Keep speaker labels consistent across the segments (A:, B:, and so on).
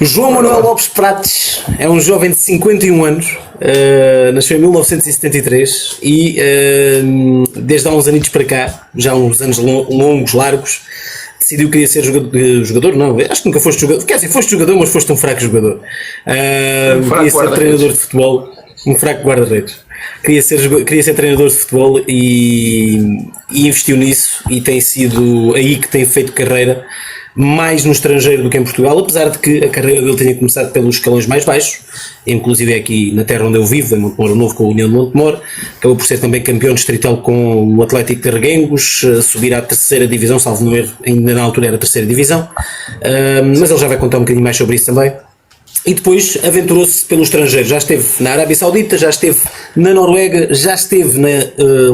A: João Manuel Lopes Prates é um jovem de 51 anos, nasceu em 1973 e desde há uns anitos para cá, já há uns anos longos, largos, decidiu que queria ser jogador, não, acho que nunca foste jogador, quer dizer, foste jogador, mas foste um fraco jogador. Queria ser treinador de futebol, um fraco guarda-redes. Queria ser treinador de futebol e investiu nisso, e tem sido aí que tem feito carreira, mais no estrangeiro do que em Portugal, apesar de que a carreira dele tenha começado pelos escalões mais baixos, inclusive aqui na terra onde eu vivo, em Montemor Novo, com a União de Montemor. Acabou por ser também campeão distrital com o Atlético de Reguengos, subir à terceira divisão, salvo no erro, ainda na altura era a terceira divisão, mas ele já vai contar um bocadinho mais sobre isso também. E depois aventurou-se pelo estrangeiro, já esteve na Arábia Saudita, já esteve na Noruega, já esteve na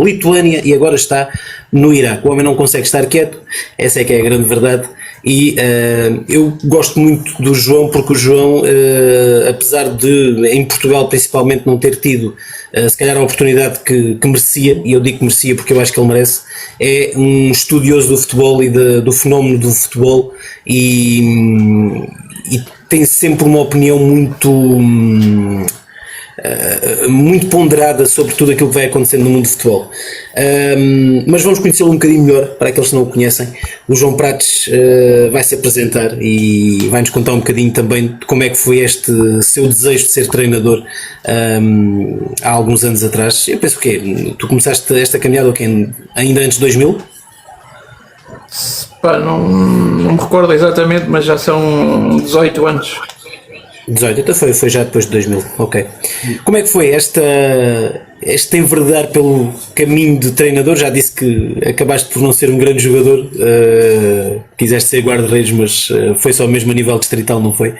A: Lituânia e agora está no Iraque. O homem não consegue estar quieto, essa é que é a grande verdade. E eu gosto muito do João, porque o João, apesar de em Portugal principalmente não ter tido se calhar a oportunidade que merecia, e eu digo que merecia porque eu acho que ele merece, é um estudioso do futebol e do fenómeno do futebol, e tem sempre uma opinião muito ponderada sobre tudo aquilo que vai acontecendo no mundo do futebol. Mas vamos conhecê-lo um bocadinho melhor, para aqueles que não o conhecem. O João Prates vai se apresentar e vai-nos contar um bocadinho também de como é que foi este seu desejo de ser treinador há alguns anos atrás. Eu penso que tu começaste esta caminhada ainda antes de 2000?
B: Pá, não me recordo exatamente, mas já são 18 anos.
A: 18, então foi já depois de 2000, ok. Como é que foi este enverdar pelo caminho de treinador? Já disse que acabaste por não ser um grande jogador, quiseste ser guarda-redes, mas foi só mesmo a nível distrital, não foi?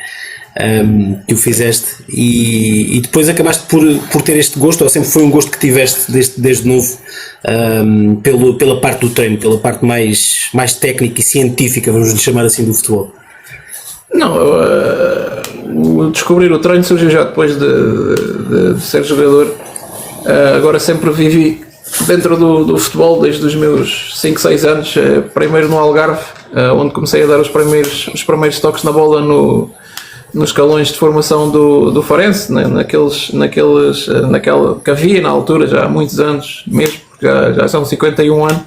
A: Que o fizeste, e depois acabaste por ter este gosto, ou sempre foi um gosto que tiveste desde novo, pela parte do treino, pela parte mais técnica e científica, vamos lhe chamar assim, do futebol?
B: Não, o descobrir o treino surgiu já depois de ser jogador. Agora sempre vivi dentro do futebol desde os meus 5, 6 anos, primeiro no Algarve, onde comecei a dar os primeiros toques na bola nos escalões de formação do Farense, né? naquela que havia na altura, já há muitos anos mesmo, porque já são 51 anos,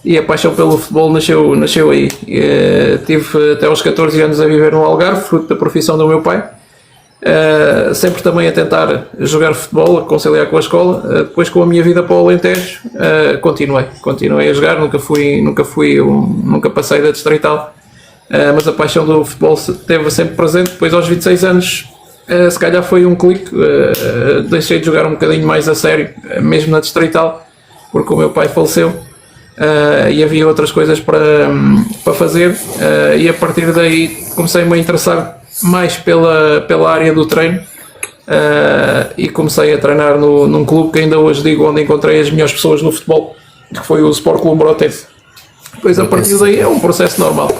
B: e a paixão pelo futebol nasceu aí. Tive até aos 14 anos a viver no Algarve, fruto da profissão do meu pai, sempre também a tentar jogar futebol, a conciliar com a escola. Depois, com a minha vida para o Alentejo, continuei a jogar, nunca passei da distrital. Mas a paixão do futebol esteve sempre presente. Depois, aos 26 anos, se calhar foi um clique, deixei de jogar um bocadinho mais a sério, mesmo na distrital, porque o meu pai faleceu, e havia outras coisas para fazer, e a partir daí comecei-me a interessar mais pela área do treino, e comecei a treinar num clube que ainda hoje digo onde encontrei as melhores pessoas no futebol, que foi o Sport Clube Brotense. Depois, a partir daí, é um processo normal.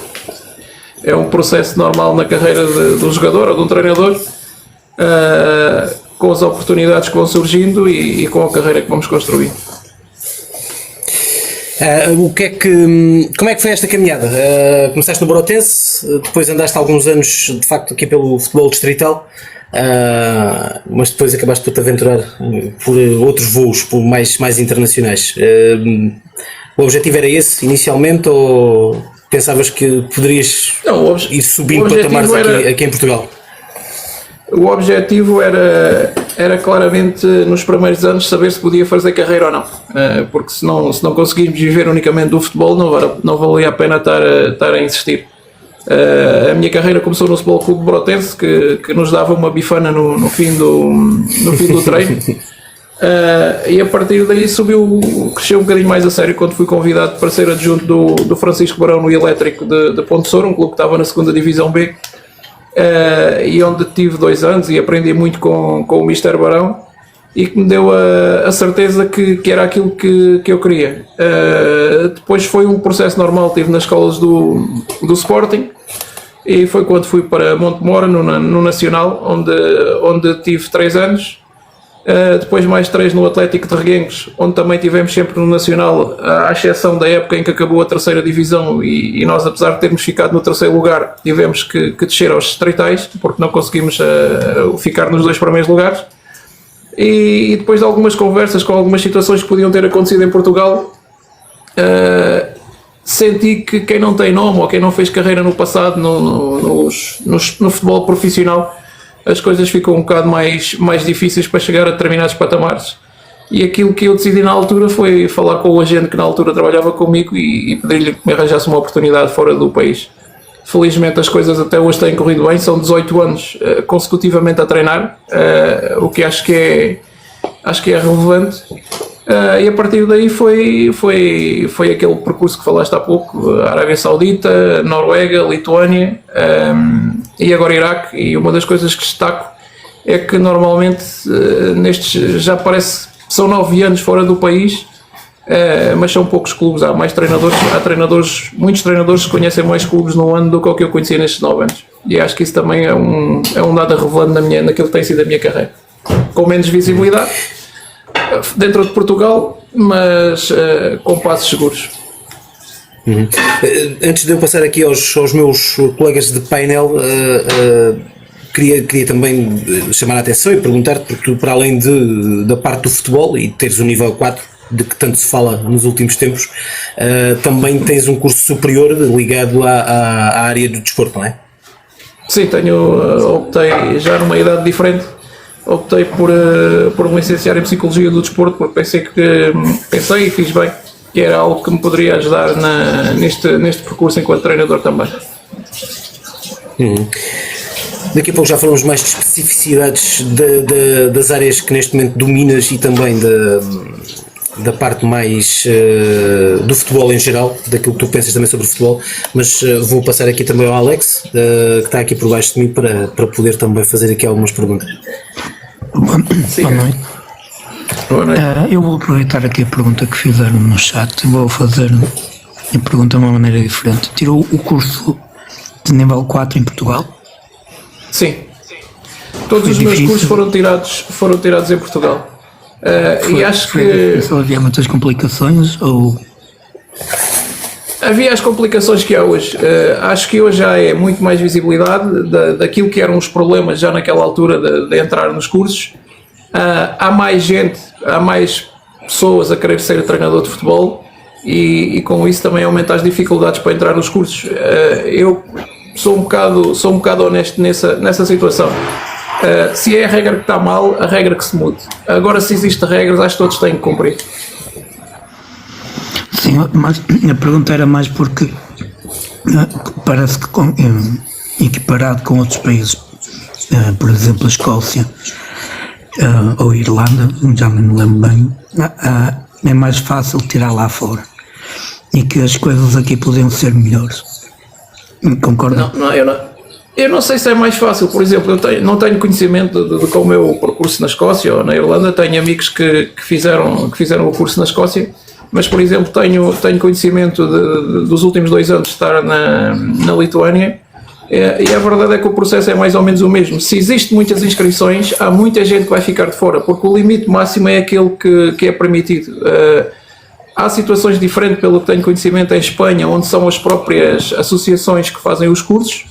B: É um processo normal na carreira do jogador ou de um treinador, com as oportunidades que vão surgindo e com a carreira que vamos construir.
A: Como é que foi esta caminhada? Começaste no Brotense, depois andaste alguns anos de facto aqui pelo futebol distrital, mas depois acabaste por te aventurar por outros voos, por mais internacionais. O objetivo era esse inicialmente, ou pensavas que poderias ir subindo patamares aqui em Portugal?
B: O objetivo era claramente, nos primeiros anos, saber se podia fazer carreira ou não, porque se não conseguirmos viver unicamente do futebol, não valia a pena estar a insistir. A minha carreira começou no Futebol Clube Brotense, que nos dava uma bifana no fim do treino, e a partir daí cresceu um bocadinho mais a sério quando fui convidado para ser adjunto do Francisco Barão no Elétrico de Ponte Soura, um clube que estava na 2ª Divisão B, e onde tive 2 anos e aprendi muito com o Mister Barão, e que me deu a certeza que era aquilo que eu queria. Depois foi um processo normal, estive nas escolas do Sporting, e foi quando fui para Montemor, no Nacional, onde tive 3 anos. depois mais 3 no Atlético de Reguengos, onde também tivemos sempre no Nacional, à exceção da época em que acabou a terceira divisão e nós, apesar de termos ficado no terceiro lugar, tivemos que descer aos distritais, porque não conseguimos ficar nos 2 primeiros lugares. E depois de algumas conversas com algumas situações que podiam ter acontecido em Portugal, senti que quem não tem nome ou quem não fez carreira no passado no futebol profissional, as coisas ficam um bocado mais difíceis para chegar a determinados patamares. E aquilo que eu decidi na altura foi falar com o agente que na altura trabalhava comigo e pedir-lhe que me arranjasse uma oportunidade fora do país. Felizmente as coisas até hoje têm corrido bem, são 18 anos consecutivamente a treinar, o que acho que é relevante. E a partir daí foi aquele percurso que falaste há pouco: Arábia Saudita, Noruega, Lituânia e agora Iraque. E uma das coisas que destaco é que normalmente nestes já parece são 9 anos fora do país, mas são poucos clubes, há muitos treinadores que conhecem mais clubes no ano do que o que eu conhecia nestes 9 anos. E acho que isso também é um dado relevante naquilo que tem sido a minha carreira. Com menos visibilidade dentro de Portugal, mas com passos seguros.
A: Antes de eu passar aqui aos meus colegas de painel, queria também chamar a atenção e perguntar-te, porque tu, para além da parte do futebol e teres o nível 4, de que tanto se fala nos últimos tempos, também tens um curso superior ligado à área do desporto, não é?
B: Sim, optei já numa idade diferente. Optei por me licenciar em Psicologia do Desporto, porque pensei e fiz bem que era algo que me poderia ajudar neste percurso enquanto treinador também.
A: Daqui a pouco já falamos mais de especificidades das áreas que neste momento dominas e também da parte mais do futebol em geral, daquilo que tu pensas também sobre o futebol, mas vou passar aqui também ao Alex, que está aqui por baixo de mim, para poder também fazer aqui algumas perguntas.
C: Boa noite.
B: Boa noite.
C: Eu vou aproveitar aqui a pergunta que fizeram no chat e vou fazer a pergunta de uma maneira diferente. Tirou o curso de nível 4 em Portugal?
B: Sim. Todos os meus cursos foram tirados em Portugal. E acho que
C: havia muitas complicações ou...
B: Havia as complicações que há hoje. Acho que hoje já é muito mais visibilidade daquilo que eram os problemas já naquela altura de entrar nos cursos. Há mais gente, há mais pessoas a querer ser treinador de futebol e com isso também aumenta as dificuldades para entrar nos cursos. Eu sou um bocado honesto nessa situação. Se é a regra que está mal, a regra que se mude. Agora, se existem regras, acho que todos têm que cumprir.
C: Sim, mas a pergunta era mais porque parece que equiparado com outros países, por exemplo a Escócia ou a Irlanda, já não me lembro bem, é mais fácil tirar lá fora e que as coisas aqui podiam ser melhores. Concorda?
B: Eu não sei se é mais fácil. Por exemplo, eu não tenho conhecimento de como o meu percurso na Escócia ou na Irlanda. Tenho amigos que fizeram o curso na Escócia, mas, por exemplo, tenho conhecimento dos últimos 2 anos de estar na Lituânia, e a verdade é que o processo é mais ou menos o mesmo. Se existem muitas inscrições, há muita gente que vai ficar de fora, porque o limite máximo é aquele que é permitido. Há situações diferentes, pelo que tenho conhecimento, em Espanha, onde são as próprias associações que fazem os cursos.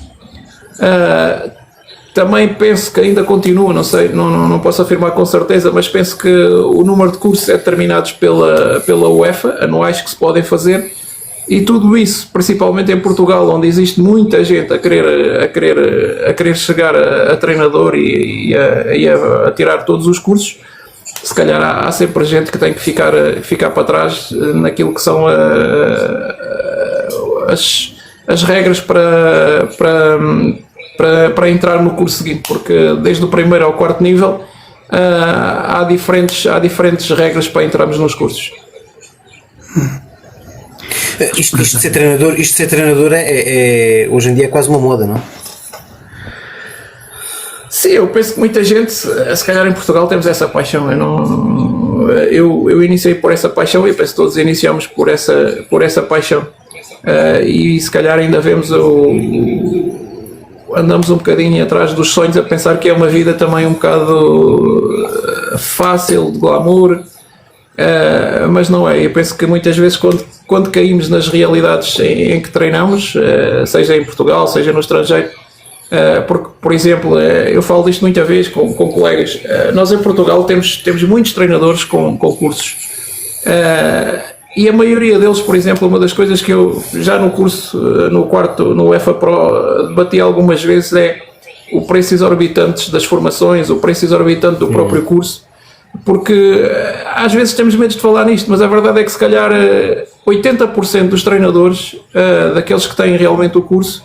B: Também penso que ainda continua, não sei, não posso afirmar com certeza, mas penso que o número de cursos é determinado pela UEFA, anuais que se podem fazer, e tudo isso, principalmente em Portugal, onde existe muita gente a querer chegar a treinador e a tirar todos os cursos. Se calhar há sempre gente que tem que ficar para trás naquilo que são as regras para entrar no curso seguinte, porque desde o primeiro ao 4º nível há diferentes regras para entrarmos nos cursos.
A: Isto de ser treinador é hoje em dia é quase uma moda, não?
B: Sim, eu penso que muita gente, se calhar em Portugal temos essa paixão. Eu iniciei por essa paixão e penso que todos iniciamos por essa paixão. E se calhar ainda vemos andamos um bocadinho atrás dos sonhos, a pensar que é uma vida também um bocado fácil, de glamour, mas não é. Eu penso que muitas vezes quando caímos nas realidades em que treinamos, seja em Portugal, seja no estrangeiro, porque, por exemplo, eu falo disto muita vez com colegas, nós em Portugal temos muitos treinadores com cursos, e a maioria deles, por exemplo, uma das coisas que eu já no curso, no UEFA Pro, debati algumas vezes é o preço exorbitante das formações, o preço exorbitante do próprio curso, porque às vezes temos medo de falar nisto, mas a verdade é que se calhar 80% dos treinadores, daqueles que têm realmente o curso,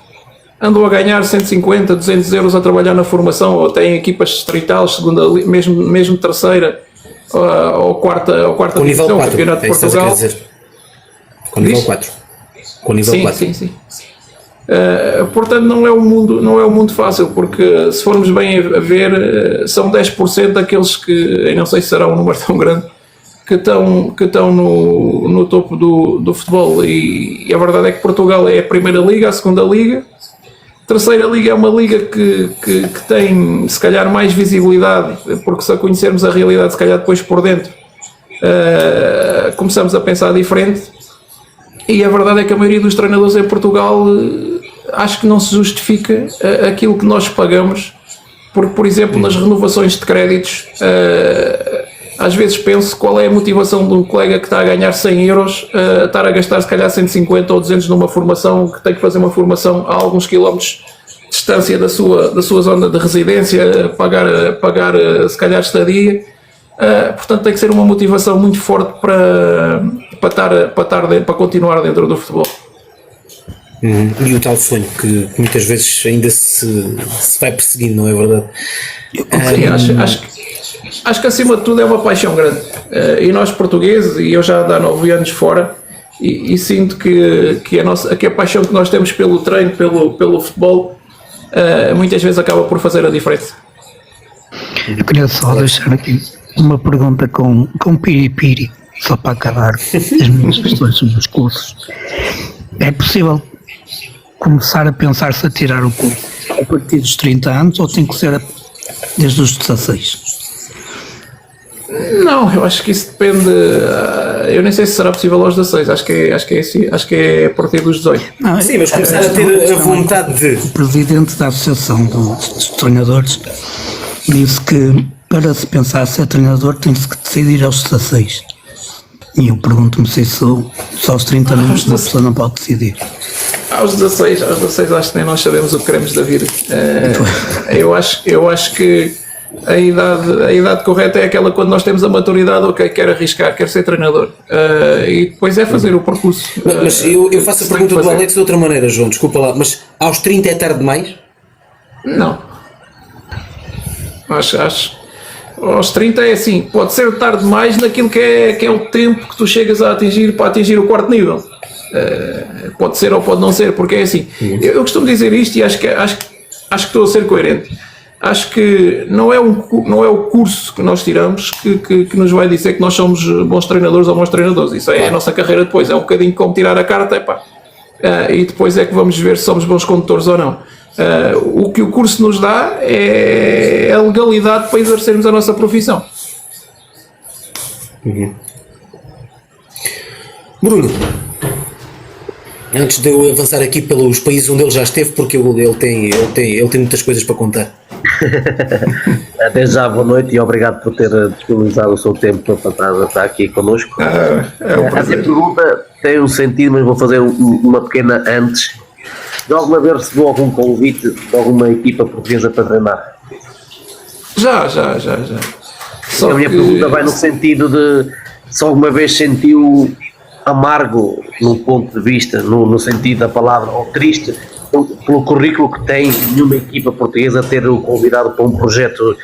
B: andam a ganhar 150, 200 euros a trabalhar na formação, ou têm equipas distritais, segunda, mesmo terceira ou quarta
A: Com nível
B: divisão,
A: 4,
B: campeonato de
A: é isso que
B: Portugal.
A: estás a dizer. Com nível 4. Com nível 4.
B: Sim. Portanto, não é um mundo fácil, porque se formos bem a ver, são 10% daqueles que, eu não sei se será um número tão grande, que estão no topo do futebol. E a verdade é que Portugal é a primeira liga, a segunda liga. A terceira liga é uma liga que tem, se calhar, mais visibilidade, porque se a conhecermos a realidade, se calhar depois por dentro, começamos a pensar diferente. E a verdade é que a maioria dos treinadores em Portugal, acho que não se justifica aquilo que nós pagamos, porque, por exemplo, nas renovações de créditos, às vezes penso qual é a motivação de um colega que está a ganhar 100 euros, estar a gastar se calhar 150 ou 200 numa formação, que tem que fazer uma formação a alguns quilómetros de distância da sua zona de residência, pagar se calhar estadia. Portanto, tem que ser uma motivação muito forte para continuar dentro do futebol.
A: E o tal sonho que muitas vezes ainda se vai perseguindo, não é verdade?
B: Sim, acho que acima de tudo é uma paixão grande. E nós portugueses, e eu já há 9 anos fora, e sinto que a paixão que nós temos pelo treino, pelo futebol, muitas vezes acaba por fazer a diferença.
C: Eu queria só deixar aqui uma pergunta com piripiri, só para acabar as minhas questões sobre os cursos. É possível começar a pensar-se a tirar o curso a partir dos 30 anos ou tem que ser desde os 16?
B: Não, eu acho que isso depende. Eu nem sei se será possível aos 16, acho que é a partir dos 18.
C: Não,
A: Sim, mas começar a ter a vontade de.
C: O presidente da Associação dos Treinadores disse que para se pensar ser treinador tem-se que decidir aos 16. E eu pergunto-me se isso só aos 30 anos uma pessoa não pode decidir.
B: Aos 16 acho que nem nós sabemos o que queremos da vida. Eu acho que a idade correta é aquela quando nós temos a maturidade, ok, quero arriscar, quero ser treinador. E depois é fazer o percurso.
A: Mas eu faço a pergunta do Alex de outra maneira, João, desculpa lá, mas aos 30 é tarde demais?
B: Não. Acho. Aos 30 é assim, pode ser tarde demais naquilo que é o tempo que tu chegas a atingir para atingir o 4º nível. Pode ser ou pode não ser, porque é assim. Eu costumo dizer isto e acho que estou a ser coerente. Acho que não é o curso que nós tiramos que nos vai dizer que nós somos bons treinadores ou maus treinadores. Isso é a nossa carreira depois. É um bocadinho como tirar a carta, e depois é que vamos ver se somos bons condutores ou não. O que o curso nos dá é a legalidade para exercermos a nossa profissão.
A: Bruno, antes de eu avançar aqui pelos países onde ele já esteve, porque ele tem muitas coisas para contar.
D: Até já, boa noite e obrigado por ter disponibilizado o seu tempo para estar aqui connosco. A minha pergunta tem um sentido, mas vou fazer uma pequena antes. Já alguma vez recebeu algum convite de alguma equipa portuguesa para treinar?
B: Já.
D: A minha pergunta vai no sentido de se alguma vez sentiu amargo num ponto de vista, no sentido da palavra, ou triste pelo currículo que tem nenhuma equipa portuguesa ter o convidado para um projeto,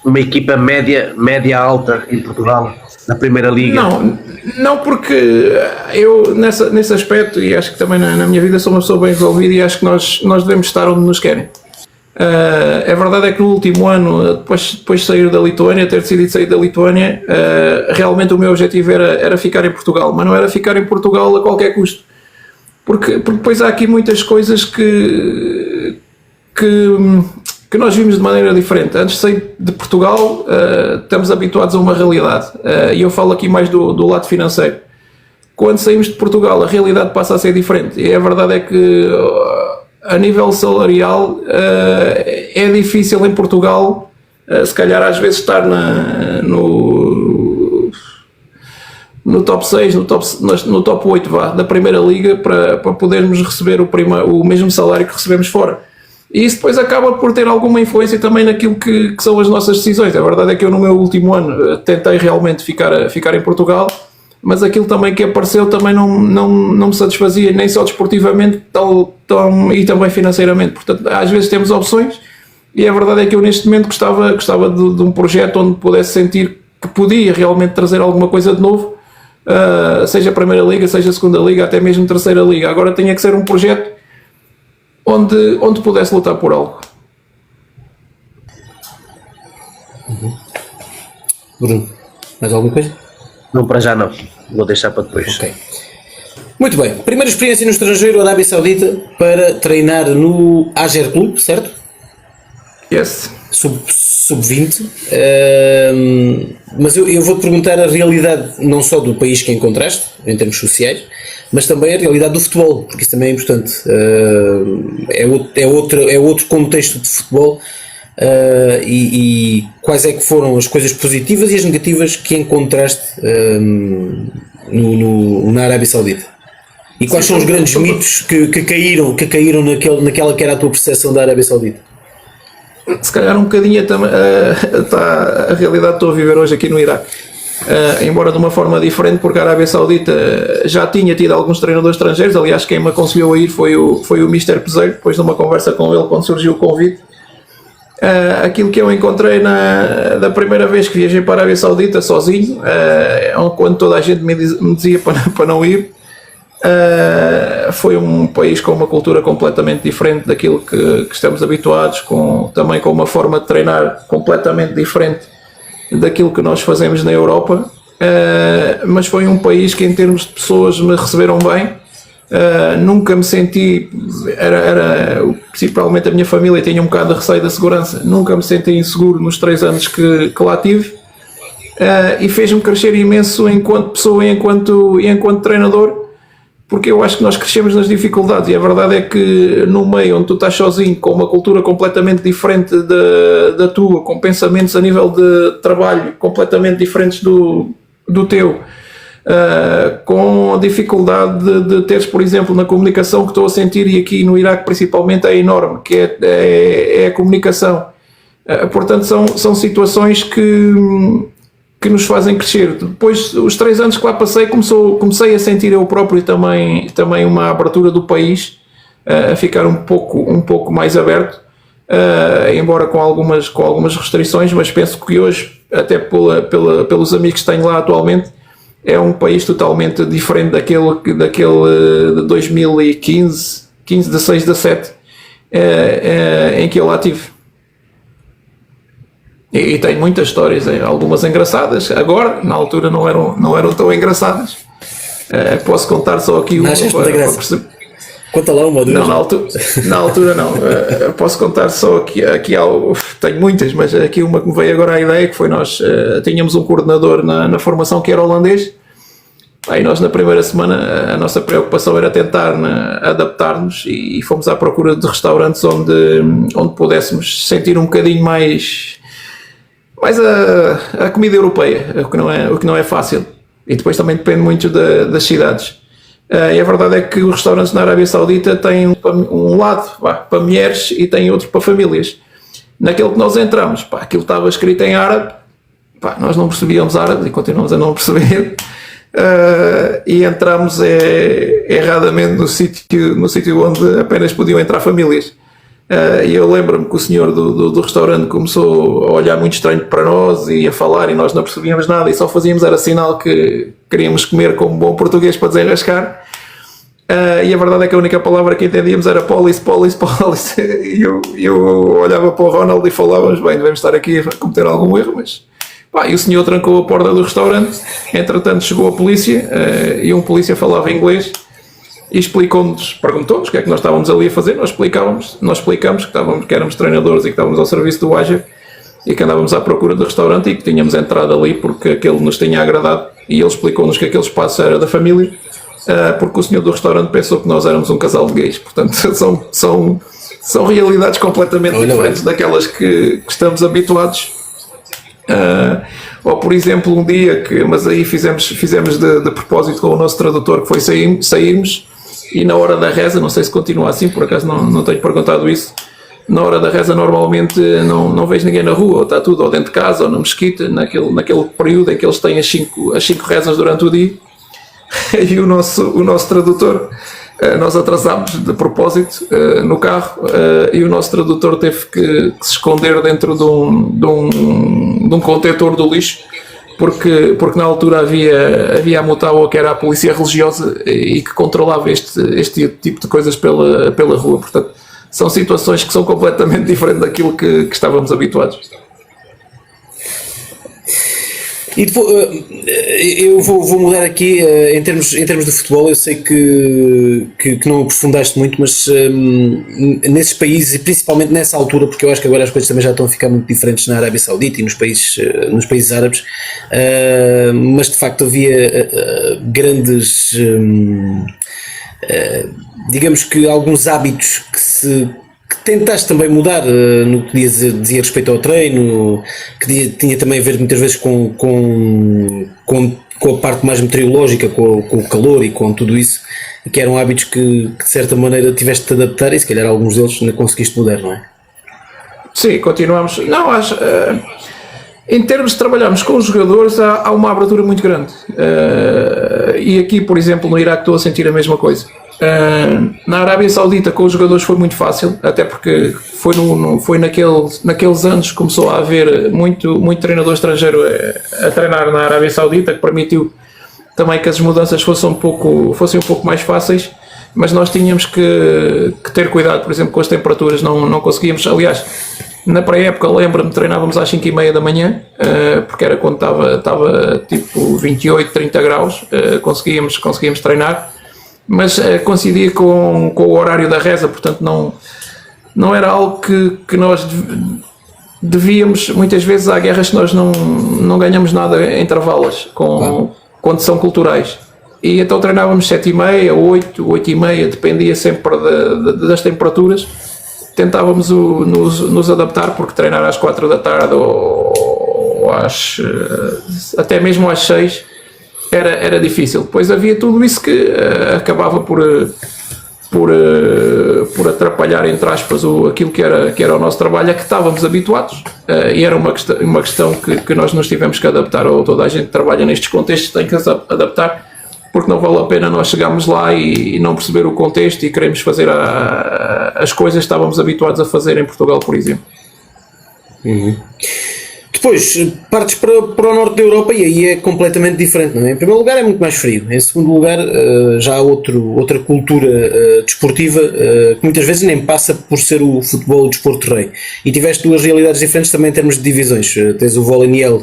D: uma equipa média alta em Portugal, na Primeira Liga?
B: Não, porque eu nesse aspecto, e acho que também na minha vida sou uma pessoa bem resolvida e acho que nós devemos estar onde nos querem. A verdade é que no último ano, depois de sair da Lituânia, ter decidido sair da Lituânia, realmente o meu objetivo era ficar em Portugal, mas não era ficar em Portugal a qualquer custo. Porque depois há aqui muitas coisas que que nós vimos de maneira diferente. Antes de sair de Portugal, estamos habituados a uma realidade. E eu falo aqui mais do lado financeiro. Quando saímos de Portugal, a realidade passa a ser diferente. E a verdade é que, a nível salarial, é difícil em Portugal, se calhar às vezes estar no top 6, no top 8 da Primeira Liga para podermos receber o mesmo salário que recebemos fora. E isso depois acaba por ter alguma influência também naquilo que são as nossas decisões. A verdade é que eu no meu último ano tentei realmente ficar em Portugal, mas aquilo também que apareceu também não me satisfazia, nem só desportivamente e também financeiramente. Portanto, às vezes temos opções, e a verdade é que eu neste momento gostava de um projeto onde pudesse sentir que podia realmente trazer alguma coisa de novo, seja a Primeira Liga, seja a Segunda Liga, até mesmo a Terceira Liga. Agora tinha que ser um projeto onde pudesse lutar por algo.
A: Bruno, mais alguma coisa?
D: Não, para já não. Vou deixar para depois.
A: Ok. Muito bem. Primeira experiência no estrangeiro, Arábia Saudita, para treinar no Ager Clube, certo?
B: Yes.
A: Sub-20. Mas eu vou-te perguntar a realidade não só do país que encontraste, em termos sociais, mas também a realidade do futebol, porque isso também é importante. É outro contexto de futebol. E quais é que foram as coisas positivas e as negativas que encontraste na Arábia Saudita? E quais são os grandes mitos que caíram naquela que era a tua percepção da Arábia Saudita?
B: Se calhar um bocadinho também a realidade que estou a viver hoje aqui no Iraque, embora de uma forma diferente, porque a Arábia Saudita já tinha tido alguns treinadores estrangeiros. Aliás, quem me aconselhou a ir foi o Mr. Peseiro, depois de uma conversa com ele quando surgiu o convite. Aquilo que eu encontrei da primeira vez que viajei para a Arábia Saudita sozinho, quando toda a gente me dizia para não ir, foi um país com uma cultura completamente diferente daquilo que estamos habituados, também com uma forma de treinar completamente diferente daquilo que nós fazemos na Europa, mas foi um país que em termos de pessoas me receberam bem. Nunca me senti, principalmente a minha família tinha um bocado de receio da segurança, nunca me senti inseguro nos 3 anos que lá tive, e fez-me crescer imenso enquanto pessoa e enquanto treinador, porque eu acho que nós crescemos nas dificuldades, e a verdade é que no meio onde tu estás sozinho, com uma cultura completamente diferente da tua, com pensamentos a nível de trabalho completamente diferentes do teu, com a dificuldade de teres, por exemplo, na comunicação que estou a sentir, e aqui no Iraque principalmente é enorme, que é a comunicação. Portanto, são situações que nos fazem crescer. Depois, os 3 anos que lá passei, comecei a sentir eu próprio também uma abertura do país, a ficar um pouco mais aberto, embora com algumas restrições, mas penso que hoje, até pelos amigos que tenho lá atualmente, é um país totalmente diferente daquele de 2015, 16, 17, em que eu lá tive. E tem muitas histórias, algumas engraçadas. Agora, na altura, não eram tão engraçadas. Posso contar só aqui uma.
A: Conta lá uma ou duas.
B: Não, na altura não. Posso contar só aqui algo. Tenho muitas, mas aqui uma que me veio agora à ideia, que foi nós tínhamos um coordenador na formação que era holandês. Aí nós na primeira semana a nossa preocupação era tentar adaptar-nos, e fomos à procura de restaurantes onde pudéssemos sentir um bocadinho mais a comida europeia, o que não é fácil, e depois também depende muito das cidades. E a verdade é que os restaurantes na Arábia Saudita têm um lado para mulheres e tem outro para famílias. Naquele que nós entramos, aquilo estava escrito em árabe, nós não percebíamos árabe e continuamos a não perceber, e entramos erradamente no sítio onde apenas podiam entrar famílias. E eu lembro-me que o senhor do restaurante começou a olhar muito estranho para nós e a falar, e nós não percebíamos nada, e só fazíamos era sinal que queríamos comer como bom português para desenrascar. E a verdade é que a única palavra que entendíamos era police. E eu olhava para o Ronald e falávamos, bem, devemos estar aqui a cometer algum erro, mas... E o senhor trancou a porta do restaurante. Entretanto chegou a polícia, e um polícia falava inglês, e explicou-nos, perguntou-nos o que é que nós estávamos ali a fazer, nós explicamos que éramos treinadores e que estávamos ao serviço do Ajax e que andávamos à procura de restaurante e que tínhamos entrado ali porque aquele nos tinha agradado, e ele explicou-nos que aquele espaço era da família, porque o senhor do restaurante pensou que nós éramos um casal de gays. Portanto, são realidades completamente diferentes daquelas que estamos habituados. Ou por exemplo um dia mas aí fizemos de propósito com o nosso tradutor, que foi sairmos e na hora da reza, não sei se continua assim, por acaso não tenho perguntado isso, na hora da reza normalmente não vejo ninguém na rua, ou está tudo ou dentro de casa ou na mesquita, naquele período em que eles têm as cinco rezas durante o dia. E o nosso tradutor, nós atrasámos de propósito no carro, e o nosso tradutor teve que se esconder dentro de um contentor do lixo, porque na altura havia a Mutawa, que era a polícia religiosa e que controlava este tipo de coisas pela rua. Portanto, são situações que são completamente diferentes daquilo que estávamos habituados.
A: E depois, eu vou mudar aqui em termos de futebol. Eu sei que não aprofundaste muito, mas nesses países, e principalmente nessa altura, porque eu acho que agora as coisas também já estão a ficar muito diferentes na Arábia Saudita e nos países árabes, mas de facto havia grandes, digamos que alguns hábitos que tentaste também mudar, no que dizia respeito ao treino, que tinha também a ver muitas vezes com a parte mais meteorológica, com o calor e com tudo isso, e que eram hábitos que de certa maneira tiveste de adaptar, e se calhar alguns deles não conseguiste mudar, não é?
B: Sim, continuamos. Não, em termos de trabalharmos com os jogadores, há uma abertura muito grande. E aqui, por exemplo, no Iraque estou a sentir a mesma coisa. Na Arábia Saudita com os jogadores foi muito fácil, até porque foi naqueles anos que começou a haver muito treinador estrangeiro a treinar na Arábia Saudita, que permitiu também que as mudanças fossem um pouco mais fáceis, mas nós tínhamos que ter cuidado, por exemplo, com as temperaturas. Não conseguíamos, aliás, na pré-época lembro-me, treinávamos às 5h30 da manhã, porque era quando estava tipo 28, 30 graus, conseguíamos treinar, mas coincidia com o horário da reza, portanto não era algo que nós devíamos. Muitas vezes há guerras que nós não ganhamos nada em intervalos quando são culturais, e então treinávamos 7h30, 8h30, dependia sempre das temperaturas. Tentávamos nos adaptar, porque treinar às 4 da tarde ou até mesmo às 6 era difícil. Depois havia tudo isso que acabava por atrapalhar, entre aspas, aquilo que era o nosso trabalho, a que estávamos habituados, e era uma questão que nós nos tivemos que adaptar. Ou toda a gente que trabalha nestes contextos tem que adaptar, porque não vale a pena nós chegarmos lá e não perceber o contexto e queremos fazer as coisas que estávamos habituados a fazer em Portugal, por exemplo.
A: Uhum. Depois partes para o norte da Europa e aí é completamente diferente, não é? Em primeiro lugar é muito mais frio, em segundo lugar já há outra cultura desportiva que muitas vezes nem passa por ser o futebol o desporto rei, e tiveste duas realidades diferentes também em termos de divisões. Tens o Voleniel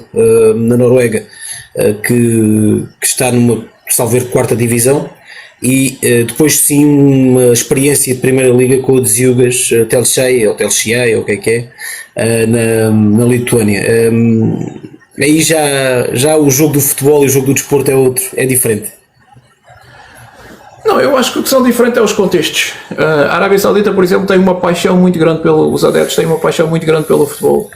A: na Noruega, que está numa, salvo ver, quarta divisão, e depois sim uma experiência de primeira liga com o Dziugas Telšiai ou o que é, na Lituânia. Aí já o jogo do futebol e o jogo do desporto é diferente.
B: Não, eu acho que o que são diferentes é os contextos. A Arábia Saudita, por exemplo, tem uma paixão muito grande os adeptos têm uma paixão muito grande pelo futebol.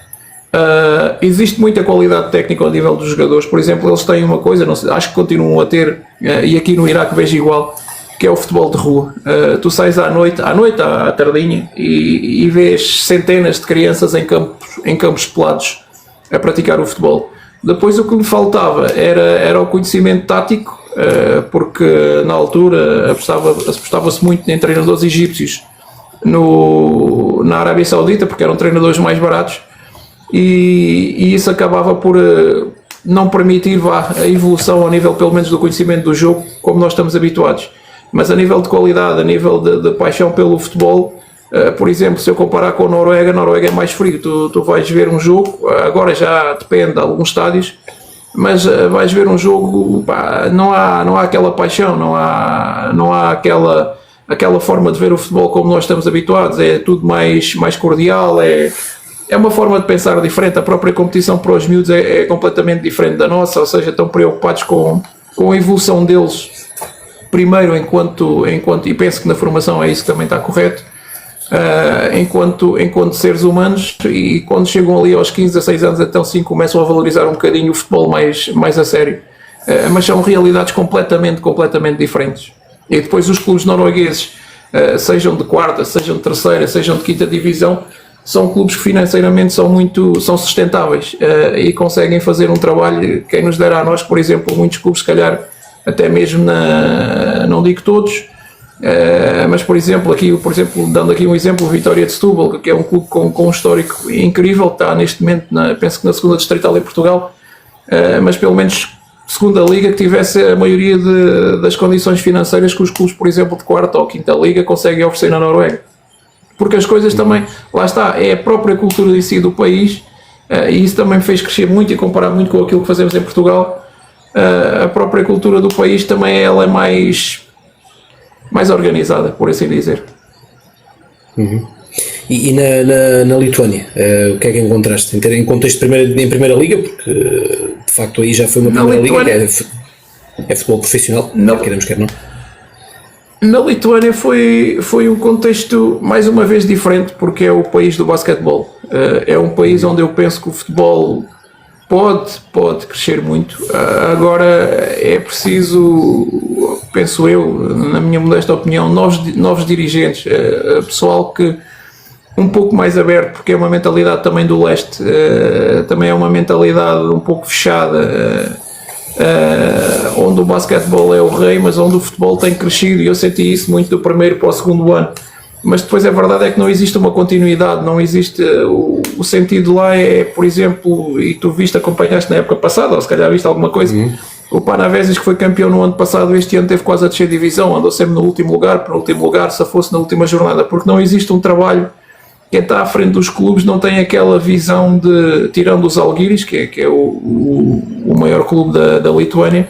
B: Existe muita qualidade técnica ao nível dos jogadores. Por exemplo, eles têm uma coisa, não sei, acho que continuam a ter, e aqui no Iraque vejo igual, que é o futebol de rua. Tu sais à noite à tardinha, e vês centenas de crianças em campos pelados a praticar o futebol. Depois o que me faltava era o conhecimento tático, porque na altura apostava-se muito em treinadores egípcios na Arábia Saudita, porque eram treinadores mais baratos, e isso acabava por não permitir a evolução ao nível, pelo menos, do conhecimento do jogo, como nós estamos habituados. Mas a nível de qualidade, a nível de paixão pelo futebol, por exemplo, se eu comparar com a Noruega é mais frio. Tu vais ver um jogo, agora já depende de alguns estádios, mas vais ver um jogo, pá, não há aquela paixão, não há aquela forma de ver o futebol como nós estamos habituados, é tudo mais cordial, é uma forma de pensar diferente. A própria competição para os miúdos é completamente diferente da nossa, ou seja, estão preocupados com a evolução deles primeiro enquanto, e penso que na formação é isso que também está correto, enquanto seres humanos, e quando chegam ali aos 15, 16 anos, então sim começam a valorizar um bocadinho o futebol mais a sério, mas são realidades completamente diferentes. E depois os clubes noruegueses, sejam de quarta, sejam de terceira, sejam de quinta divisão, são clubes que financeiramente são sustentáveis, e conseguem fazer um trabalho, quem nos dera a nós, por exemplo, muitos clubes, se calhar até mesmo não digo todos, mas por exemplo, dando aqui um exemplo, o Vitória de Setúbal, que é um clube com um histórico incrível, está neste momento, penso que na segunda distrital em Portugal, mas pelo menos segunda liga, que tivesse a maioria das condições financeiras que os clubes, por exemplo, de quarta ou quinta liga conseguem oferecer na Noruega. Porque as coisas também, lá está, é a própria cultura em si do país, e isso também me fez crescer muito e comparar muito com aquilo que fazemos em Portugal. A própria cultura do país também ela é mais organizada, por assim dizer.
A: Uhum. E na Lituânia, o que é que encontraste? Em contexto em primeira liga, porque de facto aí já foi uma primeira liga, que é futebol profissional, quer queremos, quer não.
B: Na Lituânia foi um contexto mais uma vez diferente, porque é o país do basquetebol. É um país onde eu penso que o futebol pode crescer muito. Agora é preciso, penso eu, na minha modesta opinião, novos dirigentes, pessoal que um pouco mais aberto, porque é uma mentalidade também do leste, também é uma mentalidade um pouco fechada, onde o basquetebol é o rei, mas onde o futebol tem crescido, e eu senti isso muito do primeiro para o segundo ano. Mas depois a verdade é que não existe uma continuidade, não existe, o sentido lá é, por exemplo, e tu acompanhaste na época passada, ou se calhar viste alguma coisa, o Panaveses, que foi campeão no ano passado, este ano teve quase a descer divisão, andou sempre no último lugar, se fosse na última jornada, porque não existe um trabalho. Quem está à frente dos clubes não tem aquela visão de, tirando os Algiris, que é o maior clube da Lituânia,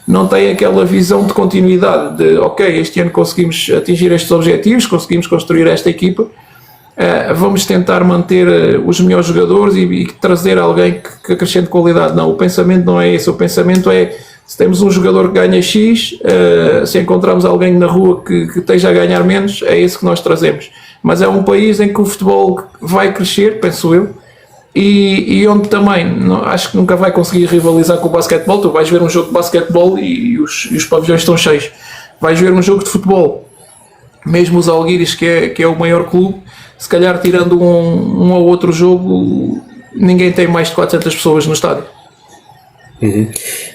B: não tem aquela visão de continuidade, de ok, este ano conseguimos atingir estes objetivos, conseguimos construir esta equipa, vamos tentar manter os melhores jogadores e trazer alguém que acrescente qualidade. Não, o pensamento não é esse, o pensamento é, se temos um jogador que ganha X, se encontrarmos alguém na rua que esteja a ganhar menos, é esse que nós trazemos. Mas é um país em que o futebol vai crescer, penso eu, e onde também acho que nunca vai conseguir rivalizar com o basquetebol. Tu vais ver um jogo de basquetebol e os pavilhões estão cheios. Vais ver um jogo de futebol, mesmo os Algiris, que é o maior clube, se calhar tirando um ou outro jogo, ninguém tem mais de 400 pessoas no estádio.
A: Uhum.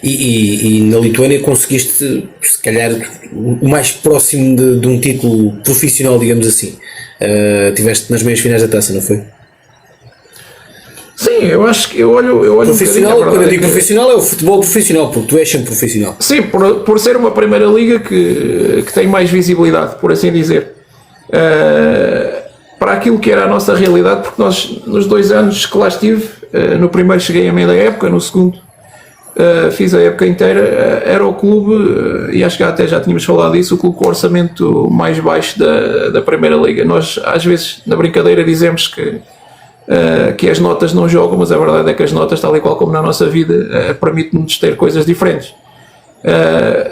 A: E na Lituânia conseguiste, se calhar, o mais próximo de um título profissional, digamos assim. Tiveste nas meias finais da taça, não foi?
B: Sim, eu acho que eu olho
A: profissional, quando eu digo profissional é o futebol profissional, porque tu és sempre profissional.
B: Sim, por ser uma primeira liga que tem mais visibilidade, por assim dizer, para aquilo que era a nossa realidade, porque nós nos 2 anos que lá estive, no primeiro cheguei a meio da época, no segundo fiz a época inteira, era o clube, e acho que até já tínhamos falado disso, o clube com o orçamento mais baixo da primeira liga. Nós às vezes na brincadeira dizemos que as notas não jogam, mas a verdade é que as notas, tal e qual como na nossa vida, permitem-nos ter coisas diferentes.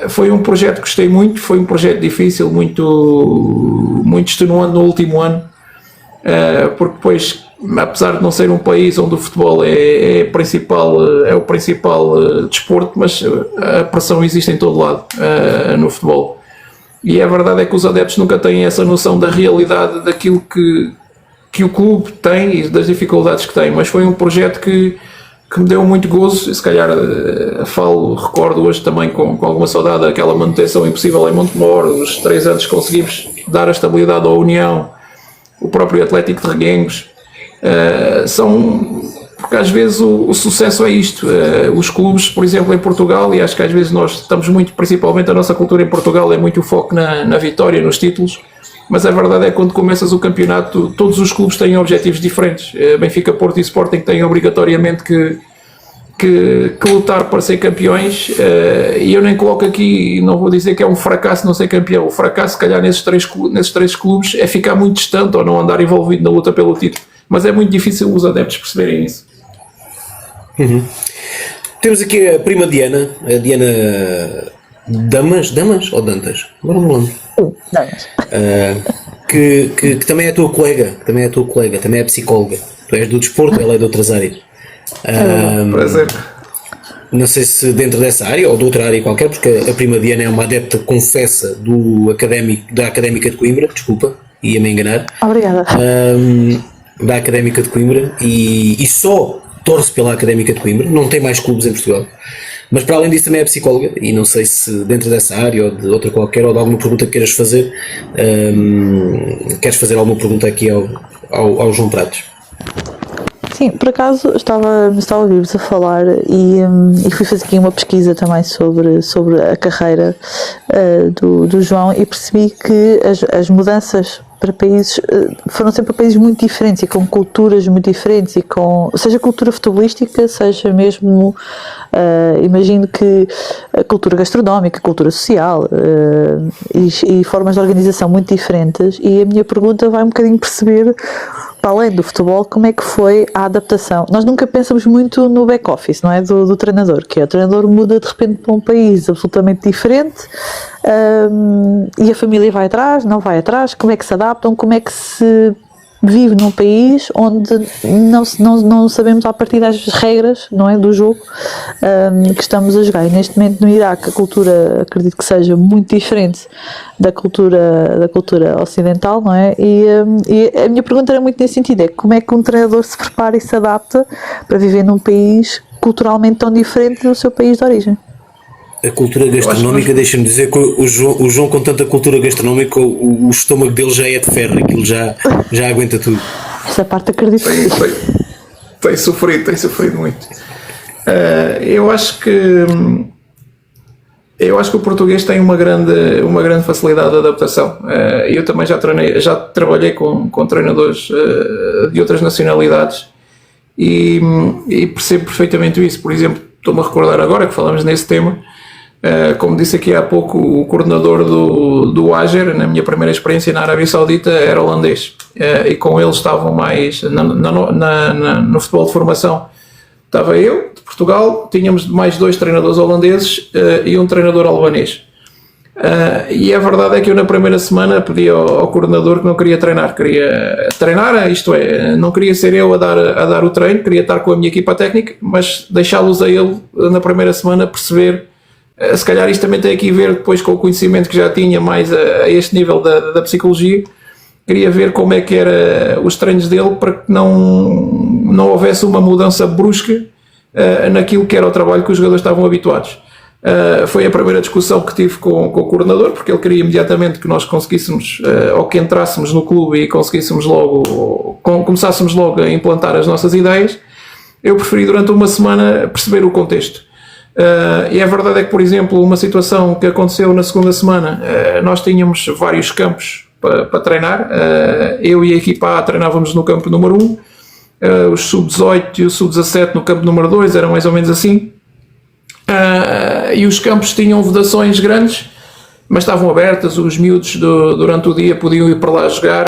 B: Foi um projeto que gostei muito, foi um projeto difícil, muito extenuante no último ano, porque depois, apesar de não ser um país onde o futebol é o principal desporto, mas a pressão existe em todo lado no futebol. E a verdade é que os adeptos nunca têm essa noção da realidade daquilo que o clube tem e das dificuldades que tem, mas foi um projeto que me deu muito gozo. Se calhar recordo hoje também com alguma saudade aquela manutenção impossível em Montemor, os 3 anos que conseguimos dar a estabilidade à União, o próprio Atlético de Reguengos, porque às vezes o sucesso é isto. Os clubes, por exemplo, em Portugal, e acho que às vezes nós estamos muito, principalmente a nossa cultura em Portugal, é muito o foco na vitória, nos títulos, mas a verdade é que quando começas o campeonato, todos os clubes têm objetivos diferentes. Benfica, Porto e Sporting têm obrigatoriamente que que lutar para ser campeões, e eu nem coloco aqui, não vou dizer que é um fracasso não ser campeão. O fracasso, se calhar, nesses três clubes é ficar muito distante ou não andar envolvido na luta pelo título, mas é muito difícil os adeptos perceberem isso.
A: Temos aqui a prima Diana, a Diana Damas ou Dantas? Agora não me lembro.
E: Damas.
A: Que também é a tua colega, também é psicóloga. Tu és do desporto, ela é de outras áreas.
B: Prazer.
A: Não sei se dentro dessa área ou de outra área qualquer, porque a prima Diana é uma adepta confessa da Académica de Coimbra, desculpa, ia-me enganar.
E: Obrigada.
A: Da Académica de Coimbra e só torce pela Académica de Coimbra, não tem mais clubes em Portugal. Mas para além disso também é psicóloga e não sei se dentro dessa área ou de outra qualquer ou de alguma pergunta que queiras fazer, queres fazer alguma pergunta aqui ao João Pratos?
E: Sim, por acaso estava a ouvir-vos a falar e fui fazer aqui uma pesquisa também sobre a carreira do João e percebi que as mudanças para países foram sempre países muito diferentes e com culturas muito diferentes e com, seja cultura futebolística, seja mesmo imagino que a cultura gastronómica, cultura social e formas de organização muito diferentes, e a minha pergunta vai um bocadinho perceber, para além do futebol, como é que foi a adaptação. Nós nunca pensamos muito no back-office, não é? Do treinador, que é o treinador muda de repente para um país absolutamente diferente e a família vai atrás, não vai atrás, como é que se adaptam, como é que se vive num país onde não sabemos a partir das regras, não é, do jogo que estamos a jogar. E neste momento no Iraque a cultura, acredito que seja muito diferente da cultura ocidental, não é? E a minha pergunta era muito nesse sentido, é como é que um treinador se prepara e se adapta para viver num país culturalmente tão diferente do seu país de origem?
A: A cultura gastronómica, deixa-me dizer que o João com tanta cultura gastronómica, o estômago dele já é de ferro, aquilo já aguenta tudo.
E: Essa parte acredito que sim.
B: Tem sofrido muito. Eu acho que o português tem uma grande facilidade de adaptação. Eu também já trabalhei com treinadores de outras nacionalidades e percebo perfeitamente isso. Por exemplo, estou-me a recordar agora que falamos nesse tema. Como disse aqui há pouco, o coordenador do Ager, na minha primeira experiência na Arábia Saudita, era holandês, e com ele estavam mais no futebol de formação. Estava eu, de Portugal, tínhamos mais 2 treinadores holandeses e um treinador albanês. E a verdade é que eu na primeira semana pedi ao coordenador que não queria treinar, isto é, não queria ser eu a dar o treino, queria estar com a minha equipa técnica, mas deixá-los a ele na primeira semana perceber. Se calhar isto também tem aqui a ver depois com o conhecimento que já tinha mais a este nível da psicologia. Queria ver como é que eram os treinos dele para que não houvesse uma mudança brusca naquilo que era o trabalho que os jogadores estavam habituados. Foi a primeira discussão que tive com o coordenador, porque ele queria imediatamente que nós conseguíssemos, ou que entrássemos no clube e conseguíssemos começássemos logo a implantar as nossas ideias. Eu preferi durante uma semana perceber o contexto. E a verdade é que, por exemplo, uma situação que aconteceu na segunda semana, nós tínhamos vários campos para treinar. Eu e a equipa A treinávamos no campo número 1, os sub-18 e o sub-17 no campo número 2, eram mais ou menos assim. E os campos tinham vedações grandes, mas estavam abertas, os miúdos durante o dia podiam ir para lá jogar,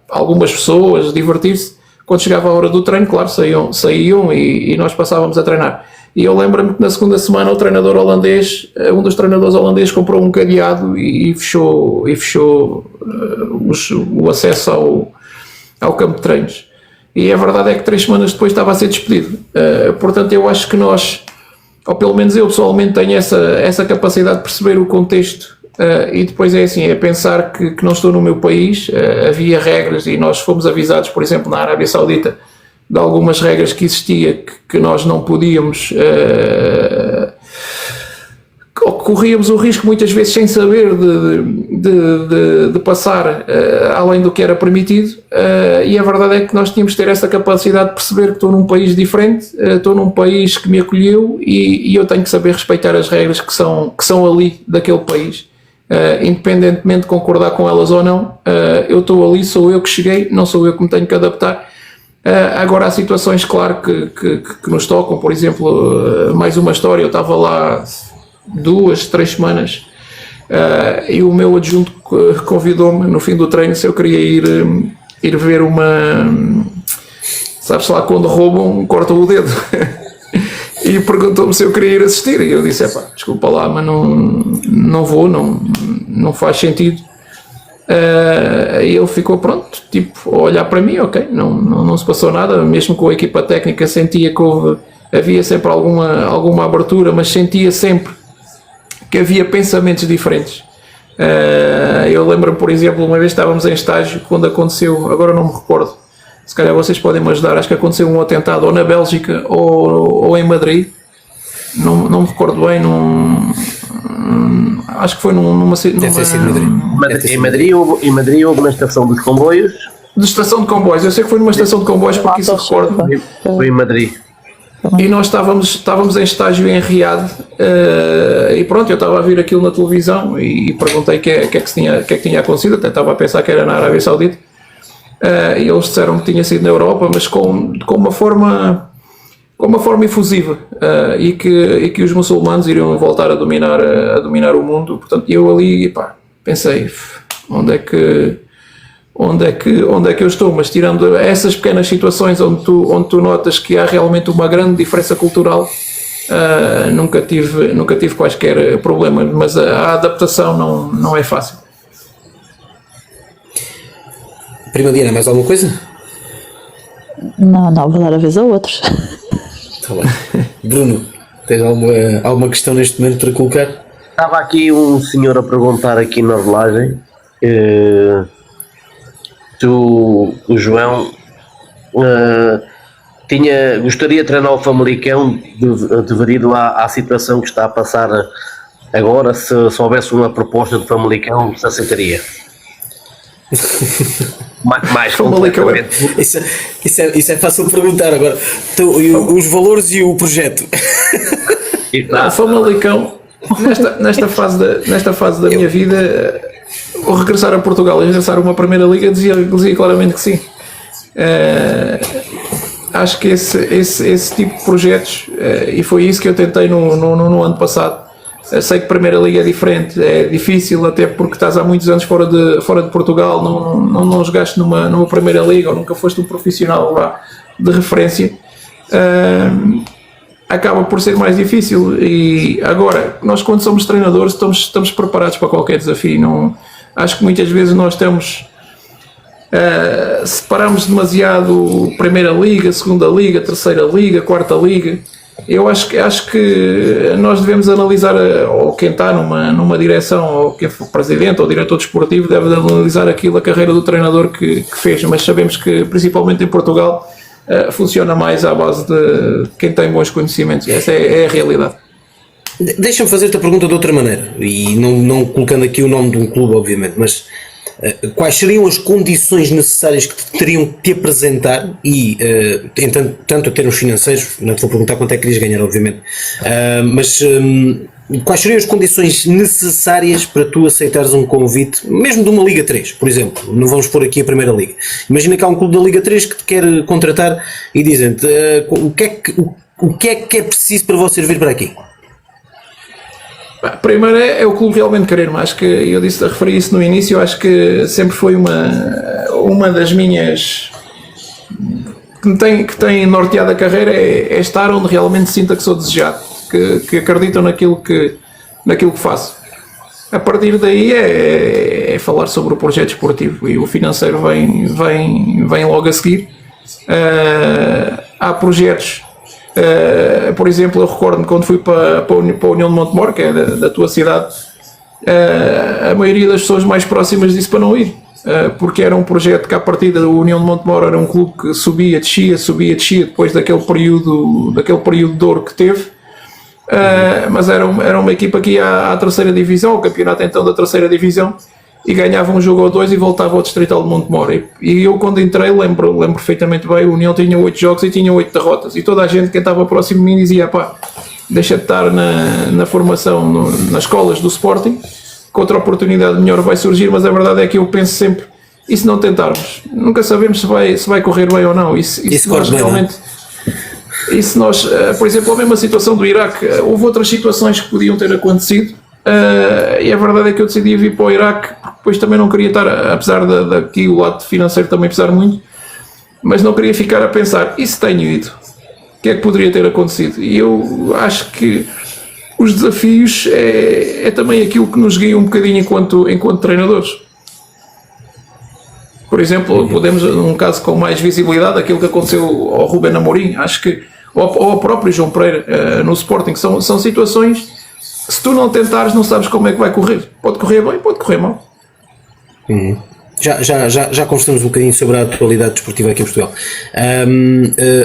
B: algumas pessoas, divertir-se. Quando chegava a hora do treino, claro, saíam e nós passávamos a treinar. E eu lembro-me que na segunda semana um dos treinadores holandeses comprou um cadeado e fechou o acesso ao campo de treinos. E a verdade é que 3 semanas depois estava a ser despedido. Portanto, eu acho que nós, ou pelo menos eu pessoalmente, tenho essa capacidade de perceber o contexto. E depois é pensar que não estou no meu país. Havia regras e nós fomos avisados, por exemplo, na Arábia Saudita, de algumas regras que existia que nós não podíamos, corríamos o risco muitas vezes sem saber de passar além do que era permitido, e a verdade é que nós tínhamos de ter essa capacidade de perceber que estou num país diferente, estou num país que me acolheu e eu tenho que saber respeitar as regras que são ali daquele país. Independentemente de concordar com elas ou não, eu estou ali, sou eu que cheguei, não sou eu que me tenho que adaptar. Agora há situações, claro, que nos tocam. Por exemplo, mais uma história, eu estava lá 2, 3 semanas e o meu adjunto convidou-me no fim do treino se eu queria ir ver uma... Sabes lá, quando roubam, cortam o dedo. E perguntou-me se eu queria ir assistir. E eu disse, desculpa lá, mas não vou, não faz sentido. E ele ficou pronto, tipo, a olhar para mim, ok, não se passou nada, mesmo com a equipa técnica sentia que havia sempre alguma abertura, mas sentia sempre que havia pensamentos diferentes. Eu lembro-me, por exemplo, uma vez estávamos em estágio, quando aconteceu, agora não me recordo, se calhar vocês podem me ajudar, acho que aconteceu um atentado ou na Bélgica ou em Madrid, não me recordo bem, acho que foi numa
A: Deve ter sido Madrid.
D: Em Madrid houve na estação dos comboios.
B: De estação de comboios, eu sei que foi numa estação de comboios porque isso recordo.
D: Foi em Madrid.
B: E nós estávamos em estágio em Riad e pronto, eu estava a ver aquilo na televisão e perguntei o que é que tinha acontecido, até estava a pensar que era na Arábia Saudita. E eles disseram que tinha sido na Europa, mas com uma forma efusiva, e que os muçulmanos iriam voltar a dominar o mundo. Portanto, eu ali pensei, onde é que eu estou? Mas tirando essas pequenas situações onde tu notas que há realmente uma grande diferença cultural, nunca tive quaisquer problemas, mas a adaptação não é fácil.
A: Prima Diana, mais alguma coisa?
E: Não, vou dar a vez a outros.
A: Está bem. Bruno, tens alguma questão neste momento para colocar?
D: Estava aqui um senhor a perguntar aqui na rolagem se o João gostaria de treinar o Famalicão devido à situação que está a passar agora. Se houvesse uma proposta de Famalicão, se aceitaria? Mais completamente.
A: Isso é fácil de perguntar agora. Os valores e o projeto.
B: O Famalicão, nesta fase da minha vida, o regressar a Portugal e regressar a uma Primeira Liga dizia claramente que sim. Acho que esse tipo de projetos, e foi isso que eu tentei no ano passado. Sei que Primeira Liga é diferente, é difícil, até porque estás há muitos anos fora de Portugal, não jogaste numa Primeira Liga ou nunca foste um profissional lá de referência. Acaba por ser mais difícil. E agora, nós quando somos treinadores estamos preparados para qualquer desafio. Acho que muitas vezes nós separamos demasiado Primeira Liga, Segunda Liga, Terceira Liga, Quarta Liga. Eu acho que nós devemos analisar, ou quem está numa direção, ou quem for presidente ou diretor desportivo, deve analisar a carreira do treinador que fez, mas sabemos que principalmente em Portugal funciona mais à base de quem tem bons conhecimentos. Essa é a realidade.
A: Deixa-me fazer-te a pergunta de outra maneira, e não colocando aqui o nome de um clube, obviamente, mas quais seriam as condições necessárias que teriam que te apresentar e, tanto em termos financeiros, não te vou perguntar quanto é que querias ganhar, obviamente, mas quais seriam as condições necessárias para tu aceitares um convite, mesmo de uma Liga 3, por exemplo, não vamos pôr aqui a Primeira Liga. Imagina que há um clube da Liga 3 que te quer contratar e dizem-te o que é preciso para vocês vir para aqui?
B: Primeiro é o clube realmente querer, mas acho que eu referi isso no início, acho que sempre foi uma das minhas que tem norteado a carreira, é estar onde realmente sinta que sou desejado, que acreditam naquilo que faço. A partir daí é falar sobre o projeto esportivo, e o financeiro vem logo a seguir. Há projetos. Por exemplo, eu recordo-me quando fui para a União de Montemor, que é da tua cidade, a maioria das pessoas mais próximas disse para não ir, porque era um projeto que à partida da União de Montemor era um clube que subia, descia depois daquele período de ouro que teve, mas era uma equipa que ia à terceira divisão, o campeonato então da terceira divisão, e ganhava um jogo ou dois e voltava ao Distrital de Montemor. E eu, quando entrei, lembro perfeitamente bem, a União tinha 8 jogos e tinha 8 derrotas, e toda a gente que estava próximo de mim dizia: deixa de estar na formação, nas escolas do Sporting, que outra oportunidade melhor vai surgir. Mas a verdade é que eu penso sempre E se não tentarmos? Nunca sabemos se vai correr bem ou não. E se nós realmente... E se nós, por exemplo, a mesma situação do Iraque, houve outras situações que podiam ter acontecido, e a verdade é que eu decidi vir para o Iraque, porque depois também não queria estar, apesar daqui o lado financeiro também pesar muito, mas não queria ficar a pensar, e se tenho ido? O que é que poderia ter acontecido? E eu acho que os desafios é também aquilo que nos guia um bocadinho enquanto treinadores. Por exemplo, podemos, num caso com mais visibilidade, aquilo que aconteceu ao Ruben Amorim, acho que, ou ao próprio João Pereira no Sporting, são situações, se tu não tentares, não sabes como é que vai correr. Pode correr bem, pode correr mal.
A: Já conversamos um bocadinho sobre a atualidade desportiva aqui em Portugal.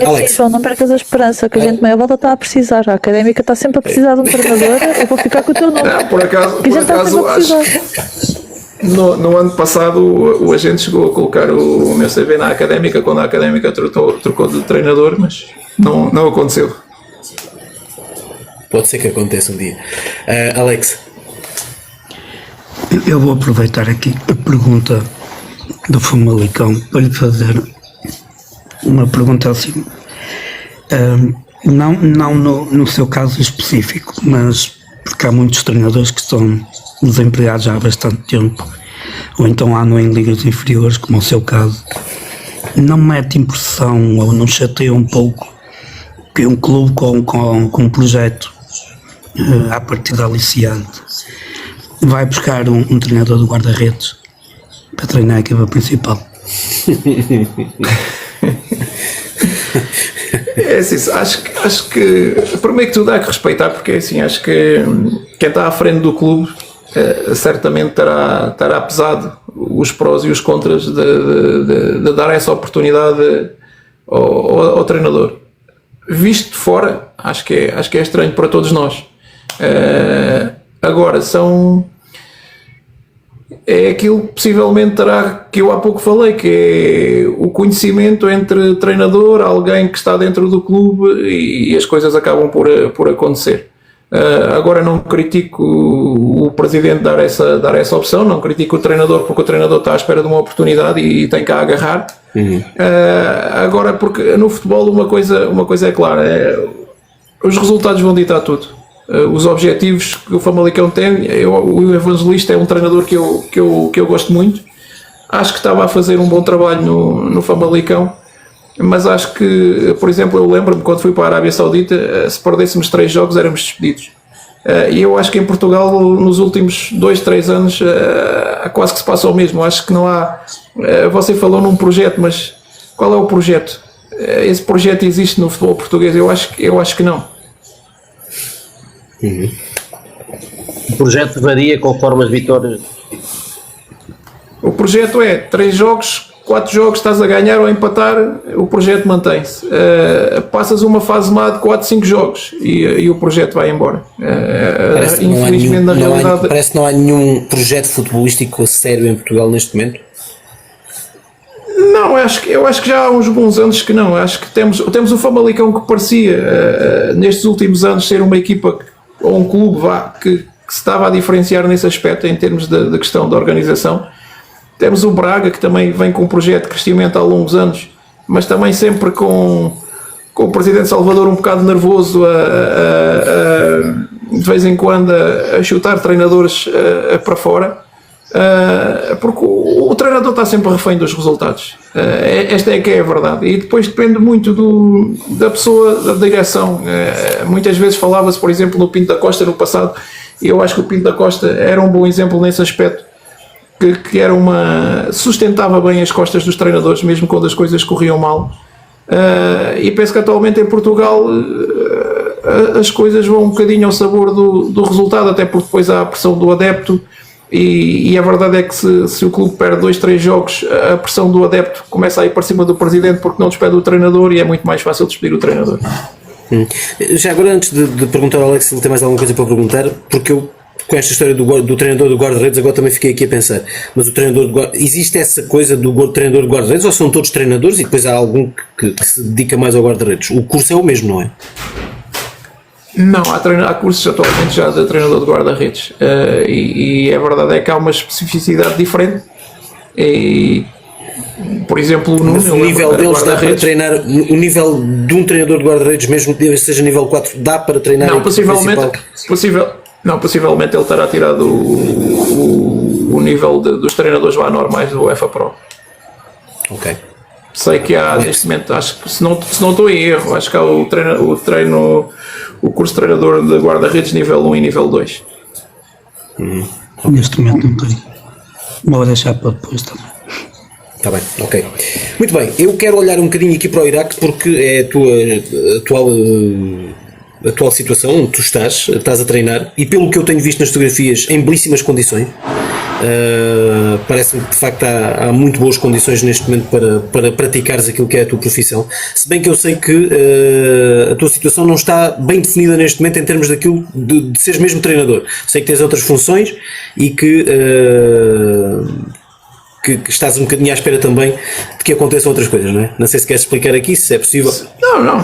A: Alex.
E: João, não percas a esperança, que a gente meia volta está a precisar. A Académica está sempre a precisar de um treinador. Eu vou ficar com o teu nome.
B: Não, por acaso acho... No ano passado o agente chegou a colocar o meu CV na Académica quando a Académica trocou de treinador, mas não aconteceu.
A: Pode ser que aconteça um dia. Alex.
C: Eu vou aproveitar aqui a pergunta do Famalicão para lhe fazer uma pergunta assim. Não no seu caso específico, mas porque há muitos treinadores que estão desempregados já há bastante tempo, ou então andam em ligas inferiores, como é o seu caso. Não mete impressão ou não chateia um pouco que um clube com um projeto à partida aliciante vai buscar um treinador de guarda-redes para treinar a equipa principal?
B: É assim, acho que primeiro que tudo há que respeitar, porque assim, acho que quem está à frente do clube certamente terá pesado os prós e os contras de dar essa oportunidade ao treinador. Visto de fora, acho que é estranho para todos nós. Agora, é aquilo que possivelmente terá, que eu há pouco falei, que é o conhecimento entre treinador, alguém que está dentro do clube, e as coisas acabam por acontecer. Agora não critico o presidente dar essa opção, não critico o treinador, porque o treinador está à espera de uma oportunidade e tem que a agarrar. Agora, porque no futebol uma coisa é clara, os resultados vão ditar tudo. Os objetivos que o Famalicão tem, o Evangelista é um treinador que eu gosto muito, acho que estava a fazer um bom trabalho no Famalicão, mas acho que, por exemplo, eu lembro-me quando fui para a Arábia Saudita, se perdêssemos 3 jogos éramos despedidos, e eu acho que em Portugal nos últimos 2-3 anos quase que se passa o mesmo. Acho que não há, você falou num projeto, mas qual é o projeto? Esse projeto existe no futebol português? Eu acho que não.
D: O projeto varia conforme as vitórias.
B: O projeto é 3 jogos, 4 jogos estás a ganhar ou a empatar, o projeto mantém-se. Passas uma fase má de 4, 5 jogos e o projeto vai embora. Infelizmente, na realidade.
A: Parece que não há nenhum projeto futebolístico sério em Portugal neste momento.
B: Não, eu acho que já há uns bons anos que não. Acho que temos o Famalicão, que parecia nestes últimos anos ser uma equipa ou um clube que se estava a diferenciar nesse aspecto em termos de questão da organização. Temos o Braga, que também vem com um projeto de crescimento há longos anos, mas também sempre com o presidente Salvador um bocado nervoso, de vez em quando a chutar treinadores para fora, porque o treinador está sempre refém dos resultados. Esta é que é a verdade, e depois depende muito da pessoa, da direção. Muitas vezes falava-se, por exemplo, no Pinto da Costa no passado, e eu acho que o Pinto da Costa era um bom exemplo nesse aspecto, que era sustentava bem as costas dos treinadores mesmo quando as coisas corriam mal, e penso que atualmente em Portugal as coisas vão um bocadinho ao sabor do resultado, até porque depois há a pressão do adepto, e a verdade é que se o clube perde 2, 3 jogos, a pressão do adepto começa a ir para cima do presidente porque não despede o treinador, e é muito mais fácil despedir o treinador.
A: Já agora, antes de perguntar ao Alex se ele tem mais alguma coisa para perguntar, porque eu, com esta história do treinador do guarda-redes, agora também fiquei aqui a pensar, mas o treinador existe essa coisa do treinador do guarda-redes, ou são todos treinadores e depois há algum que se dedica mais ao guarda-redes? O curso é o mesmo, não é?
B: Não, há cursos atualmente já de treinador de guarda-redes, e a verdade é que há uma especificidade diferente, e Por exemplo, o
A: Mas o
B: Nuno,
A: nível deles dá para
B: guarda-redes.
A: treinar, o nível de um treinador de guarda-redes, mesmo que seja nível 4, dá para treinar
B: Não,
A: a equipa principal?
B: possivelmente ele terá tirado o nível dos treinadores lá normais do UEFA Pro.
A: Ok.
B: Sei que há neste momento, acho que se não estou em erro, acho que há o curso de treinador de guarda-redes nível 1 e nível 2.
C: Neste momento não tenho. Vou deixar para depois também.
A: Está bem, ok. Muito bem, eu quero olhar um bocadinho aqui para o Iraque porque é a tua atual situação onde tu estás a treinar e pelo que eu tenho visto nas fotografias em belíssimas condições. Parece-me que de facto há muito boas condições neste momento para praticares aquilo que é a tua profissão, se bem que eu sei que a tua situação não está bem definida neste momento em termos daquilo de seres mesmo treinador. Sei que tens outras funções e que estás um bocadinho à espera também de que aconteçam outras coisas, não é? Não sei se queres explicar aqui, se é possível.
B: Não,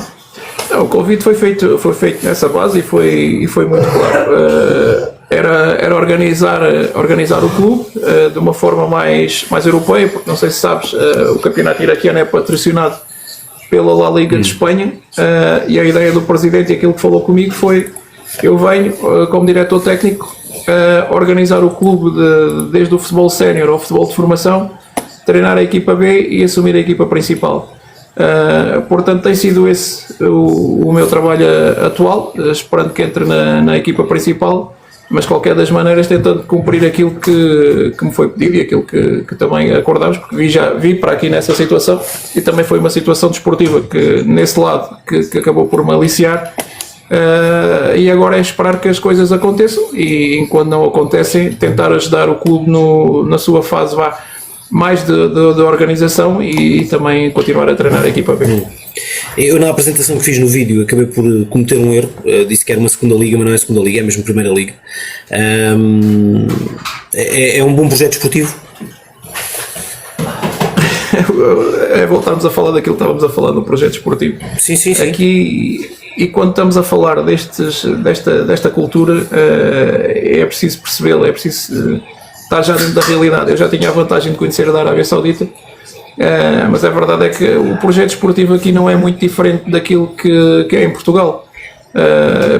B: o convite foi feito nessa base e foi muito claro. Era organizar o clube de uma forma mais europeia, porque não sei se sabes, o campeonato iraquiano é patrocinado pela La Liga de Espanha, e a ideia do presidente e aquilo que falou comigo foi: eu venho como diretor técnico organizar o clube desde o futebol sénior ao futebol de formação, treinar a equipa B e assumir a equipa principal. Portanto, tem sido esse o meu trabalho atual, esperando que entre na equipa principal, mas qualquer das maneiras tentando cumprir aquilo que me foi pedido e aquilo que também acordámos, porque vi para aqui nessa situação, e também foi uma situação desportiva que nesse lado que acabou por me aliciar, e agora é esperar que as coisas aconteçam e enquanto não acontecem tentar ajudar o clube na sua fase mais de organização e também continuar a treinar a equipa B.
A: Eu na apresentação que fiz no vídeo acabei por cometer um erro, disse que era uma segunda liga, mas não é segunda liga, é mesmo primeira liga. É um bom projeto esportivo?
B: Voltarmos a falar daquilo que estávamos a falar no projeto esportivo.
A: Sim.
B: Aqui, e quando estamos a falar desta cultura, é preciso percebê-la, é preciso estar já dentro da realidade. Eu já tinha a vantagem de conhecer a da Arábia Saudita, mas a verdade é que o projeto esportivo aqui não é muito diferente daquilo que é em Portugal.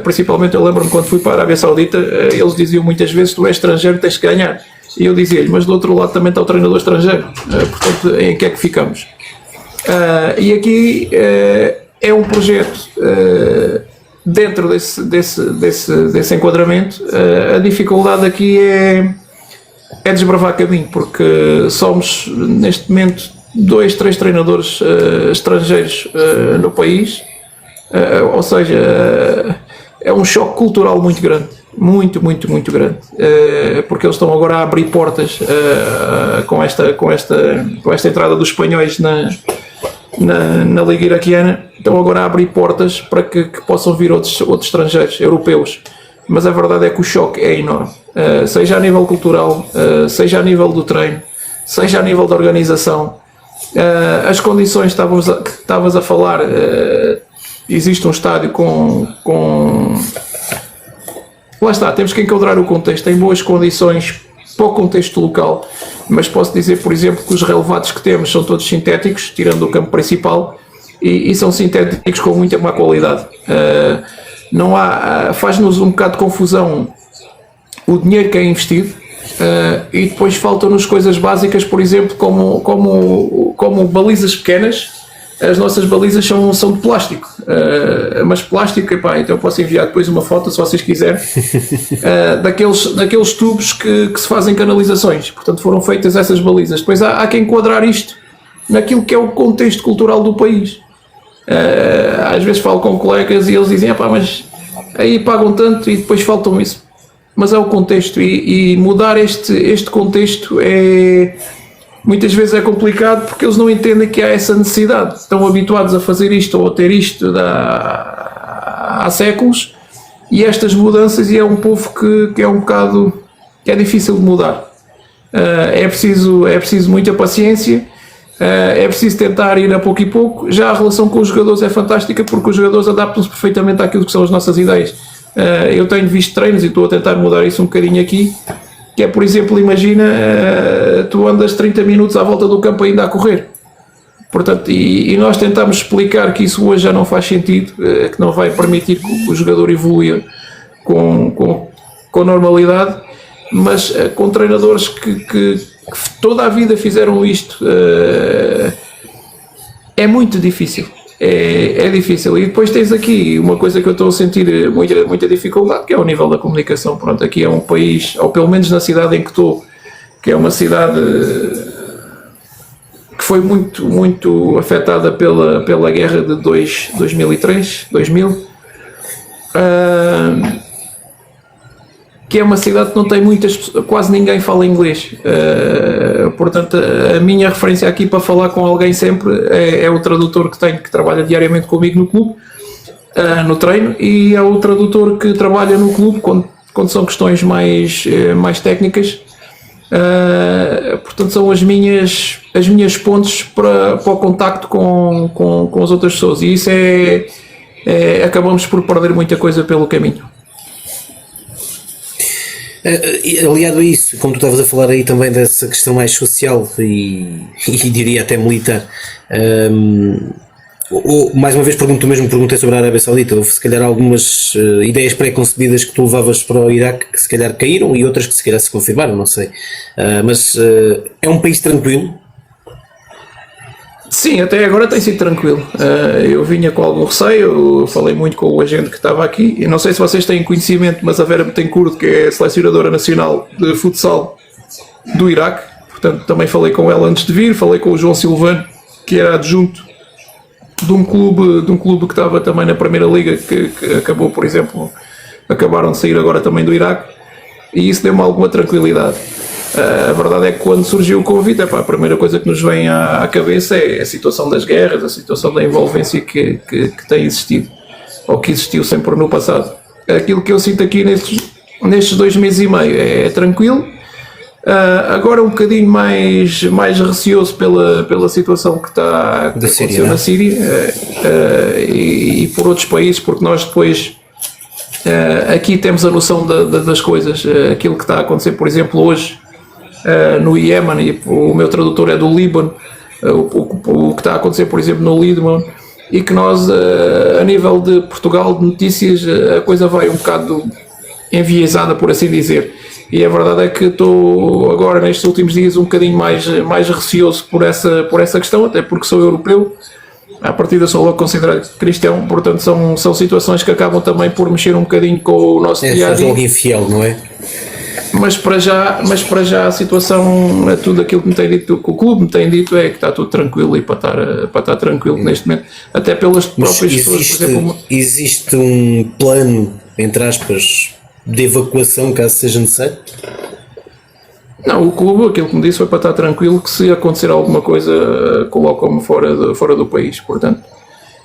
B: Principalmente eu lembro-me quando fui para a Arábia Saudita, eles diziam muitas vezes: tu és estrangeiro, tens que ganhar. E eu dizia-lhe: mas do outro lado também está o treinador estrangeiro, portanto em que é que ficamos? E aqui é um projeto dentro desse enquadramento. A dificuldade aqui é desbravar caminho, porque somos neste momento 2-3 treinadores estrangeiros no país, ou seja, é um choque cultural muito grande, muito grande, porque eles estão agora a abrir portas com esta entrada dos espanhóis na Liga Iraquiana. Estão agora a abrir portas para que possam vir outros estrangeiros europeus, mas a verdade é que o choque é enorme, seja a nível cultural, seja a nível do treino, seja a nível da organização. As condições que estavas a falar, existe um estádio com lá está, temos que enquadrar o contexto, tem boas condições para o contexto local, mas posso dizer, por exemplo, que os relevados que temos são todos sintéticos, tirando o campo principal, e são sintéticos com muita má qualidade. Não há, faz-nos um bocado de confusão o dinheiro que é investido, e depois faltam-nos coisas básicas, por exemplo, como balizas pequenas. As nossas balizas são de plástico, mas plástico, então eu posso enviar depois uma foto, se vocês quiserem, daqueles tubos que se fazem canalizações. Portanto, foram feitas essas balizas. Depois há que enquadrar isto naquilo que é o contexto cultural do país. Às vezes falo com colegas e eles dizem: mas aí pagam tanto e depois faltam isso. Mas é o contexto, e mudar este contexto muitas vezes é complicado, porque eles não entendem que há essa necessidade. Estão habituados a fazer isto ou a ter isto há séculos, e estas mudanças, e é um povo que é um bocado, que é difícil de mudar. É preciso muita paciência, é preciso tentar ir a pouco e pouco. Já a relação com os jogadores é fantástica, porque os jogadores adaptam-se perfeitamente àquilo que são as nossas ideias. Eu tenho visto treinos e estou a tentar mudar isso um bocadinho aqui, que é, por exemplo, imagina, tu andas 30 minutos à volta do campo ainda a correr. Portanto, e nós tentamos explicar que isso hoje já não faz sentido, que não vai permitir que o jogador evolua com normalidade, mas com treinadores que toda a vida fizeram isto, é muito difícil. É difícil. E depois tens aqui uma coisa que eu estou a sentir muita dificuldade, que é o nível da comunicação. Pronto, aqui é um país, ou pelo menos na cidade em que estou, que é uma cidade que foi muito afetada pela guerra de 2003, 2000, que é uma cidade que não tem quase ninguém fala inglês. Portanto, a minha referência aqui para falar com alguém sempre é o tradutor que tenho, que trabalha diariamente comigo no clube, no treino, e é o tradutor que trabalha no clube quando são questões mais técnicas. Portanto, são as minhas pontes para o contacto com as outras pessoas, e isso acabamos por perder muita coisa pelo caminho.
A: Aliado a isso, como tu estavas a falar aí também dessa questão mais social e diria até militar, mais uma vez perguntei sobre a Arábia Saudita. Houve se calhar algumas ideias pré-concebidas que tu levavas para o Iraque que se calhar caíram e outras que se calhar se confirmaram, não sei, mas é um país tranquilo?
B: Sim, até agora tem sido tranquilo. Eu vinha com algum receio, eu falei muito com o agente que estava aqui. Eu não sei se vocês têm conhecimento, mas a Vera Betancourt, que é a selecionadora nacional de futsal do Iraque, portanto também falei com ela antes de vir. Falei com o João Silvano, que era adjunto de um clube que estava também na Primeira Liga, que acabou, por exemplo, acabaram de sair agora também do Iraque, e isso deu-me alguma tranquilidade. A verdade é que quando surgiu o convite, a primeira coisa que nos vem à cabeça é a situação das guerras, a situação da envolvência que tem existido, ou que existiu sempre no passado. Aquilo que eu sinto aqui nestes 2 meses e meio é tranquilo. Agora um bocadinho mais receoso pela situação que aconteceu na Síria, e por outros países, porque nós depois aqui temos a noção das coisas. Aquilo que está a acontecer, por exemplo, hoje no Iémen, e o meu tradutor é do Líbano, o que está a acontecer, por exemplo, no Líbano, e que nós, a nível de Portugal, de notícias, a coisa vai um bocado enviesada, por assim dizer. E a verdade é que estou agora, nestes últimos dias, um bocadinho mais receoso por essa questão, até porque sou europeu. À partida sou logo considerado cristão, portanto são situações que acabam também por mexer um bocadinho com o nosso dia-a-dia.
A: É logo infiel, não é?
B: Mas para já a situação, tudo aquilo que me tem dito, que o clube me tem dito, é que está tudo tranquilo, e para estar tranquilo neste momento, até pelas próprias pessoas, por exemplo.
A: Existe um plano, entre aspas, de evacuação caso seja necessário?
B: Não, o clube, aquilo que me disse, foi para estar tranquilo, que se acontecer alguma coisa colocam-me fora do país. Portanto,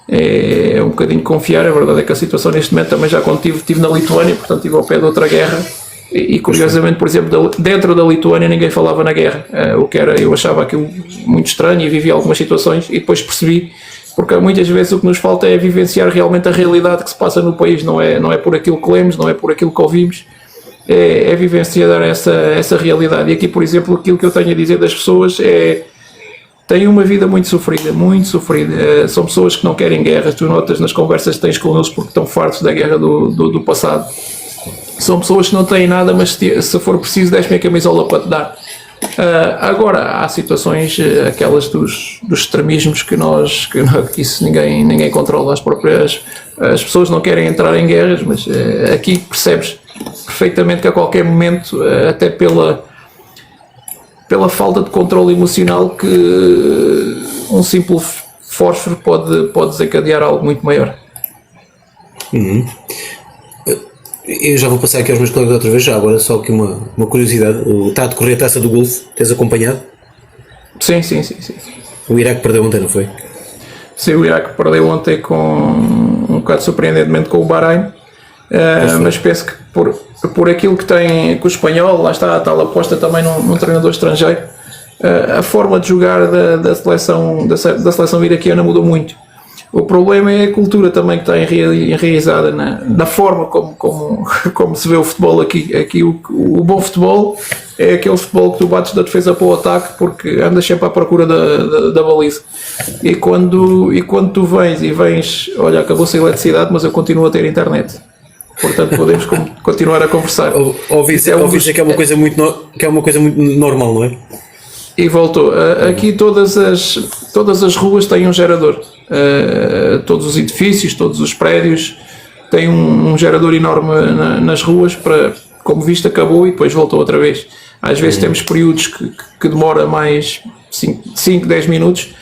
B: é um bocadinho confiar. A verdade é que a situação neste momento, também já quando estive na Lituânia, portanto estive ao pé de outra guerra, e curiosamente, por exemplo, dentro da Lituânia ninguém falava na guerra, o que eu achava aquilo muito estranho, e vivi algumas situações e depois percebi, porque muitas vezes o que nos falta é vivenciar realmente a realidade que se passa no país. Não é por aquilo que lemos, não é por aquilo que ouvimos, é vivenciar essa realidade. E aqui, por exemplo, aquilo que eu tenho a dizer das pessoas têm uma vida muito sofrida, muito sofrida. São pessoas que não querem guerra. Tu notas nas conversas que tens com eles, porque estão fartos da guerra do passado. São pessoas que não têm nada, mas se for preciso, deixe-me a camisola para te dar. Agora, há situações, aquelas dos extremismos, que isso ninguém controla. As pessoas não querem entrar em guerras, mas aqui percebes perfeitamente que a qualquer momento, até pela falta de controle emocional, que um simples fósforo pode desencadear algo muito maior.
A: Eu já vou passar aqui aos meus colegas outra vez, já agora só aqui uma curiosidade. Está a decorrer a Taça do Golfo, tens acompanhado?
B: Sim.
A: O Iraque perdeu ontem, não foi?
B: Sim, o Iraque perdeu ontem um bocado surpreendentemente com o Bahrein, mas penso que por aquilo que tem com o espanhol, lá está a tal aposta também num treinador estrangeiro, a forma de jogar da seleção iraquiana mudou muito. O problema é a cultura também que está enraizada na forma como se vê o futebol aqui. Aqui o bom futebol é aquele futebol que tu bates da defesa para o ataque porque andas sempre à procura da baliza. E quando tu vens, olha, acabou-se a eletricidade, mas eu continuo a ter internet. Portanto, podemos continuar a conversar.
A: Ouvi dizer que é uma coisa muito normal, não é?
B: E voltou. Aqui todas as ruas têm um gerador. Todos os edifícios, todos os prédios têm um gerador enorme nas ruas para, como visto, acabou e depois voltou outra vez. Às vezes temos períodos que demora mais 5, 10 minutos,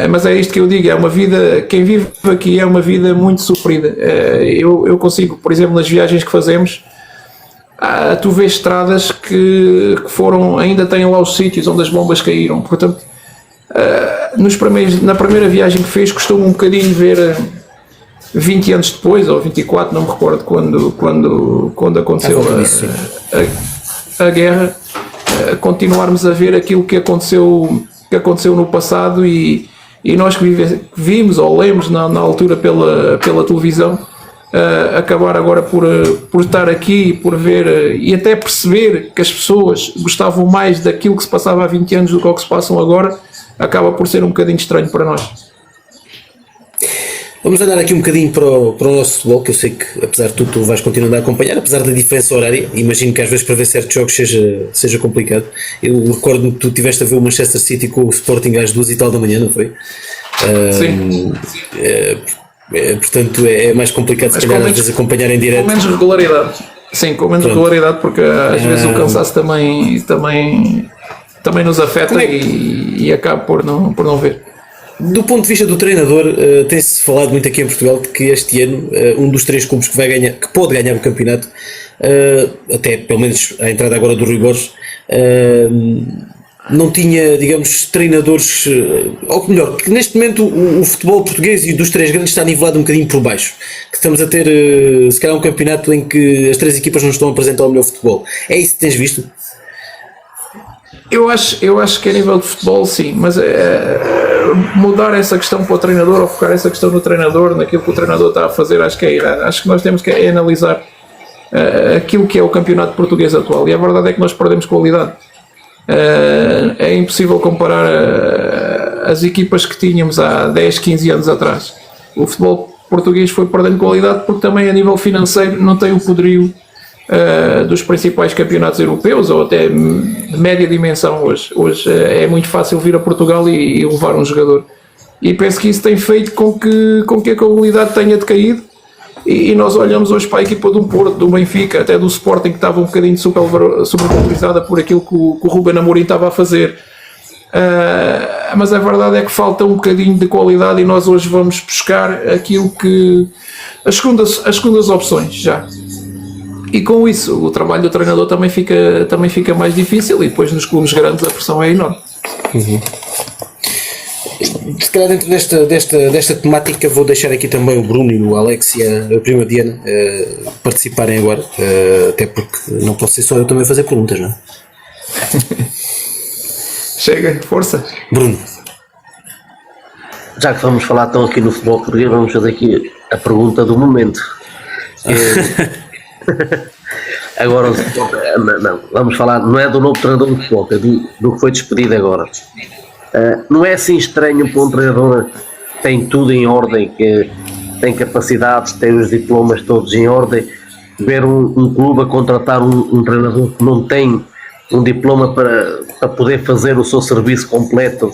B: mas é isto que eu digo, é uma vida, quem vive aqui é uma vida muito sofrida. Eu consigo, por exemplo, nas viagens que fazemos, tu vês estradas que ainda têm lá os sítios onde as bombas caíram. Portanto, na primeira viagem que fez, custou-me um bocadinho ver 20 anos depois, ou 24, não me recordo quando aconteceu a guerra, continuarmos a ver aquilo que aconteceu no passado e nós que vimos ou lemos na altura pela televisão, acabar agora por estar aqui, por ver e até perceber que as pessoas gostavam mais daquilo que se passava há 20 anos do que o que se passam agora, acaba por ser um bocadinho estranho para nós.
A: Vamos olhar aqui um bocadinho para o nosso futebol, que eu sei que, apesar de tudo, tu vais continuar a acompanhar, apesar da diferença horária. Imagino que às vezes para ver certos jogos seja complicado. Eu recordo-me que tu estiveste a ver o Manchester City com o Sporting às 2h30, não foi?
B: Sim.
A: Portanto, é mais complicado se calhar às vezes acompanhar em direto.
B: Com menos regularidade. Sim, com menos regularidade, porque às vezes o cansaço também nos afeta e acaba por não ver.
A: Do ponto de vista do treinador, tem-se falado muito aqui em Portugal de que este ano um dos 3 clubes que pode ganhar o campeonato, até pelo menos a entrada agora do Rui Borges, não tinha, digamos, treinadores, ou melhor, que neste momento o futebol português e dos 3 grandes está nivelado um bocadinho por baixo, que estamos a ter se calhar um campeonato em que as 3 equipas não estão a apresentar o melhor futebol. É isso que tens visto?
B: Eu acho que a nível de futebol sim, mas mudar essa questão para o treinador ou focar essa questão no treinador, naquilo que o treinador está a fazer, acho que é errado. Acho que nós temos que analisar aquilo que é o campeonato português atual, e a verdade é que nós perdemos qualidade. É impossível comparar as equipas que tínhamos há 10, 15 anos atrás. O futebol português foi perdendo qualidade porque também a nível financeiro não tem o poderio dos principais campeonatos europeus ou até de média dimensão. Hoje é muito fácil vir a Portugal e levar um jogador, e penso que isso tem feito com que a qualidade tenha decaído, e nós olhamos hoje para a equipa do Porto, do Benfica, até do Sporting, que estava um bocadinho supervalorizada por aquilo que o Ruben Amorim estava a fazer, mas a verdade é que falta um bocadinho de qualidade, e nós hoje vamos buscar aquilo que as segundas opções já. E com isso o trabalho do treinador também fica mais difícil, e depois nos clubes grandes a pressão é enorme.
A: Se calhar dentro desta temática vou deixar aqui também o Bruno e o Alex e a prima Diana participarem agora, até porque não posso ser só eu também fazer perguntas, não é?
B: Chega, força.
A: Bruno.
D: Já que vamos falar então aqui no futebol português, vamos fazer aqui a pergunta do momento. Agora não, vamos falar, não é do novo treinador do futebol, é do que foi despedido agora. Não é assim estranho para um treinador que tem tudo em ordem, que tem capacidades, tem os diplomas todos em ordem, ver um clube a contratar um treinador que não tem um diploma para poder fazer o seu serviço completo,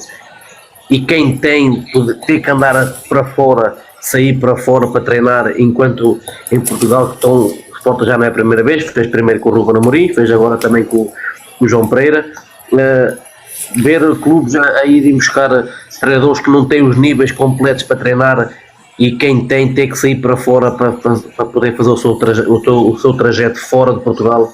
D: e quem tem ter que andar para fora, sair para fora para treinar, enquanto em Portugal que estão, o Sporting já não é a primeira vez, fez primeiro com o Ruben Amorim, fez agora também com o João Pereira. Ver clubes a irem buscar treinadores que não têm os níveis completos para treinar, e quem tem ter que sair para fora para poder fazer o seu trajeto fora de Portugal.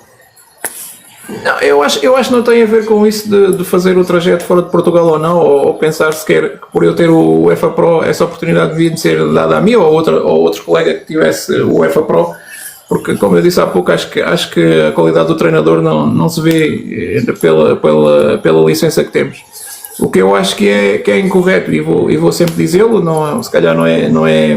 B: Não, eu acho que não tem a ver com isso de fazer o trajeto fora de Portugal ou não, ou pensar sequer que por eu ter o UEFA Pro essa oportunidade devia de ser dada a mim ou outro colega que tivesse o UEFA Pro, porque, como eu disse há pouco, acho que a qualidade do treinador não se vê pela licença que temos. O que eu acho que é incorreto, e vou sempre dizê-lo, se calhar não é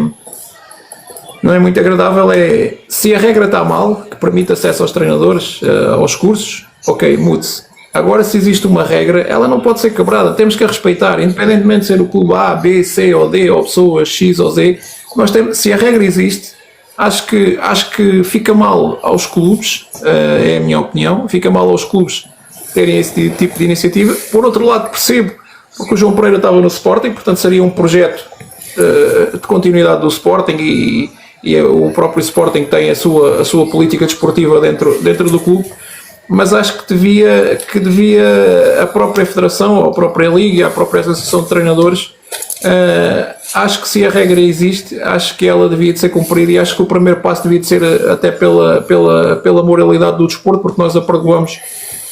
B: muito agradável, é se a regra está mal, que permite acesso aos treinadores, aos cursos, ok, mude-se. Agora, se existe uma regra, ela não pode ser quebrada, temos que a respeitar, independentemente de ser o clube A, B, C ou D, ou pessoas X ou Z. Se a regra existe, acho que fica mal aos clubes, é a minha opinião, fica mal aos clubes terem esse tipo de iniciativa. Por outro lado, percebo, porque o João Pereira estava no Sporting, portanto seria um projeto de continuidade do Sporting, e o próprio Sporting tem a sua política desportiva dentro do clube, mas acho que devia a própria Federação, a própria Liga, a própria Associação de Treinadores, acho que se a regra existe, acho que ela devia de ser cumprida, e acho que o primeiro passo devia de ser até pela moralidade do desporto, porque nós apregoamos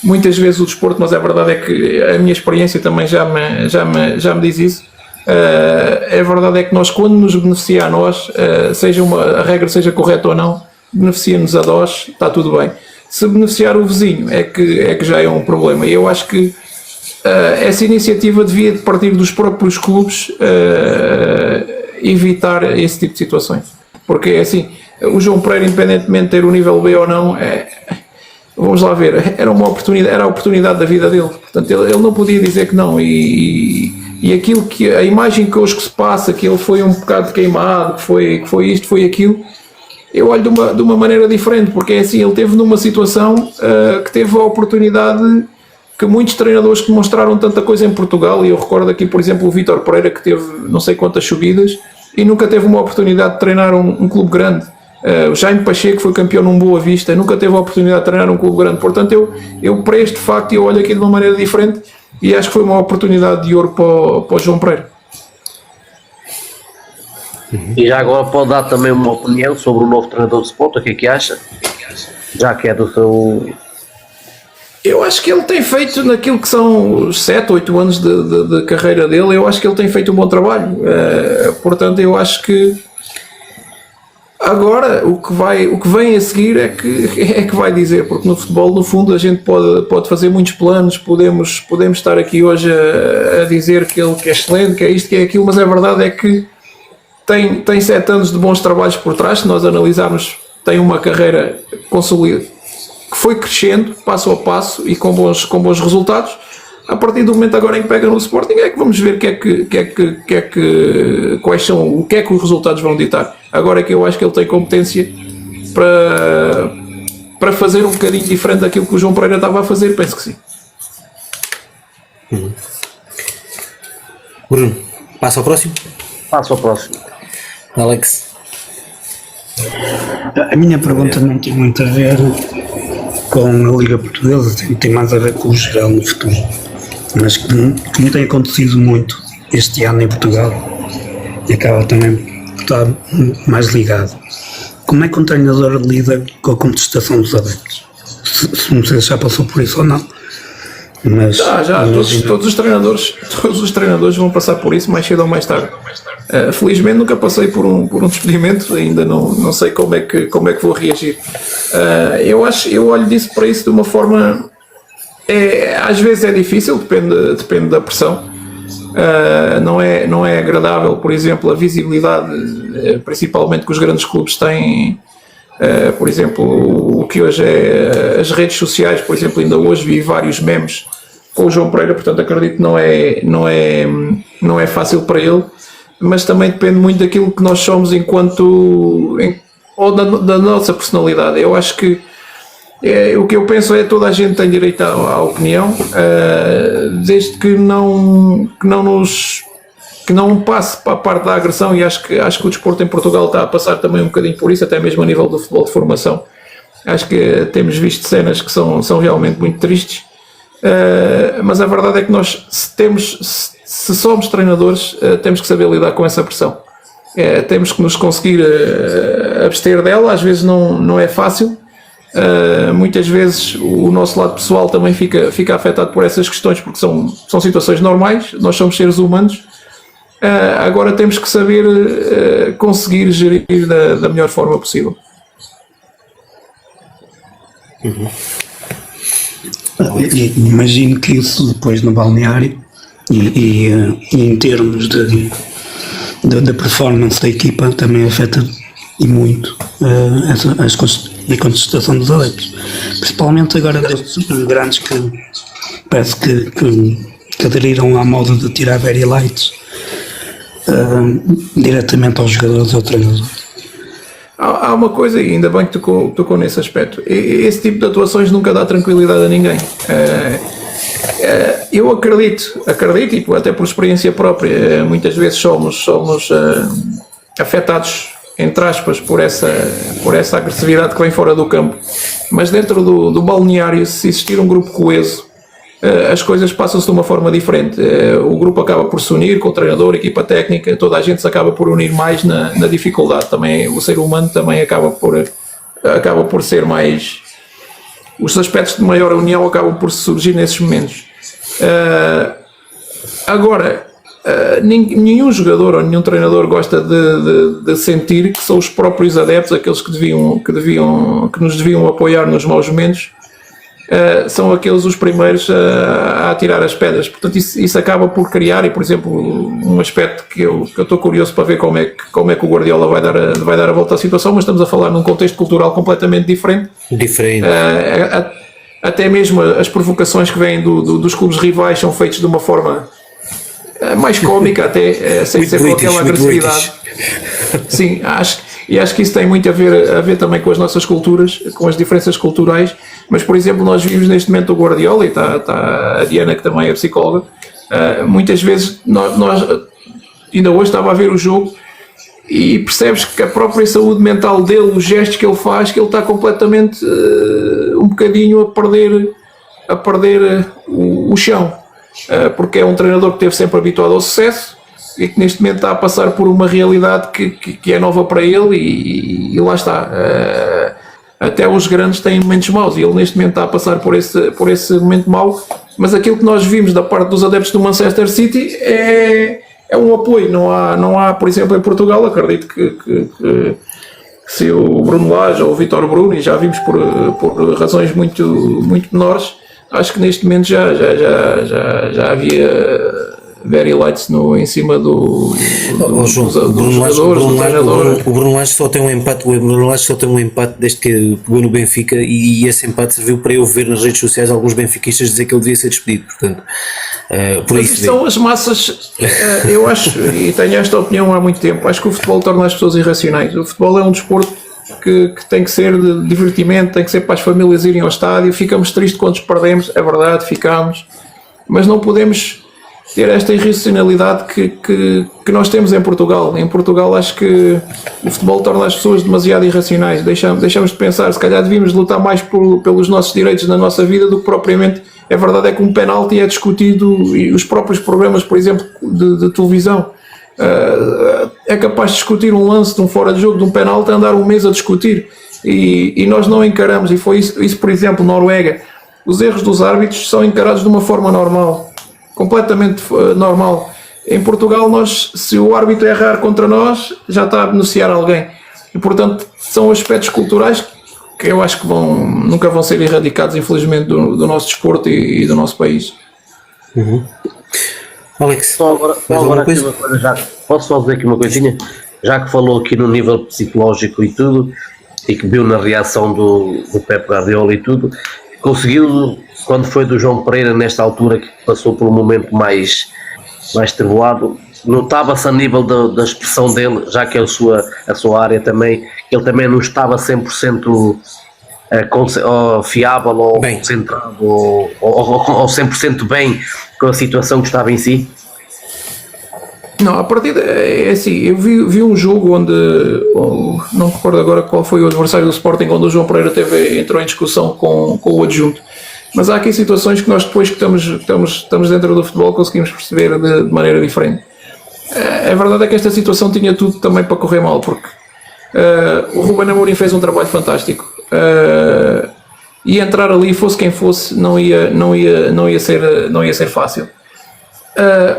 B: muitas vezes o desporto, mas a verdade é que a minha experiência também já me diz isso. A verdade é que nós, quando nos beneficia a nós, a regra seja correta ou não, beneficia-nos a nós, está tudo bem. Se beneficiar o vizinho é que já é um problema. E eu acho que essa iniciativa devia partir dos próprios clubes, evitar esse tipo de situações. Porque assim, o João Pereira, independentemente de ter o nível B ou não, vamos lá ver, era a oportunidade da vida dele. Portanto, ele não podia dizer que não. E aquilo a imagem que hoje se passa, que ele foi um bocado queimado, que foi isto, foi aquilo, eu olho de uma maneira diferente, porque é assim, ele teve numa situação que teve a oportunidade que muitos treinadores que mostraram tanta coisa em Portugal, e eu recordo aqui, por exemplo, o Vítor Pereira, que teve não sei quantas subidas e nunca teve uma oportunidade de treinar um clube grande. O Jaime Pacheco foi campeão num Boa Vista, nunca teve a oportunidade de treinar um clube grande. Portanto, eu para este facto, eu olho aqui de uma maneira diferente, e acho que foi uma oportunidade de ouro para o João Pereira.
D: E já agora pode dar também uma opinião sobre o novo treinador de Sport, o que é que acha? Já que é do seu...
B: Eu acho que ele tem feito, naquilo que são os 7, 8 anos de carreira dele, eu acho que ele tem feito um bom trabalho. Portanto, eu acho que agora o que vem a seguir é que vai dizer, porque no futebol, no fundo, a gente pode fazer muitos planos, podemos estar aqui hoje a dizer que ele que é excelente, que é isto, que é aquilo, mas a verdade é que tem 7 anos de bons trabalhos por trás. Se nós analisarmos, tem uma carreira consolidada, que foi crescendo passo a passo e com bons resultados. A partir do momento agora em que pega no Sporting, é que vamos ver o que é que os resultados vão ditar. Agora é que eu acho que ele tem competência para fazer um bocadinho diferente daquilo que o João Pereira estava a fazer, penso que sim.
A: Bruno, passa ao próximo.
D: Passo ao próximo.
A: Alex.
C: A minha pergunta não tem muito a ver com a Liga Portuguesa, tem mais a ver com o geral no futuro, mas como tem acontecido muito este ano em Portugal, e acaba também por estar mais ligado. Como é que um treinador lida com a contestação dos adeptos? Se não sei se já passou por isso ou não. Mas,
B: todos os treinadores vão passar por isso mais cedo ou mais tarde. Felizmente nunca passei por um despedimento, ainda não sei como é que vou reagir. Eu olho para isso de uma forma, às vezes é difícil, depende da pressão. Não é agradável, por exemplo, a visibilidade, principalmente que os grandes clubes têm. Por exemplo, o que hoje é as redes sociais, por exemplo, ainda hoje vi vários memes com o João Pereira, portanto acredito que não é fácil para ele, mas também depende muito daquilo que nós somos ou da nossa personalidade. Eu acho que o que eu penso é que toda a gente tem direito à opinião, desde que não passe para a parte da agressão, e acho que o desporto em Portugal está a passar também um bocadinho por isso, até mesmo a nível do futebol de formação. Acho que temos visto cenas que são realmente muito tristes, mas a verdade é que nós, se somos treinadores, temos que saber lidar com essa pressão. Temos que nos conseguir abster dela, às vezes não é fácil. Muitas vezes o nosso lado pessoal também fica afetado por essas questões, porque são situações normais, nós somos seres humanos. Agora temos que saber conseguir gerir da melhor forma possível.
C: Imagino que isso depois no balneário e em termos da performance da equipa também afeta e muito a contestação dos adeptos, principalmente agora destes grandes que parece que aderiram à moda de tirar very lights diretamente aos jogadores ou ao treinador.
B: Há uma coisa, e ainda bem que tocou nesse aspecto, esse tipo de atuações nunca dá tranquilidade a ninguém. Eu acredito, e até por experiência própria, muitas vezes somos afetados, entre aspas, por essa agressividade que vem fora do campo, mas dentro do balneário, se existir um grupo coeso, as coisas passam-se de uma forma diferente. O grupo acaba por se unir com o treinador, equipa técnica, toda a gente se acaba por unir mais na dificuldade. Também o ser humano também acaba por ser mais... Os aspectos de maior união acabam por surgir nesses momentos. Agora, nenhum jogador ou nenhum treinador gosta de sentir que são os próprios adeptos, aqueles que nos deviam apoiar nos maus momentos, são aqueles os primeiros a atirar as pedras. Portanto, isso acaba por criar, e por exemplo, um aspecto que eu estou curioso para ver como é que o Guardiola vai dar a volta à situação, mas estamos a falar num contexto cultural completamente diferente. Até mesmo as provocações que vêm dos clubes rivais são feitas de uma forma mais cómica, até sem ser com aquela agressividade. Sim, acho que isso tem muito a ver também com as nossas culturas, com as diferenças culturais. Mas, por exemplo, nós vimos neste momento o Guardiola, e está a Diana, que também é psicóloga, muitas vezes nós ainda hoje estava a ver o jogo e percebes que a própria saúde mental dele, os gestos que ele faz, que ele está completamente um bocadinho a perder o chão, porque é um treinador que esteve sempre habituado ao sucesso e que neste momento está a passar por uma realidade que é nova para ele, e lá está. Até os grandes têm momentos maus, e ele neste momento está a passar por esse momento mau, mas aquilo que nós vimos da parte dos adeptos do Manchester City é um apoio. Não há, por exemplo, em Portugal, acredito que se o Bruno Lage ou o Vítor Bruno, e já vimos por razões muito, muito menores, acho que neste momento já havia very lights em cima dos jogadores, do treinador.
A: O Bruno Lage só tem um empate desde que pegou no Benfica, e esse empate serviu para eu ver nas redes sociais alguns benfiquistas dizer que ele devia ser despedido. Portanto, por isso
B: são as massas. Eu acho, e tenho esta opinião há muito tempo, acho que o futebol torna as pessoas irracionais. O futebol é um desporto que tem que ser de divertimento, tem que ser para as famílias irem ao estádio. Ficamos tristes quando os perdemos, é verdade, ficamos, mas não podemos ter esta irracionalidade que nós temos em Portugal. Em Portugal acho que o futebol torna as pessoas demasiado irracionais. Deixamos de pensar, se calhar devíamos lutar mais pelos nossos direitos na nossa vida do que propriamente. É verdade, é que um penalti é discutido, e os próprios programas, por exemplo, de televisão, é capaz de discutir um lance de um fora de jogo, de um penalti, andar um mês a discutir, e nós não encaramos. E foi isso, por exemplo, Noruega, os erros dos árbitros são encarados de uma forma normal, completamente normal. Em Portugal, se o árbitro errar contra nós, já está a beneficiar alguém. E, portanto, são aspectos culturais que eu acho que nunca vão ser erradicados, infelizmente, do nosso desporto e do nosso país.
A: Uhum. Alex,
D: agora aqui uma coisa, posso só dizer aqui uma coisinha? Já que falou aqui no nível psicológico e tudo, e que viu na reação do Pep Guardiola e tudo, conseguiu, quando foi do João Pereira, nesta altura que passou por um momento mais tribulado, notava-se a nível da expressão dele, já que é a sua área também, ele também não estava 100% fiável ou
A: bem
D: concentrado ou 100% bem com a situação que estava em si.
B: Não, a partida é assim, eu vi um jogo onde, não me recordo agora qual foi o adversário do Sporting, onde o João Pereira entrou em discussão com o adjunto, mas há aqui situações que nós, depois que estamos dentro do futebol, conseguimos perceber de maneira diferente. A verdade é que esta situação tinha tudo também para correr mal, porque o Ruben Amorim fez um trabalho fantástico, e entrar ali, fosse quem fosse, não ia ser fácil.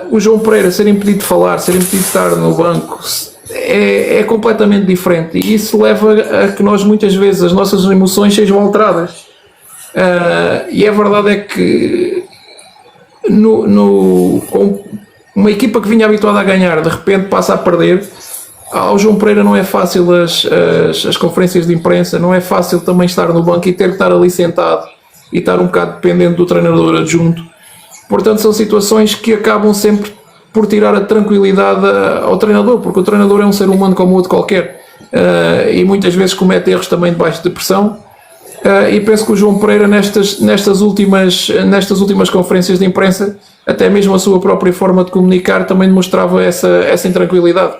B: O João Pereira ser impedido de falar, ser impedido de estar no banco, é completamente diferente, e isso leva a que nós, muitas vezes, as nossas emoções sejam alteradas. E a verdade é que com uma equipa que vinha habituada a ganhar, de repente passa a perder. Ao João Pereira não é fácil as conferências de imprensa, não é fácil também estar no banco e ter que estar ali sentado e estar um bocado dependente do treinador adjunto. Portanto, são situações que acabam sempre por tirar a tranquilidade ao treinador, porque o treinador é um ser humano como outro qualquer, e muitas vezes comete erros também debaixo de pressão. E penso que o João Pereira nestas últimas conferências de imprensa, até mesmo a sua própria forma de comunicar também demonstrava essa intranquilidade.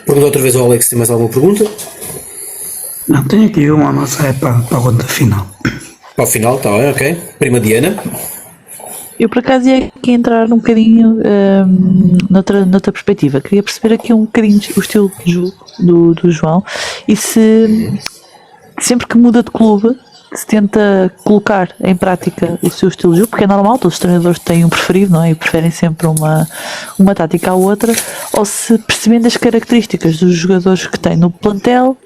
A: Pergunto outra vez ao Alex, tem mais alguma pergunta?
C: Não, tenho aqui uma, mas é para a ronda final.
A: Para o final, está bem, ok. Prima Diana.
E: Eu por acaso ia aqui entrar um bocadinho noutra perspectiva. Queria perceber aqui um bocadinho o estilo de jogo do João e se sempre que muda de clube se tenta colocar em prática o seu estilo de jogo, porque é normal, todos os treinadores têm um preferido, não é? E preferem sempre uma tática à outra, ou se percebendo as características dos jogadores que tem no plantel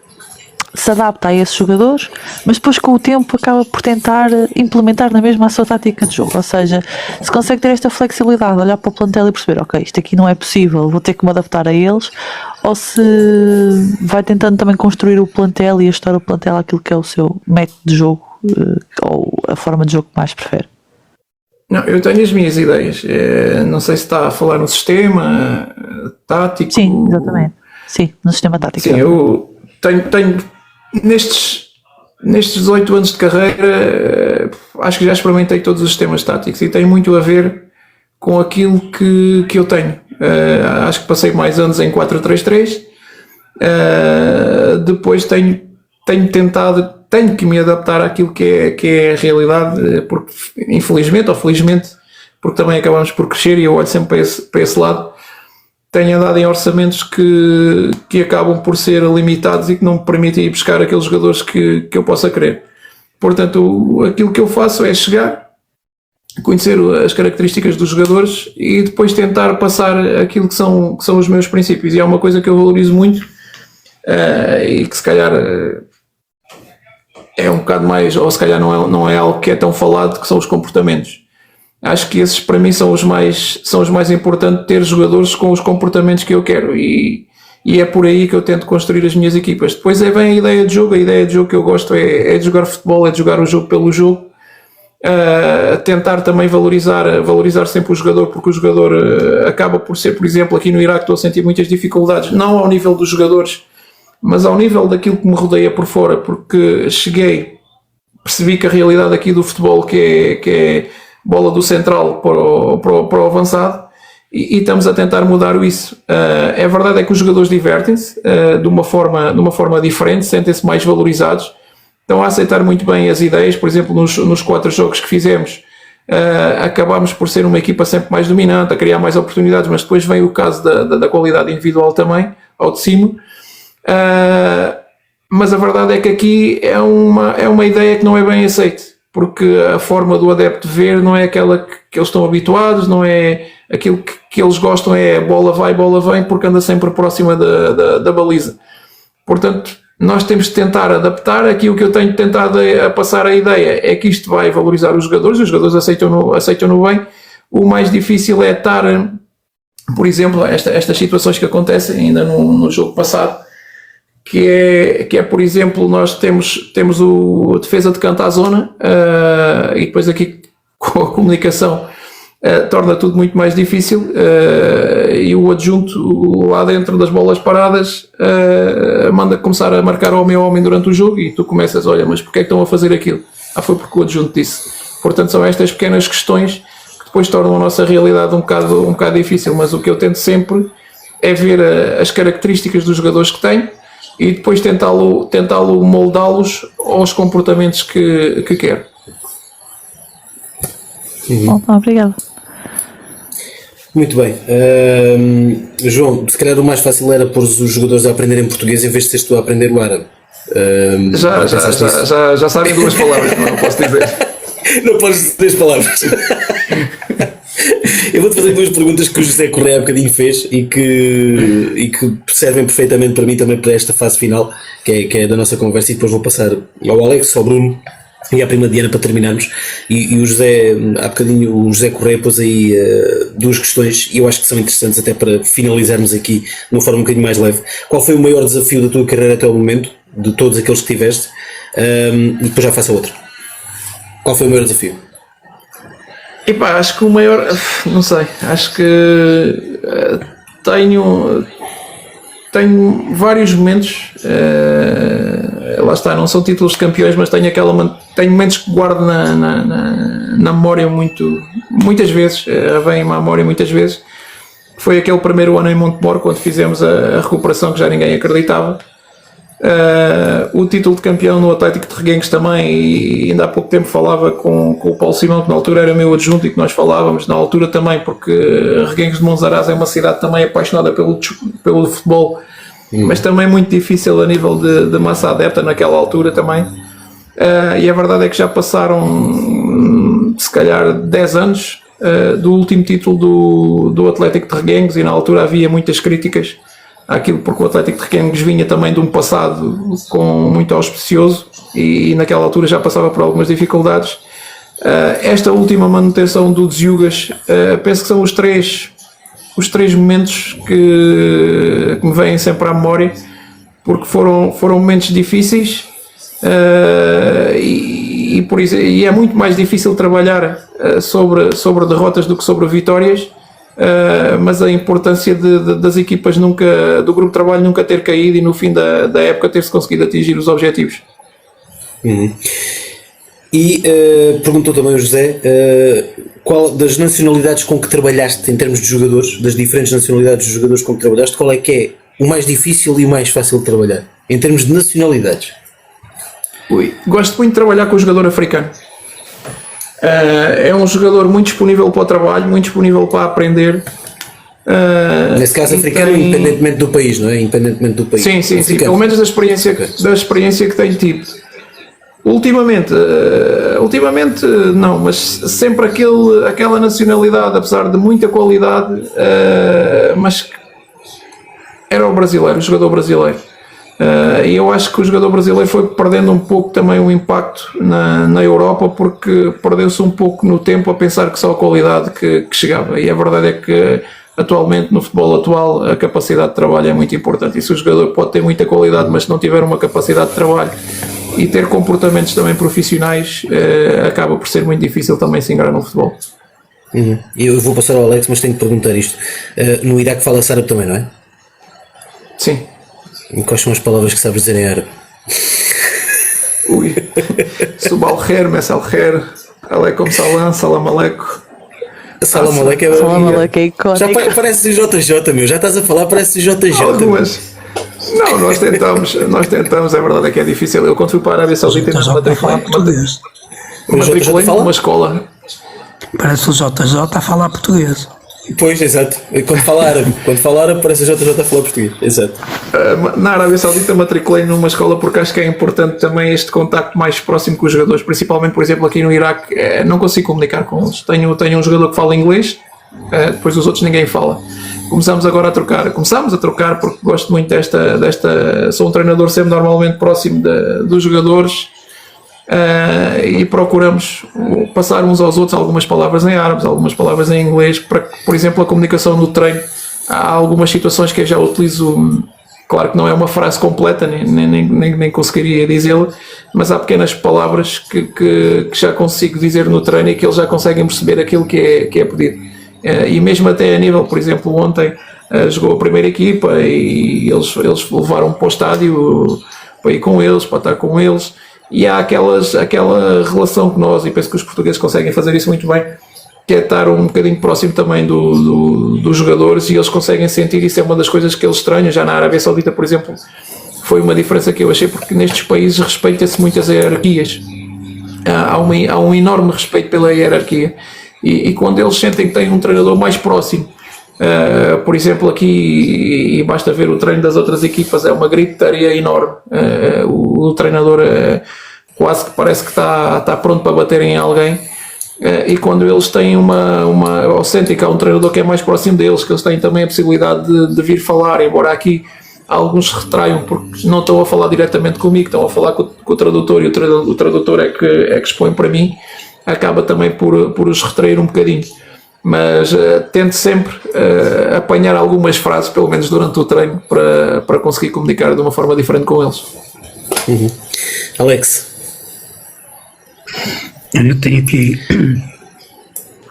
E: se adapta a esses jogadores, mas depois com o tempo acaba por tentar implementar na mesma a sua tática de jogo, ou seja, se consegue ter esta flexibilidade, olhar para o plantel e perceber, ok, isto aqui não é possível, vou ter que me adaptar a eles, ou se vai tentando também construir o plantel e ajustar o plantel àquilo que é o seu método de jogo ou a forma de jogo que mais prefere.
B: Não, eu tenho as minhas ideias, não sei se está a falar no sistema tático.
E: Sim, exatamente, sim, no sistema tático.
B: Sim, eu tenho nestes 18 anos de carreira, acho que já experimentei todos os sistemas táticos e tem muito a ver com aquilo que eu tenho. Acho que passei mais anos em 4-3-3, depois tenho tentado, tenho que me adaptar àquilo que é a realidade, porque infelizmente ou felizmente, porque também acabamos por crescer e eu olho sempre para esse lado, tenho andado em orçamentos que acabam por ser limitados e que não me permitem ir buscar aqueles jogadores que eu possa querer. Portanto, aquilo que eu faço é chegar, conhecer as características dos jogadores e depois tentar passar aquilo que são os meus princípios. E é uma coisa que eu valorizo muito e que se calhar é um bocado mais, ou se calhar não é algo que é tão falado, que são os comportamentos. Acho que esses para mim são os mais importantes, ter jogadores com os comportamentos que eu quero e é por aí que eu tento construir as minhas equipas. Depois vem a ideia de jogo que eu gosto é de jogar futebol, é de jogar o jogo pelo jogo, tentar também valorizar sempre o jogador, porque o jogador acaba por ser, por exemplo, aqui no Iraque estou a sentir muitas dificuldades, não ao nível dos jogadores, mas ao nível daquilo que me rodeia por fora, porque percebi que a realidade aqui do futebol que é bola do central para o avançado e estamos a tentar mudar isso. É verdade é que os jogadores divertem-se de uma forma diferente, sentem-se mais valorizados, estão a aceitar muito bem as ideias. Por exemplo, nos 4 jogos que fizemos acabámos por ser uma equipa sempre mais dominante, a criar mais oportunidades, mas depois vem o caso da qualidade individual também, ao de cima. Mas a verdade é que aqui é uma ideia que não é bem aceita, porque a forma do adepto ver não é aquela que eles estão habituados, não é aquilo que eles gostam, é bola vai, bola vem, porque anda sempre próxima da baliza. Portanto, nós temos de tentar adaptar. Aqui o que eu tenho tentado a passar a ideia é que isto vai valorizar os jogadores aceitam-no bem. O mais difícil é estar, por exemplo, estas situações que acontecem ainda no jogo passado, que é, por exemplo, nós temos o defesa de canto à zona e depois aqui com a comunicação torna tudo muito mais difícil e o adjunto lá dentro das bolas paradas manda começar a marcar homem a homem durante o jogo e tu começas, olha, mas porquê é que estão a fazer aquilo? Foi porque o adjunto disse. Portanto, são estas pequenas questões que depois tornam a nossa realidade um bocado difícil, mas o que eu tento sempre é ver as características dos jogadores que tenho e depois tentá-lo moldá-los aos comportamentos que quero.
E: Bom, obrigado.
A: Muito bem. João, se calhar o mais fácil era pôr os jogadores a aprenderem português em vez de seres tu a aprender o árabe.
B: Já sabem 2 palavras, não posso dizer.
A: Não podes dizer as palavras. Eu vou-te fazer 2 perguntas que o José Correia há bocadinho fez e que servem perfeitamente para mim também para esta fase final, que é da nossa conversa, e depois vou passar ao Alex, ao Bruno E a prima Diana para terminarmos, e o José, há bocadinho o José Correia pôs aí duas questões e eu acho que são interessantes até para finalizarmos aqui de uma forma um bocadinho mais leve. Qual foi o maior desafio da tua carreira até o momento, de todos aqueles que tiveste? E depois já faço a outra. Qual foi o maior desafio?
B: Epá, acho que o maior, não sei, acho que tenho vários momentos, lá está, não são títulos de campeões, mas tenho momentos que guardo na memória muitas vezes, vem-me à memória muitas vezes. Foi aquele primeiro ano em Montemor, quando fizemos a recuperação que já ninguém acreditava. O título de campeão no Atlético de Reguengos também, e ainda há pouco tempo falava com o Paulo Simão, que na altura era meu adjunto, e que nós falávamos na altura também, porque Reguengos de Monsaraz é uma cidade também apaixonada pelo futebol, mas também muito difícil a nível de massa adepta naquela altura também. E a verdade é que já passaram se calhar 10 anos do último título do Atlético de Reguengos, e na altura havia muitas críticas àquilo, porque o Atlético de Reguengos vinha também de um passado muito auspicioso e naquela altura já passava por algumas dificuldades. Esta última manutenção do Desiugas, penso que são os três momentos que me vêm sempre à memória, porque foram momentos difíceis, e por isso, e é muito mais difícil trabalhar sobre derrotas do que sobre vitórias. Mas a importância das equipas do grupo de trabalho nunca ter caído e no fim da época ter-se conseguido atingir os objetivos.
A: E perguntou também o José, qual das nacionalidades com que trabalhaste em termos de jogadores, das diferentes nacionalidades de jogadores com que trabalhaste, qual é que é o mais difícil e o mais fácil de trabalhar em termos de nacionalidades?
B: Gosto muito de trabalhar com o jogador africano. É um jogador muito disponível para o trabalho, muito disponível para aprender.
A: Nesse caso africano, independentemente do país, não é? Independentemente do país.
B: Sim, pelo menos da experiência que tenho tido. Ultimamente não, mas sempre aquela nacionalidade, apesar de muita qualidade, mas era o brasileiro, o jogador brasileiro. E eu acho que o jogador brasileiro foi perdendo um pouco também o impacto na Europa, porque perdeu-se um pouco no tempo a pensar que só a qualidade que chegava, e a verdade é que atualmente no futebol atual a capacidade de trabalho é muito importante, e se o jogador pode ter muita qualidade, mas se não tiver uma capacidade de trabalho e ter comportamentos também profissionais, acaba por ser muito difícil também se ingrar no futebol.
A: Eu vou passar ao Alex, mas tenho que perguntar isto. No Iraque fala-se árabe também, não é?
B: Sim.
A: E quais são as palavras que sabes dizer em árabe?
B: Subal Khair, Messal Khair, Aleikum Salam, Salam Aleco.
A: Salam Aleco é
E: Salam Aleco é icónico.
A: Já parece JJ, meu. Já estás a falar, parece JJ.
B: Algumas. Não, nós tentamos, a verdade é que é difícil. Eu quando fui para a Arábia Saudita matriculei numa escola.
C: Parece o JJ a falar português.
A: Pois, exato. Quando fala árabe parece a JJ a falar português. Exato.
B: Na Arábia Saudita matriculei numa escola porque acho que é importante também este contacto mais próximo com os jogadores, principalmente, por exemplo, aqui no Iraque, não consigo comunicar com eles. Tenho um jogador que fala inglês, depois os outros ninguém fala. Começámos a trocar porque gosto muito desta sou um treinador sempre normalmente próximo dos jogadores, e procuramos passar uns aos outros algumas palavras em árabe, algumas palavras em inglês, para que, por exemplo, a comunicação no treino, há algumas situações que eu já utilizo, claro que não é uma frase completa, nem conseguiria dizê-la, mas há pequenas palavras que já consigo dizer no treino e que eles já conseguem perceber aquilo que é pedido. E mesmo até a nível, por exemplo, ontem jogou a primeira equipa e eles levaram para o estádio para ir com eles, para estar com eles, e há aquela relação que nós, e penso que os portugueses conseguem fazer isso muito bem, que é estar um bocadinho próximo também dos jogadores, e eles conseguem sentir isso. É uma das coisas que eles estranham. Já na Arábia Saudita, por exemplo, foi uma diferença que eu achei, porque nestes países respeita-se muitas hierarquias, há um enorme respeito pela hierarquia. E quando eles sentem que têm um treinador mais próximo, por exemplo, aqui, e basta ver o treino das outras equipas, é uma gritaria enorme. O treinador quase que parece que está pronto para bater em alguém. E quando eles têm ou sentem que há um treinador que é mais próximo deles, que eles têm também a possibilidade de vir falar, embora aqui alguns se retraiam porque não estão a falar diretamente comigo, estão a falar com o tradutor, e o tradutor é que expõe para mim, acaba também por os retrair um bocadinho. Mas tento sempre apanhar algumas frases, pelo menos durante o treino, para conseguir comunicar de uma forma diferente com eles.
A: Alex.
C: Eu tenho aqui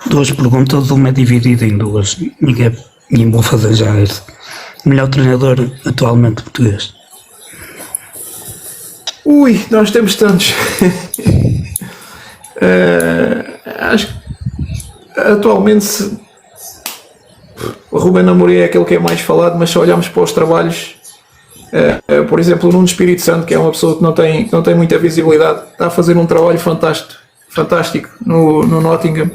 C: 2 perguntas, uma é dividida em 2, e vou fazer já essa. Melhor treinador atualmente português?
B: Ui, nós temos tantos. Acho que atualmente o Ruben Amorim é aquele que é mais falado, mas se olharmos para os trabalhos, por exemplo, o Nuno Espírito Santo, que é uma pessoa que não tem muita visibilidade, está a fazer um trabalho fantástico no Nottingham.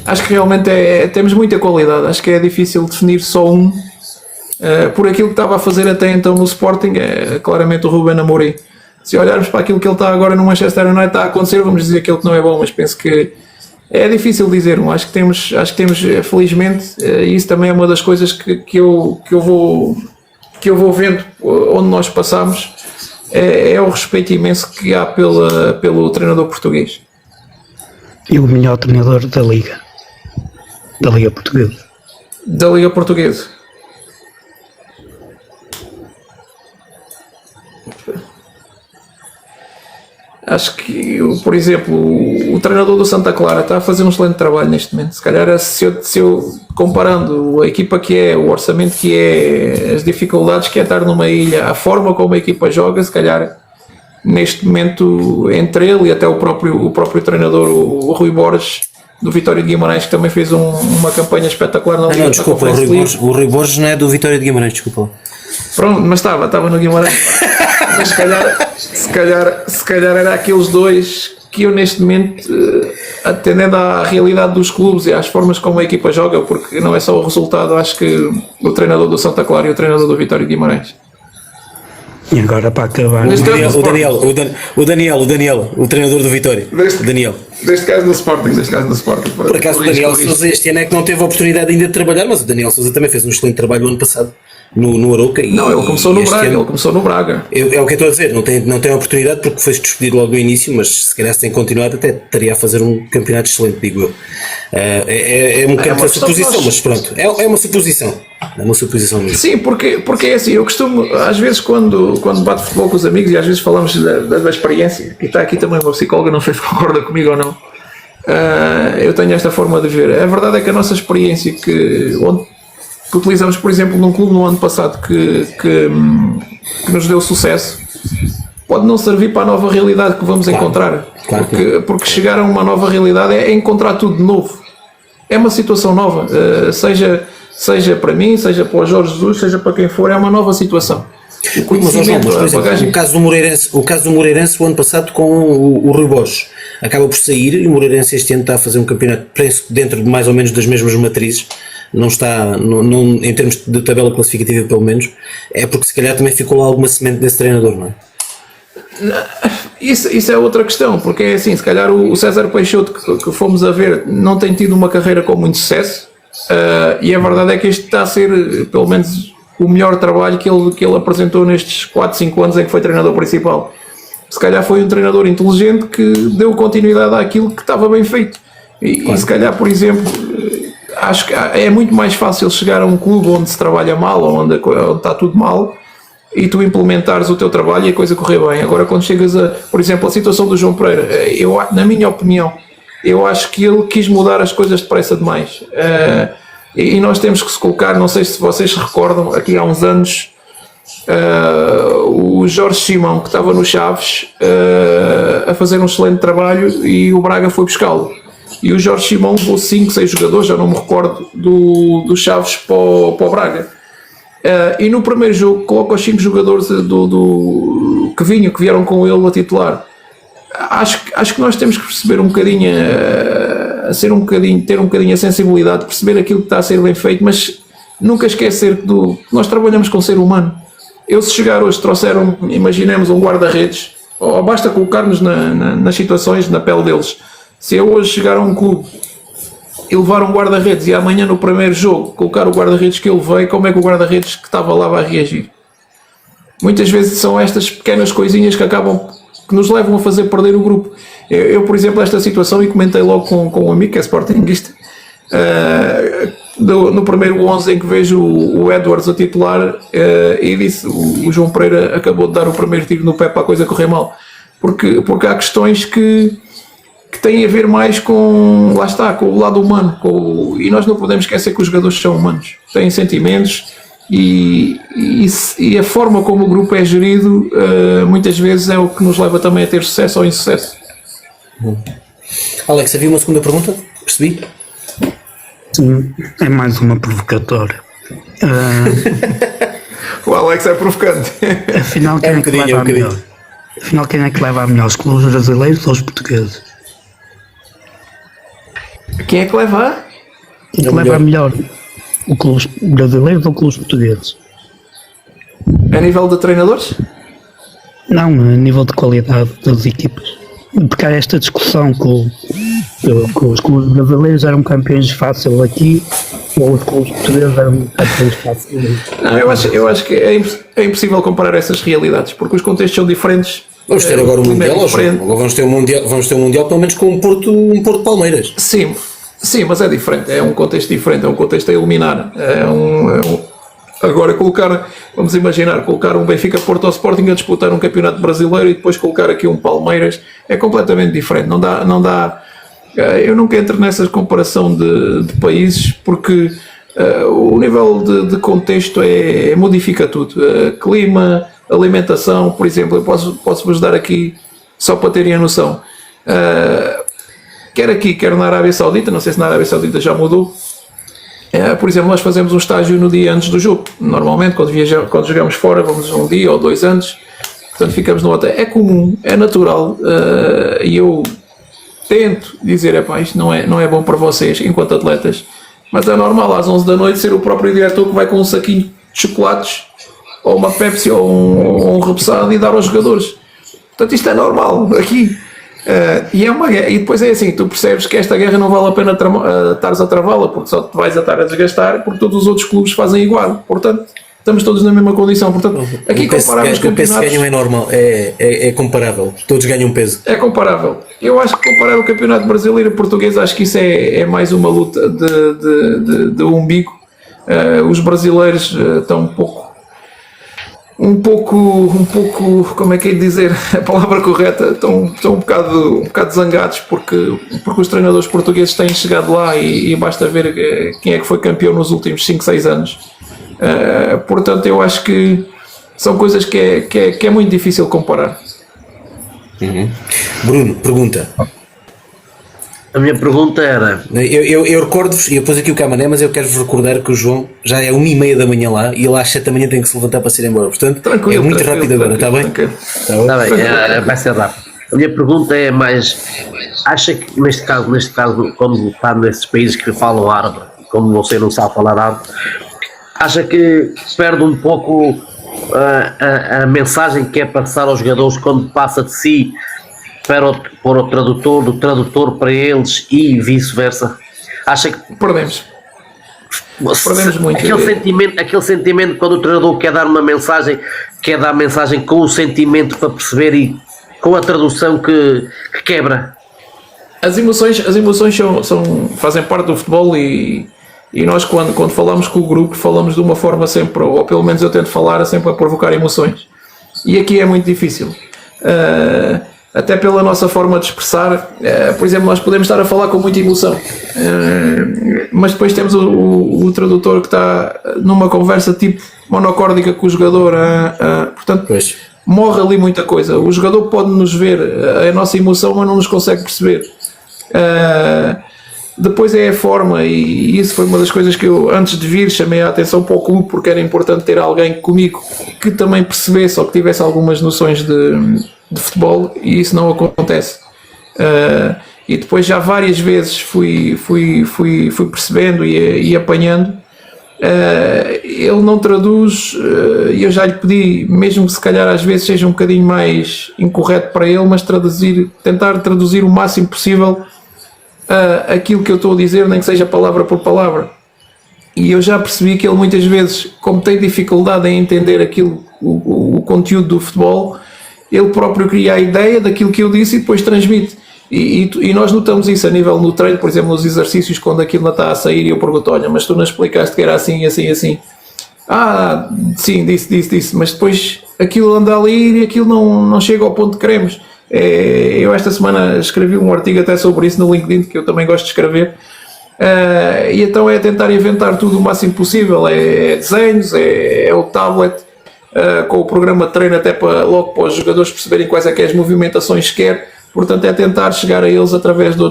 B: Acho que realmente temos muita qualidade, acho que é difícil definir só um. Por aquilo que estava a fazer até então no Sporting, é claramente o Ruben Amorim. Se olharmos para aquilo que ele está agora no Manchester United, está a acontecer, vamos dizer que ele não é bom, mas penso que é difícil dizer. Acho que temos felizmente, e isso também é uma das coisas que eu vou vendo onde nós passamos, é o respeito imenso que há pelo treinador português.
C: E o melhor treinador da Liga Portuguesa?
B: Da Liga Portuguesa. Acho que, por exemplo, o treinador do Santa Clara está a fazer um excelente trabalho neste momento. Se calhar, se eu comparando a equipa que é, o orçamento que é, as dificuldades que é estar numa ilha, a forma como a equipa joga, se calhar, neste momento, entre ele e até o próprio treinador, o Rui Borges, do Vitória de Guimarães, que também fez uma campanha espetacular na Liga.
A: Não, desculpa, o Rui Borges não é do Vitória de Guimarães, desculpa.
B: Pronto, mas estava no Guimarães. Mas se calhar era aqueles dois que eu neste momento, atendendo à realidade dos clubes e às formas como a equipa joga, porque não é só o resultado, acho que o treinador do Santa Clara e o treinador do Vitória de Guimarães.
C: E agora para acabar...
A: O Daniel, o treinador do Vitória. O Daniel.
B: Deste caso no Sporting.
A: Por acaso o Daniel Sousa este ano é que não teve a oportunidade ainda de trabalhar, mas o Daniel Sousa também fez um excelente trabalho no ano passado no Arouca.
B: Não, ele começou no Braga.
A: É o que eu estou a dizer, não tem oportunidade porque foi despedido logo no início, mas se calhar se tem continuado até estaria a fazer um campeonato excelente, digo eu. É um campo de suposição, mas pronto, é uma suposição. É uma suposição mesmo.
B: Sim, porque é assim, eu costumo, às vezes quando bato futebol com os amigos e às vezes falamos da experiência, e está aqui também uma psicóloga, não sei se concorda comigo ou não, eu tenho esta forma de ver. A verdade é que a nossa experiência que utilizamos, por exemplo, num clube no ano passado que nos deu sucesso, pode não servir para a nova realidade que vamos encontrar. Porque chegar a uma nova realidade é encontrar tudo de novo. É uma situação nova, seja para mim, seja para o Jorge Jesus, seja para quem for, é uma nova situação. O conhecimento,
A: por exemplo, o caso do Moreirense o ano passado com o Rui Borges acaba por sair e o Moreirense este ano está a fazer um campeonato, penso, dentro de mais ou menos das mesmas matrizes. Não está, em termos de tabela classificativa pelo menos, é porque se calhar também ficou lá alguma semente desse treinador, não é?
B: Isso é outra questão, porque é assim, se calhar o César Peixoto que fomos a ver não tem tido uma carreira com muito sucesso, e a verdade é que este está a ser pelo menos o melhor trabalho que ele apresentou nestes 4, 5 anos em que foi treinador principal. Se calhar foi um treinador inteligente que deu continuidade àquilo que estava bem feito, e se calhar, por exemplo, acho que é muito mais fácil chegar a um clube onde se trabalha mal ou onde está tudo mal e tu implementares o teu trabalho e a coisa correr bem. Agora, quando chegas por exemplo, a situação do João Pereira, na minha opinião, eu acho que ele quis mudar as coisas depressa demais. E nós temos que se colocar, não sei se vocês se recordam, aqui há uns anos, o Jorge Simão, que estava no Chaves, a fazer um excelente trabalho e o Braga foi buscá-lo. E o Jorge Simão levou 5, 6 jogadores, já não me recordo, do Chaves para o Braga. E no primeiro jogo coloca os 5 jogadores que vieram com ele a titular. Acho que nós temos que perceber um bocadinho, ter um bocadinho a sensibilidade, perceber aquilo que está a ser bem feito, mas nunca esquecer que nós trabalhamos com ser humano. Eu, se chegar hoje, trouxeram, imaginemos, um guarda-redes, ou basta colocar-nos nas situações, na pele deles. Se eu hoje chegar a um clube e levar um guarda-redes e amanhã no primeiro jogo colocar o guarda-redes que ele veio, como é que o guarda-redes que estava lá vai reagir? muitas vezes são estas pequenas coisinhas que nos levam a fazer perder o grupo. Eu, por exemplo, esta situação, e comentei logo com um amigo que é sportinguista, no primeiro 11 em que vejo o Edwards a titular, e disse, o João Pereira acabou de dar o primeiro tiro no pé para a coisa correr mal, porque há questões que têm a ver mais com, lá está, com o lado humano, e nós não podemos esquecer que os jogadores são humanos, têm sentimentos, e a forma como o grupo é gerido muitas vezes é o que nos leva também a ter sucesso ou insucesso.
A: Alex, havia uma segunda pergunta? Percebi?
C: Sim, é mais uma provocatória.
B: O Alex é provocante.
C: Afinal, quem é que leva a melhor? Afinal, quem é que leva a melhor? Os clubes brasileiros ou os portugueses?
B: Quem é que leva?
C: Quem é que leva a melhor? Os clubes brasileiros ou os clubes portugueses?
B: A nível de treinadores?
C: Não, a nível de qualidade das equipas. Porque há esta discussão que os clubes brasileiros eram campeões fácil aqui, ou os clubes portugueses eram campeões fácil.
B: Não, eu acho que é impossível comparar essas realidades, porque os contextos são diferentes.
A: Vamos ter agora o Mundial, vamos ter um Mundial pelo menos com um Porto Palmeiras.
B: Sim, mas é diferente, é um contexto diferente, é um contexto a eliminar. Agora vamos imaginar, colocar um Benfica Porto ao Sporting a disputar um campeonato brasileiro e depois colocar aqui um Palmeiras, é completamente diferente, não dá, eu nunca entro nessa comparação de países, porque o nível de contexto modifica tudo, clima, alimentação, por exemplo, eu posso-vos dar aqui, só para terem a noção, quer aqui, quer na Arábia Saudita, não sei se na Arábia Saudita já mudou. Por exemplo, nós fazemos um estágio no dia antes do jogo. Normalmente, quando jogamos fora, vamos um dia ou dois antes. Portanto, ficamos no hotel. É comum, é natural. E eu tento dizer, isto não é bom para vocês, enquanto atletas. Mas é normal, às 11 da noite, ser o próprio diretor que vai com um saquinho de chocolates, ou uma Pepsi, ou um repousado, e dar aos jogadores. Portanto, isto é normal aqui. E é uma guerra, e depois é assim, tu percebes que esta guerra não vale a pena estares a travá-la, porque só te vais a estar a desgastar, porque todos os outros clubes fazem igual, portanto estamos todos na mesma condição. Portanto, aqui comparamos
A: o peso que ganham é normal, é comparável, todos ganham peso, é
B: comparável. Eu acho que comparar o campeonato brasileiro e português, acho que isso é mais uma luta de umbigo. Os brasileiros estão um pouco, como é que é de dizer a palavra correta, estão um bocado zangados, porque os treinadores portugueses têm chegado lá e basta ver quem é que foi campeão nos últimos 5, 6 anos. Portanto, eu acho que são coisas que é muito difícil comparar.
A: Bruno, pergunta.
D: A minha pergunta era...
A: Eu recordo-vos, e depois aqui o Camané, mas eu quero-vos recordar que o João já é 1h30 da manhã lá, e ele às 7 da manhã tem que se levantar para se ir embora. Portanto, é muito rápido agora, está bem?
D: Está bem, vai ser rápido. A minha pergunta é mais... Acha que neste caso, quando está nesses países que falam árabe, como você não sabe falar árabe, acha que perde um pouco a mensagem que é passar aos jogadores quando passa de si para o tradutor, do tradutor para eles e vice-versa? Acha que
B: perdemos muito
D: aquele sentimento quando o treinador quer dar uma mensagem, quer dar a mensagem com o sentimento para perceber, e com a tradução que quebra?
B: As emoções fazem parte do futebol, e nós quando falamos com o grupo falamos de uma forma sempre, ou pelo menos eu tento falar sempre a provocar emoções, e aqui é muito difícil. Até pela nossa forma de expressar, por exemplo, nós podemos estar a falar com muita emoção, mas depois temos o tradutor que está numa conversa tipo monocórdica com o jogador, portanto, morre ali muita coisa. O jogador pode nos ver a nossa emoção, mas não nos consegue perceber. Depois é a forma, e isso foi uma das coisas que eu, antes de vir, chamei a atenção para o clube, porque era importante ter alguém comigo que também percebesse ou que tivesse algumas noções de futebol, e isso não acontece. E depois já várias vezes fui percebendo e apanhando. Ele não traduz, e eu já lhe pedi, mesmo que se calhar às vezes seja um bocadinho mais incorreto para ele, mas tentar traduzir o máximo possível aquilo que eu estou a dizer, nem que seja palavra por palavra. E eu já percebi que ele muitas vezes, como tem dificuldade em entender aquilo, o o conteúdo do futebol, ele próprio cria a ideia daquilo que eu disse e depois transmite. E nós notamos isso a nível no treino, por exemplo, nos exercícios, quando aquilo não está a sair e eu pergunto, olha, mas tu não explicaste que era assim, assim, assim. Ah, sim, disse, mas depois aquilo anda ali e aquilo não chega ao ponto que queremos. Eu esta semana escrevi um artigo até sobre isso no LinkedIn, que eu também gosto de escrever, e então é tentar inventar tudo o máximo possível, é desenhos, é o tablet, com o programa de treino até logo para os jogadores perceberem quais é que é as movimentações que quer, portanto é tentar chegar a eles através de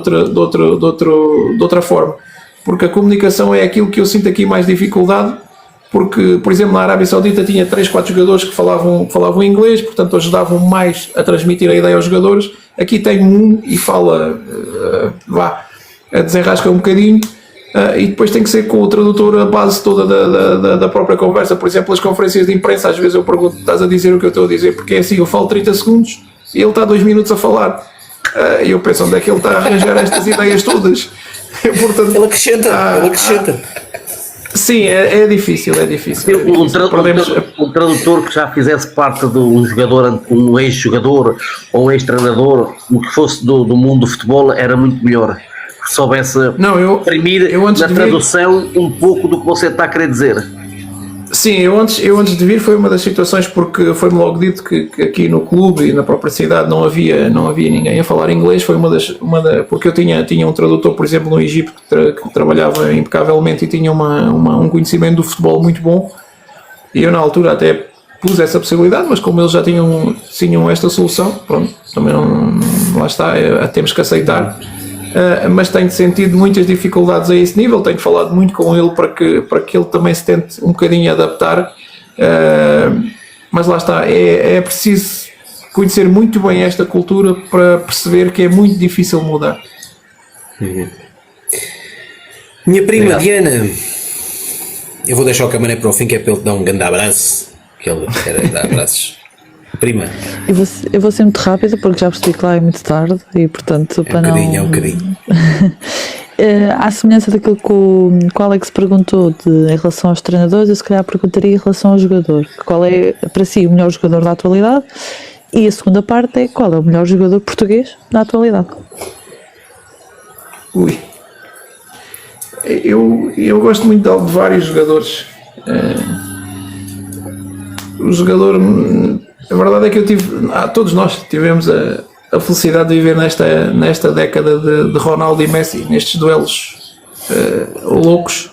B: outra forma, porque a comunicação é aquilo que eu sinto aqui mais dificuldade, porque, por exemplo, na Arábia Saudita tinha 3-4 jogadores que falavam inglês, portanto ajudavam mais a transmitir a ideia aos jogadores. Aqui tem um e fala, desenrasca um bocadinho, e depois tem que ser com o tradutor a base toda da própria conversa. Por exemplo, as conferências de imprensa, às vezes eu pergunto, estás a dizer o que eu estou a dizer? Porque é assim, eu falo 30 segundos e ele está 2 minutos a falar, e eu penso, onde é que ele está a arranjar estas ideias todas? Portanto,
A: Ele acrescenta.
B: sim, é difícil.
D: Um tradutor que já fizesse parte de um jogador, um ex-jogador ou um ex-treinador, o que fosse do mundo do futebol, era muito melhor. Que soubesse exprimir na tradução um pouco do que você está a querer dizer.
B: Sim, eu antes de vir foi uma das situações, porque foi-me logo dito que aqui no clube e na própria cidade não havia ninguém a falar inglês. Foi porque eu tinha um tradutor, por exemplo, no Egito que trabalhava impecavelmente e tinha um conhecimento do futebol muito bom, e eu na altura até pus essa possibilidade, mas como eles já tinham esta solução, pronto, também lá está, temos que aceitar. Mas tenho sentido muitas dificuldades a esse nível, tenho falado muito com ele para que ele também se tente um bocadinho adaptar, mas lá está, é preciso conhecer muito bem esta cultura para perceber que é muito difícil mudar.
A: Minha prima Diana, eu vou deixar o Camané para o fim, que é para ele te dar um grande abraço, que ele quer dar abraços. Prima.
E: Eu vou ser muito rápida porque já percebi que lá é muito tarde e portanto para não...
A: É um bocadinho.
E: À semelhança daquilo que o Alex perguntou em relação aos treinadores, eu se calhar perguntaria em relação ao jogador. Qual é para si o melhor jogador da atualidade? E a segunda parte é qual é o melhor jogador português da atualidade?
B: Eu gosto muito de vários jogadores. O jogador... A verdade é que todos nós tivemos a felicidade de viver nesta década de Ronaldo e Messi, nestes duelos loucos,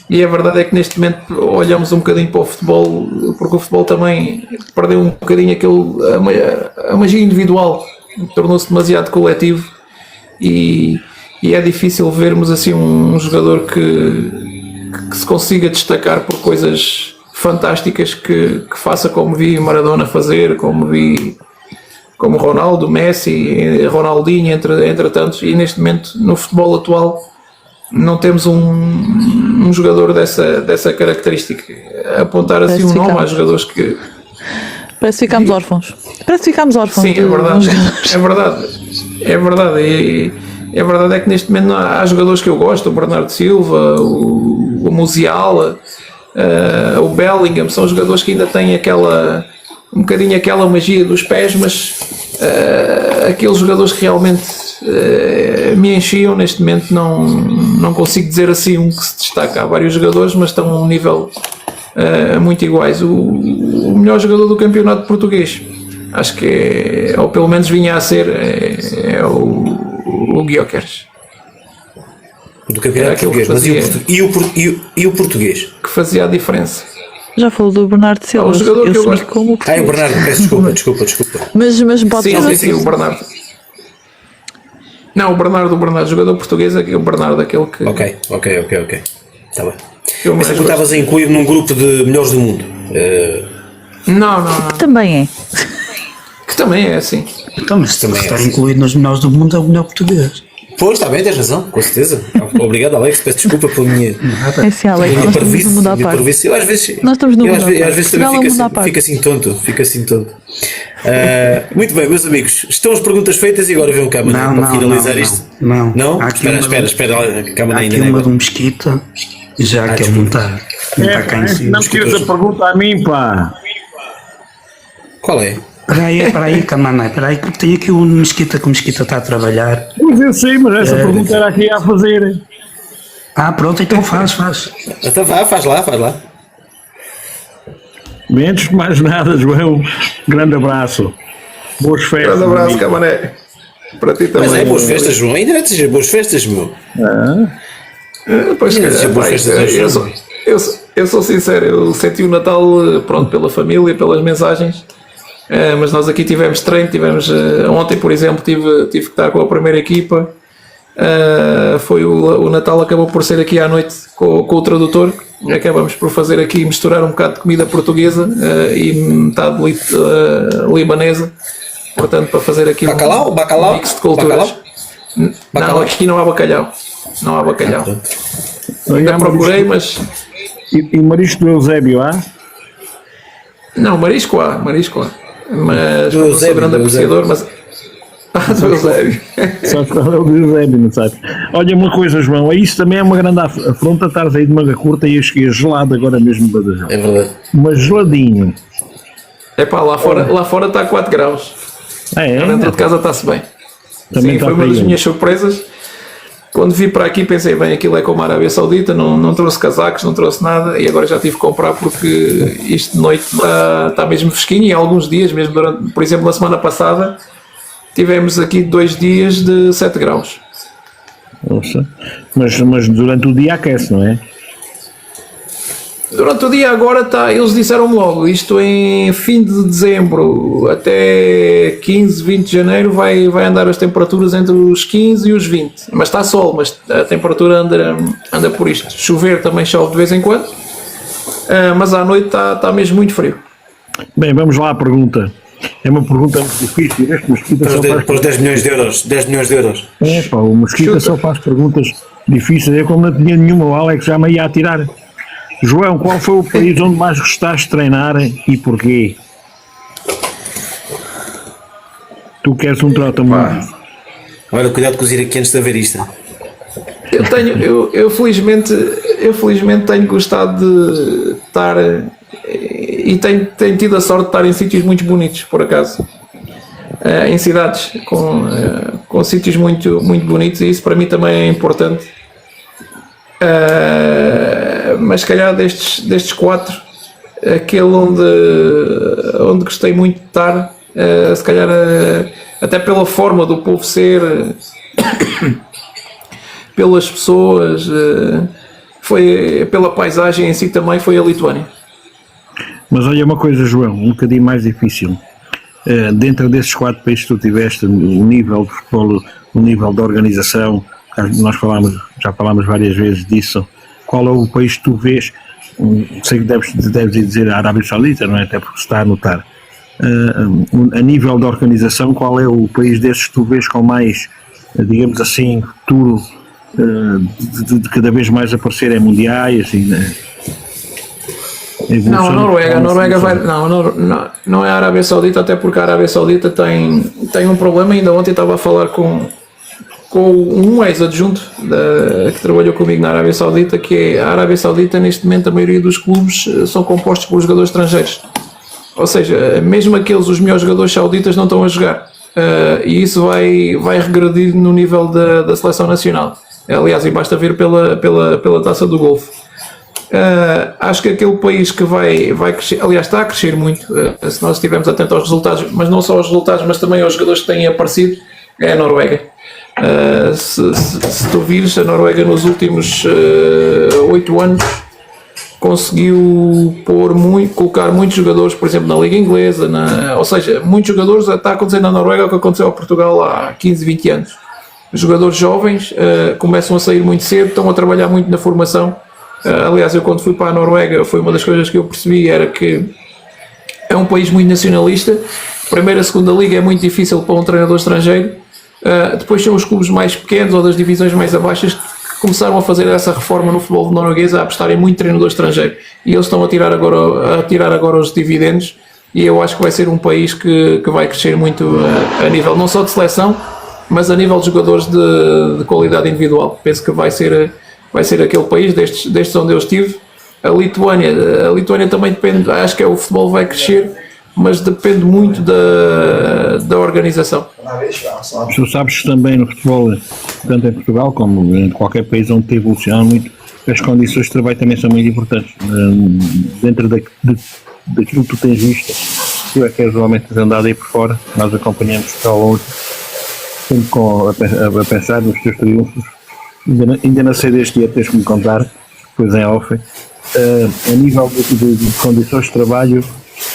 B: e a verdade é que neste momento olhamos um bocadinho para o futebol, porque o futebol também perdeu um bocadinho a magia individual, tornou-se demasiado coletivo, e é difícil vermos assim um jogador que se consiga destacar por coisas fantásticas que faça como vi Maradona fazer, como Ronaldo, Messi, Ronaldinho, entre tantos, e neste momento no futebol atual não temos um jogador dessa característica. Apontar assim um nome a jogadores que...
E: Parece que ficámos órfãos.
B: Sim, é verdade. E a verdade é que neste momento há jogadores que eu gosto, o Bernardo Silva, o Musiala, o Bellingham, são jogadores que ainda têm um bocadinho aquela magia dos pés, mas aqueles jogadores que realmente me enchiam, neste momento não consigo dizer assim um que se destaca. Há vários jogadores, mas estão a um nível muito iguais. O melhor jogador do campeonato português, acho que ou pelo menos vinha a ser, o Gyökeres.
A: Do campeonato português, mas e o português?
B: Que fazia a diferença.
E: Já falou do Bernardo Silva.
B: O jogador que eu gosto.
E: Como
A: o Bernardo, peço desculpa.
E: Mas pode ser.
B: Sim, o Bernardo. Não, o Bernardo, jogador português, é o Bernardo, aquele que...
A: Ok. Está bem. Mas tu estavas a incluir num grupo de melhores do mundo.
B: Não.
E: Também é.
B: Que também é assim.
C: Então, mas se estar incluído nos melhores do mundo é o melhor português.
A: Pois, está bem, tens razão, com certeza. Obrigado, Alex, peço desculpa pela minha...
E: É assim, Alex, nós estamos no mundo à parte.
A: Eu às vezes...
E: Nós estamos no mundo à parte.
A: Às vezes também fico assim tonto. Muito bem, meus amigos, estão as perguntas feitas e agora vem o Camané para finalizar isto.
C: Não.
A: Espera, Camané
C: ainda
A: não é.
C: Há aqui uma de um Mesquita, já que ele não está cá em cima.
F: Não tiras a pergunta a mim, pá.
A: Qual é?
C: Espera aí, Camané, espera aí, porque tem aqui o Mesquita que o Mesquita está a trabalhar.
F: Pois eu sei, mas essa pergunta era aqui a fazer.
C: Pronto, então faz.
A: Então vá, faz lá.
F: Bem, antes de mais nada, João, grande abraço. Boas festas.
B: Grande abraço,
F: amigo.
B: Camané. Para ti também.
A: Mas é boas festas, João. Ainda não é dizer boas festas, meu.
B: Pois,
A: Ainda não é dizer boas
B: pá,
A: festas, João.
B: eu sou sincero, eu senti o Natal, pronto, pela família, pelas mensagens, mas nós aqui tivemos treino, ontem, por exemplo, tive que estar com a primeira equipa. Foi o Natal acabou por ser aqui à noite com o tradutor. Acabamos por fazer aqui, misturar um bocado de comida portuguesa e metade libanesa, portanto, para fazer aqui
A: Bacalhau?
B: um mix de culturas.
A: Bacalhau?
B: Não, aqui não há bacalhau. Não há bacalhau.
F: Olha,
B: Ainda procurei, mas
F: E marisco do Eusébio,
B: não, marisco há. Mas
A: Do
B: não sou
A: Eusébio,
B: grande
A: do
B: apreciador, mas do Eusébio.
F: Sabes qual é o do Eusébio, não sabes? Olha, uma coisa, João, isso também é uma grande afronta, estares aí de manga curta e eu cheguei gelado agora mesmo para Badajoz.
A: É verdade.
F: Mas geladinho.
B: Epá, lá fora está a 4 graus. Dentro de casa está-se bem.
F: Também
B: Sim,
F: está
B: foi uma das
F: frio.
B: minhas surpresas. Quando vi para aqui pensei, bem, aquilo é como a Arábia Saudita, não trouxe casacos, não trouxe nada e agora já tive que comprar porque isto de noite está mesmo fresquinho e há alguns dias, mesmo durante, por exemplo, na semana passada, tivemos aqui 2 dias de 7 graus.
F: Nossa. Mas durante o dia aquece, não é?
B: Durante o dia agora eles disseram-me logo, isto em fim de dezembro até 15, 20 de janeiro vai andar as temperaturas entre os 15 e os 20. Mas está sol, mas a temperatura anda por isto. Chover também chove de vez em quando, mas à noite está mesmo muito frio.
F: Bem, vamos lá à pergunta. É uma pergunta muito difícil. Este Mosquita só faz...
A: Para os 10 milhões de euros. 10 milhões de euros.
F: O Mosquita só faz perguntas difíceis. Eu, como não tinha nenhuma, o Alex já me ia atirar. João, qual foi o país onde mais gostaste de treinar e porquê? Tu queres um trota-muito.
A: Olha, cuidado com os iraquianos de ver isto.
B: Eu felizmente tenho gostado de estar e tenho tido a sorte de estar em sítios muito bonitos, por acaso. Em cidades com sítios muito, muito bonitos e isso para mim também é importante. Mas se calhar destes 4, aquele onde gostei muito de estar, se calhar até pela forma do povo ser, pelas pessoas, foi pela paisagem em si também, foi a Lituânia.
F: Mas olha uma coisa, João, um bocadinho mais difícil. Dentro desses 4 países que tu tiveste, o nível de futebol, o nível de organização, nós já falámos várias vezes disso. Qual é o país que tu vês? Sei que deves dizer a Arábia Saudita, não é? Até porque se está a notar. A nível de organização, qual é o país desses que tu vês com mais, digamos assim, futuro de cada vez mais aparecer em mundiais?
B: Não, a Noruega vai. Não é a Arábia Saudita, até porque a Arábia Saudita tem um problema. Ainda ontem estava a falar com um ex-adjunto que trabalhou comigo na Arábia Saudita, que é a Arábia Saudita, neste momento, a maioria dos clubes são compostos por jogadores estrangeiros. Ou seja, mesmo os melhores jogadores sauditas não estão a jogar. E isso vai regredir no nível da seleção nacional. Aliás, e basta ver pela Taça do Golfo. Acho que aquele país que vai crescer, aliás, está a crescer muito, se nós estivermos atentos aos resultados, mas não só aos resultados, mas também aos jogadores que têm aparecido, é a Noruega. Se tu vires, a Noruega nos últimos 8 anos conseguiu colocar muitos jogadores, por exemplo, na Liga Inglesa, ou seja, muitos jogadores. Está a acontecer na Noruega o que aconteceu a Portugal há 15, 20 anos. Os jogadores jovens começam a sair muito cedo, estão a trabalhar muito na formação. Aliás, eu quando fui para a Noruega, foi uma das coisas que eu percebi, era que é um país muito nacionalista. Primeira, segunda liga é muito difícil para um treinador estrangeiro. Depois são os clubes mais pequenos ou das divisões mais abaixo que começaram a fazer essa reforma no futebol norueguês, a apostarem muito treinador estrangeiro, e eles estão a tirar agora os dividendos, e eu acho que vai ser um país que vai crescer muito a nível não só de seleção, mas a nível de jogadores de qualidade individual. Penso que vai ser aquele país destes onde eu estive. A Lituânia também depende, acho que o futebol vai crescer, mas depende muito da organização.
F: Tu sabes que também no futebol, tanto em Portugal como em qualquer país onde te evoluciona muito, as condições de trabalho também são muito importantes. Dentro daquilo que tu tens visto, tu é que és realmente andado aí por fora, nós acompanhamos ao longo, sempre a pensar nos teus triunfos. Ainda não sei deste dia, tens que me contar, depois em off. A nível de condições de trabalho,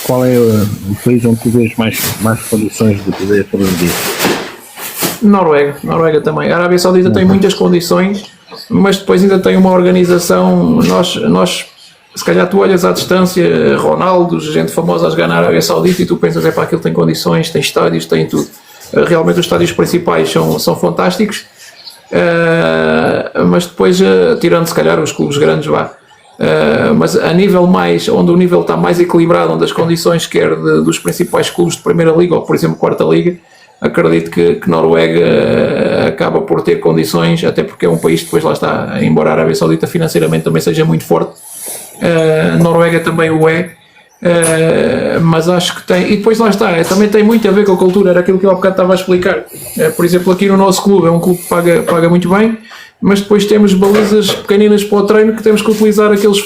F: qual é o país onde tu vês mais condições de poder progredir?
B: Noruega também. A Arábia Saudita tem muitas condições, mas depois ainda tem uma organização. Nós se calhar tu olhas à distância Ronaldo, gente famosa a jogar na Arábia Saudita e tu pensas, aquilo tem condições, tem estádios, tem tudo. Realmente os estádios principais são fantásticos, mas depois, tirando se calhar os clubes grandes, mas a nível onde o nível está mais equilibrado, onde as condições quer dos principais clubes de Primeira Liga ou por exemplo Quarta Liga, acredito que Noruega acaba por ter condições, até porque é um país que depois lá está, embora a Arábia Saudita financeiramente também seja muito forte, Noruega também o é, mas acho que tem, e depois lá está, também tem muito a ver com a cultura, era aquilo que eu há bocado estava a explicar. Por exemplo, aqui no nosso clube é um clube que paga muito bem, mas depois temos balizas pequeninas para o treino que temos que utilizar aqueles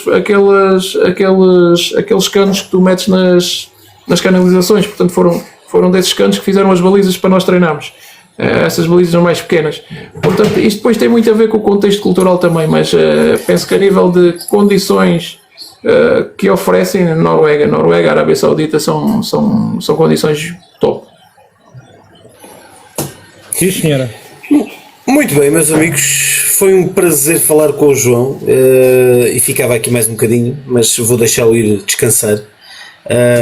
B: canos que tu metes nas canalizações, portanto foram desses canos que fizeram as balizas para nós treinarmos. Essas balizas são mais pequenas. Portanto, isto depois tem muito a ver com o contexto cultural também, mas penso que a nível de condições que oferecem Noruega, Arábia Saudita são condições top.
F: Sim, senhora.
A: Muito bem, meus amigos, foi um prazer falar com o João e ficava aqui mais um bocadinho, mas vou deixá-lo ir descansar.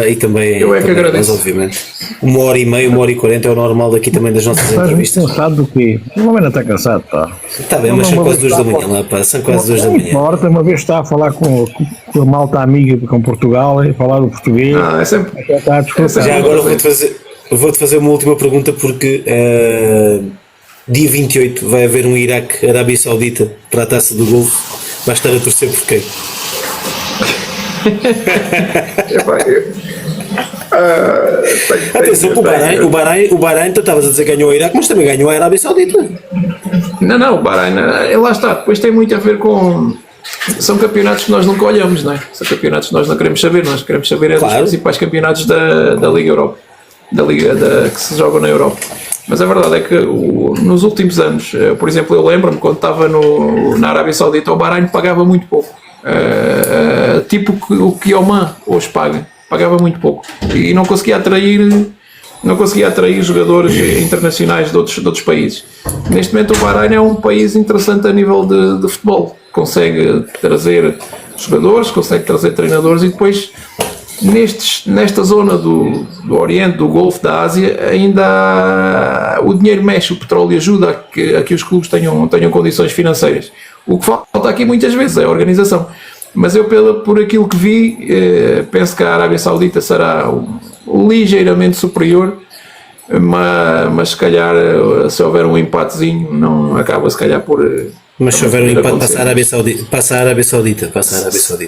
A: E também,
B: eu é que agradeço.
A: Mas, obviamente, 1h30, 1h40 é o normal daqui também das nossas entrevistas.
F: Estás cansado do quê? O homem não está cansado, pá.
A: Está bem, mas são quase 2 da manhã lá, pá, são quase 2 da manhã.
F: Uma vez está a falar com a malta amiga com Portugal e falar do português.
B: É sempre.
A: Já agora vou-te fazer uma última pergunta, porque dia 28 vai haver um Iraque-Arábia Saudita para a Taça do Golfo. Vais estar a torcer por quem? Atenção, o Bahrein, tu estavas a dizer que ganhou o Iraque, mas também ganhou a Arábia Saudita.
B: Não, o Bahrein, lá está, depois tem muito a ver com. São campeonatos que nós nunca olhamos, não é? São campeonatos que nós não queremos saber, nós queremos saber dos principais campeonatos da Liga Europa, da Liga que se joga na Europa. Mas a verdade é que nos últimos anos, por exemplo, eu lembro-me quando estava na Arábia Saudita, o Bahrein pagava muito pouco. Tipo o que Oman hoje pagava muito pouco e não conseguia atrair jogadores internacionais de outros países. Neste momento o Bahrein é um país interessante a nível de futebol, consegue trazer jogadores, consegue trazer treinadores, e depois nesta zona do Oriente, do Golfo, da Ásia, ainda o dinheiro mexe, o petróleo ajuda a que os clubes tenham condições financeiras. O que falta aqui muitas vezes é a organização. Mas eu, por aquilo que vi, penso que a Arábia Saudita será ligeiramente superior, mas se calhar, se houver um empatezinho, não acaba se calhar por...
A: Mas se houver um empate, passa a Arábia Saudita.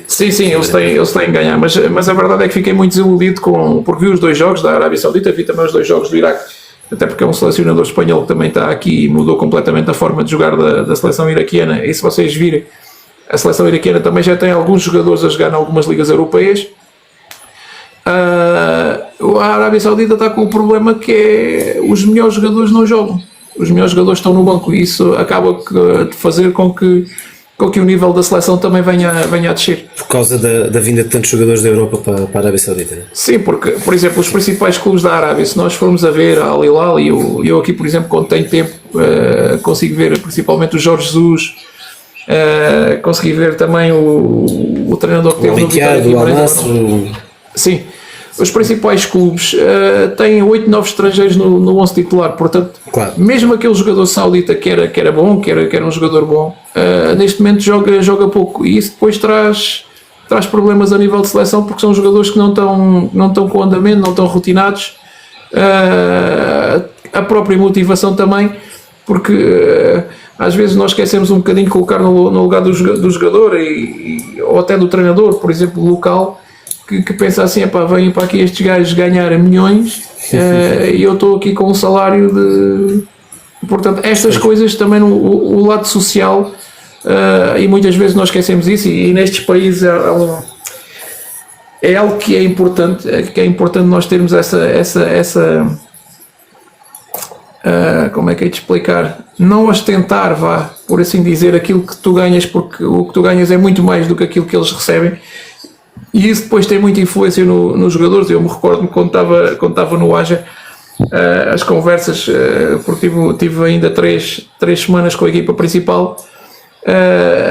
B: Sim, eles têm que ganhar, mas a verdade é que fiquei muito desiludido porque vi os 2 jogos da Arábia Saudita, vi também os 2 jogos do Iraque, até porque é um selecionador espanhol que também está aqui e mudou completamente a forma de jogar da seleção iraquiana. E se vocês virem, a seleção iraquiana também já tem alguns jogadores a jogar em algumas ligas europeias. A Arábia Saudita está com o problema que é os melhores jogadores não jogam. Os melhores jogadores estão no banco e isso acaba de fazer com que o nível da seleção também venha a descer.
A: Por causa da vinda de tantos jogadores da Europa para a Arábia Saudita, né?
B: Sim, porque, por exemplo, os principais clubes da Arábia, se nós formos a ver a Al Hilal, e eu aqui, por exemplo, quando tenho tempo, consigo ver principalmente o Jorge Jesus, consegui ver também o treinador que teve no Vitória de Guimarães. Sim. Os principais clubes têm 8, 9 estrangeiros no 11 titular, portanto,
A: claro,
B: mesmo aquele jogador saudita que era bom, que era um jogador bom, neste momento joga pouco, e isso depois traz problemas a nível de seleção, porque são jogadores que não estão com andamento, não estão rotinados, a própria motivação também, porque às vezes nós esquecemos um bocadinho de colocar no lugar do jogador ou até do treinador, por exemplo, local, que pensa assim, epá, vêm para aqui estes gajos ganhar milhões e eu estou aqui com um salário de... Portanto, estas coisas também, o lado social, e muitas vezes nós esquecemos isso, e nestes países é algo que é importante nós termos essa como é que é de explicar, não ostentar, por assim dizer, aquilo que tu ganhas, porque o que tu ganhas é muito mais do que aquilo que eles recebem, e isso depois tem muita influência nos jogadores. Eu me recordo quando estava no Aja, as conversas, porque tive ainda três semanas com a equipa principal,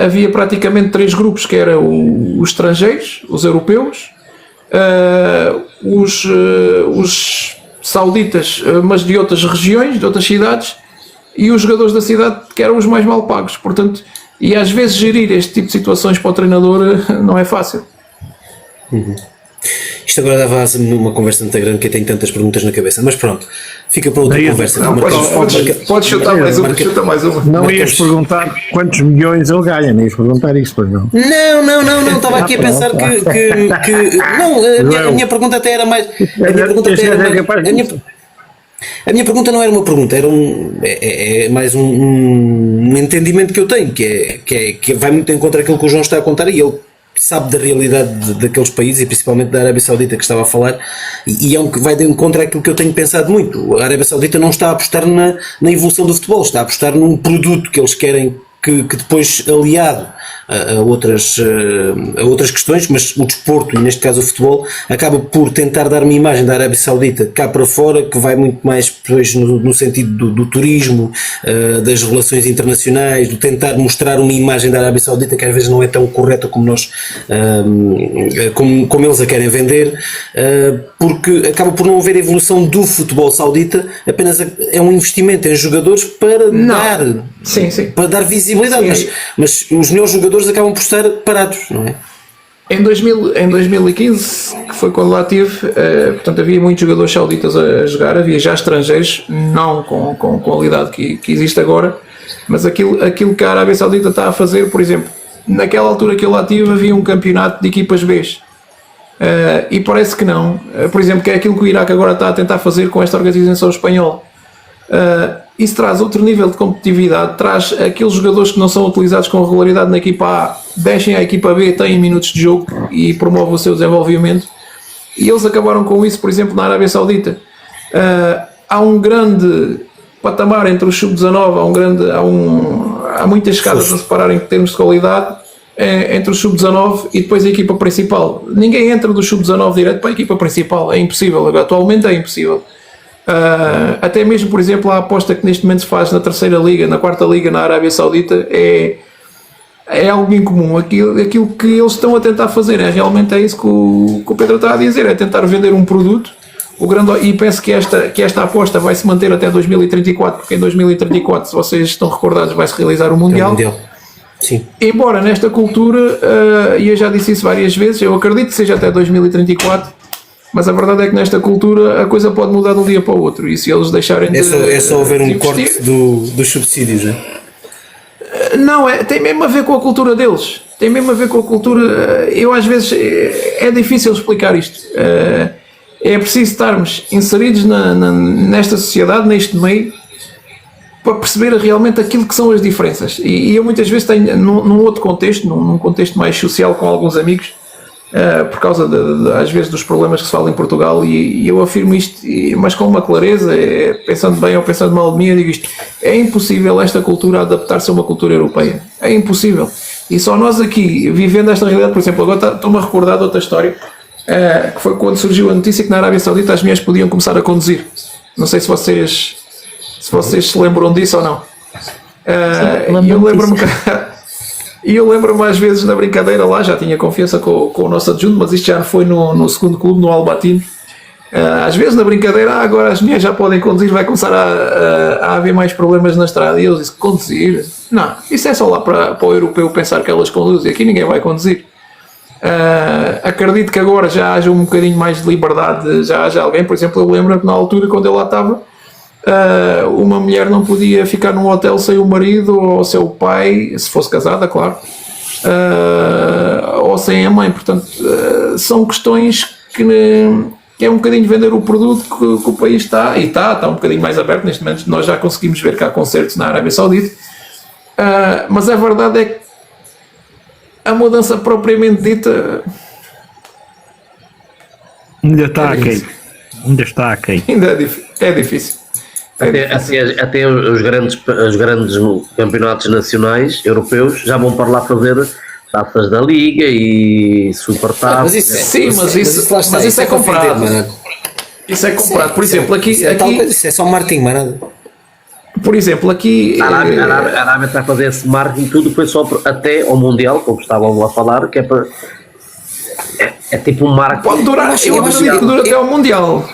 B: havia praticamente 3 grupos, que era os estrangeiros, os europeus, os sauditas, mas de outras regiões, de outras cidades, e os jogadores da cidade, que eram os mais mal pagos. Portanto, e às vezes gerir este tipo de situações para o treinador não é fácil.
A: Isto agora dava asa numa conversa muito grande, que eu tenho tantas perguntas na cabeça, mas pronto, fica para outra conversa.
B: Podes chutar mais uma.
F: Não ias perguntar quantos milhões ele ganha, nem ias perguntar isso, pois não?
A: Não, estava aqui a pensar que não, a minha pergunta até era mais. A minha pergunta não era uma pergunta, era mais um entendimento que eu tenho, que vai muito em contra aquilo que o João está a contar, e ele sabe da realidade daqueles países, e principalmente da Arábia Saudita, que estava a falar, e é um que vai de encontro àquilo que eu tenho pensado muito. A Arábia Saudita não está a apostar na evolução do futebol, está a apostar num produto que eles querem, que depois, aliado a outras questões, mas o desporto, e neste caso o futebol, acaba por tentar dar uma imagem da Arábia Saudita cá para fora, que vai muito mais depois no sentido do turismo, das relações internacionais, do tentar mostrar uma imagem da Arábia Saudita que às vezes não é tão correta como nós, como eles a querem vender, porque acaba por não haver evolução do futebol saudita, apenas é um investimento em jogadores para para dar visibilidade, mas os melhores jogadores acabam por estar parados, não é?
B: Em 2015, que foi quando lá estive, portanto havia muitos jogadores sauditas a jogar, havia já estrangeiros, não com a qualidade que existe agora, mas aquilo que a Arábia Saudita está a fazer, por exemplo, naquela altura que eu lá estive, havia um campeonato de equipas B, e parece que não, por exemplo, que é aquilo que o Iraque agora está a tentar fazer com esta organização espanhola. Isso traz outro nível de competitividade, traz aqueles jogadores que não são utilizados com regularidade na equipa A, deixem a equipa B, têm minutos de jogo e promove o seu desenvolvimento, e eles acabaram com isso, por exemplo, na Arábia Saudita. Há um grande patamar entre o sub-19, há muitas escadas a separar em termos de qualidade entre o sub-19 e depois a equipa principal. Ninguém entra do sub-19 direto para a equipa principal, é impossível, atualmente é impossível. Até mesmo, por exemplo, a aposta que neste momento se faz na 3ª Liga, na 4ª Liga na Arábia Saudita é algo incomum. Aquilo que eles estão a tentar fazer realmente isso que o Pedro está a dizer, é tentar vender um produto. E penso que esta aposta vai se manter até 2034, porque em 2034, se vocês estão recordados, vai se realizar o Mundial.
A: Sim.
B: Embora nesta cultura, e eu já disse isso várias vezes, eu acredito que seja até 2034, mas a verdade é que nesta cultura a coisa pode mudar de um dia para o outro, e se eles deixarem
A: é só haver um corte dos subsídios, não é?
B: Não, tem mesmo a ver com a cultura deles, tem mesmo a ver com a cultura. Eu às vezes é difícil explicar isto, é preciso estarmos inseridos nesta sociedade, neste meio, para perceber realmente aquilo que são as diferenças, e eu muitas vezes tenho, num outro contexto, num contexto mais social com alguns amigos, por causa às vezes dos problemas que se falam em Portugal, e eu afirmo isto, mas com uma clareza, pensando bem ou pensando mal de mim, eu digo isto: é impossível esta cultura adaptar-se a uma cultura europeia, é impossível, e só nós aqui, vivendo esta realidade. Por exemplo, agora estou-me a recordar de outra história, que foi quando surgiu a notícia que na Arábia Saudita as mulheres podiam começar a conduzir. Não sei se vocês se lembram disso ou não. E eu lembro-me às vezes na brincadeira lá, já tinha confiança com o nosso adjunto, mas isto já foi no segundo clube, no Al-Batin. Às vezes na brincadeira, agora as mulheres já podem conduzir, vai começar a haver mais problemas na estrada. E eu disse: conduzir? Não, isso é só lá para o europeu pensar que elas conduzem, aqui ninguém vai conduzir. Acredito que agora já haja um bocadinho mais de liberdade, já haja alguém. Por exemplo, eu lembro que na altura, quando eu lá estava, uma mulher não podia ficar num hotel sem o marido ou seu pai, se fosse casada, claro, ou sem a mãe. Portanto, são questões que é um bocadinho vender o produto que o país está, e está um bocadinho mais aberto neste momento. Nós já conseguimos ver cá concertos na Arábia Saudita, mas a verdade é que a mudança propriamente dita
F: Ainda está aquém. Ainda está aquém.
B: ainda é difícil.
D: Até os grandes campeonatos nacionais europeus já vão para lá fazer taças da Liga e Super Taças.
B: Mas isso é comprado. Isso é comprado. Por exemplo, aqui
A: isso é só marketing, mano.
B: por exemplo, aqui
D: A Arábia está a fazer esse marketing, tudo foi só até ao Mundial, como estavam a falar, que é para. É tipo um marketing.
B: pode durar, eu acredito que dura até ao Mundial.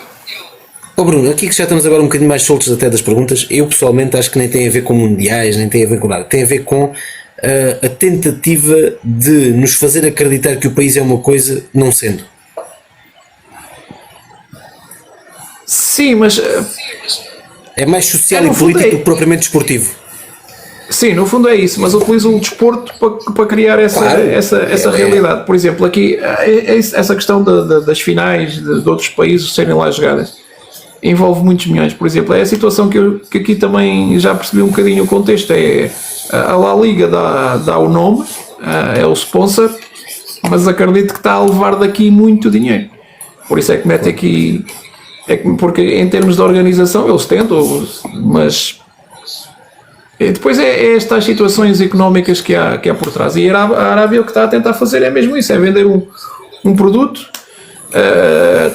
A: Bruno, aqui que já estamos agora um bocadinho mais soltos até das perguntas, eu pessoalmente acho que nem tem a ver com mundiais, nem tem a ver com nada, tem a ver com a tentativa de nos fazer acreditar que o país é uma coisa não sendo.
B: Sim, mas
A: É mais social
B: no
A: e
B: fundo
A: político do que propriamente desportivo.
B: sim, no fundo é isso, mas utilizam o desporto para criar essa realidade. Por exemplo, aqui essa questão das finais de outros países serem lá jogadas envolve muitos milhões. Por exemplo, é a situação que aqui também já percebi um bocadinho o contexto. É a La Liga dá o nome, é o sponsor, mas acredito que está a levar daqui muito dinheiro. Por isso é que mete aqui, porque em termos de organização eles tentam, mas depois é estas situações económicas que há por trás. E a Arábia o que está a tentar fazer é mesmo isso, é vender um produto,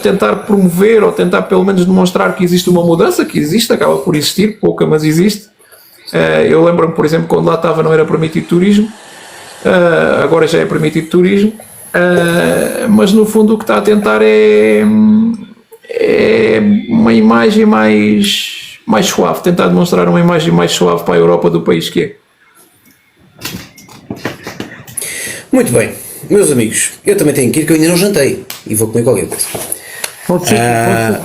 B: tentar promover ou tentar pelo menos demonstrar que existe uma mudança, que existe, acaba por existir, pouca, mas existe. Eu lembro-me, por exemplo, quando lá estava não era permitido turismo, agora já é permitido turismo, mas no fundo o que está a tentar é uma imagem mais suave, tentar demonstrar uma imagem mais suave para a Europa do país que é.
A: Muito bem, meus amigos, eu também tenho que ir, que eu ainda não jantei e vou comer qualquer coisa.
F: Pode ser que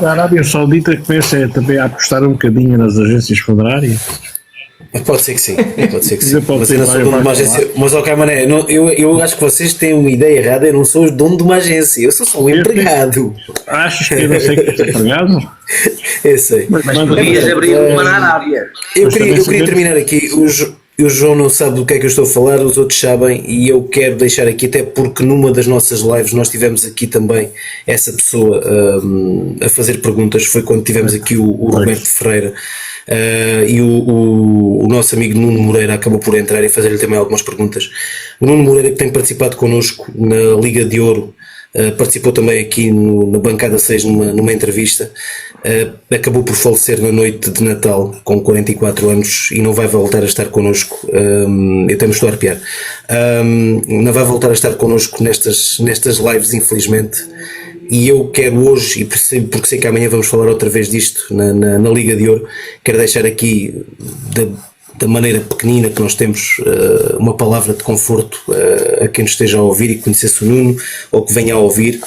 F: a Arábia Saudita comece também a apostar um bocadinho nas agências funerárias.
A: Pode ser que sim, pode ser que sim.
F: Pode
A: Mas
F: ser
A: eu não sou dono de uma agência. Mas, ok, mané, eu acho que vocês têm uma ideia errada. Eu não sou dono de uma agência, eu sou só um empregado.
F: Achas que eu não sei que és empregado?
A: Eu sei.
D: Mas podias abrir uma na Arábia.
A: Eu queria terminar aqui. O João não sabe do que é que eu estou a falar, os outros sabem, e eu quero deixar aqui, até porque numa das nossas lives nós tivemos aqui também essa pessoa a fazer perguntas. Foi quando tivemos aqui o Roberto Ferreira. E o nosso amigo Nuno Moreira acabou por entrar e fazer-lhe também algumas perguntas. O Nuno Moreira, que tem participado connosco na Liga de Ouro, participou também aqui na Bancada 6 numa entrevista, acabou por falecer na noite de Natal com 44 anos e não vai voltar a estar connosco. Eu até me estou a arrepiar. Não vai voltar a estar connosco nestas lives, infelizmente. E eu quero hoje, e porque sei que amanhã vamos falar outra vez disto na Liga de Ouro, quero deixar aqui da maneira pequenina que nós temos uma palavra de conforto a quem nos esteja a ouvir e que conhecesse o Nuno ou que venha a ouvir.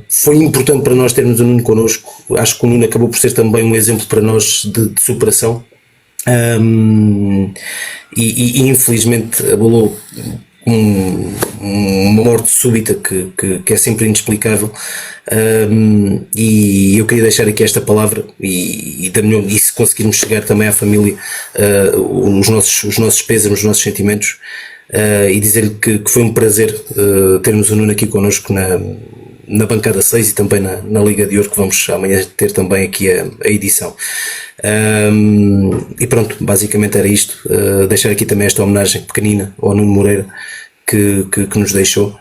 A: Foi importante para nós termos o Nuno connosco. Acho que o Nuno acabou por ser também um exemplo para nós de superação, e infelizmente abalou uma morte súbita que é sempre inexplicável, e eu queria deixar aqui esta palavra e se conseguirmos chegar também à família, os nossos pêsames, os nossos sentimentos, e dizer-lhe que foi um prazer termos o Nuno aqui connosco na Bancada 6 e também na Liga de Ouro, que vamos amanhã ter também aqui a edição. E pronto, basicamente era isto. Deixar aqui também esta homenagem pequenina ao Nuno Moreira que nos deixou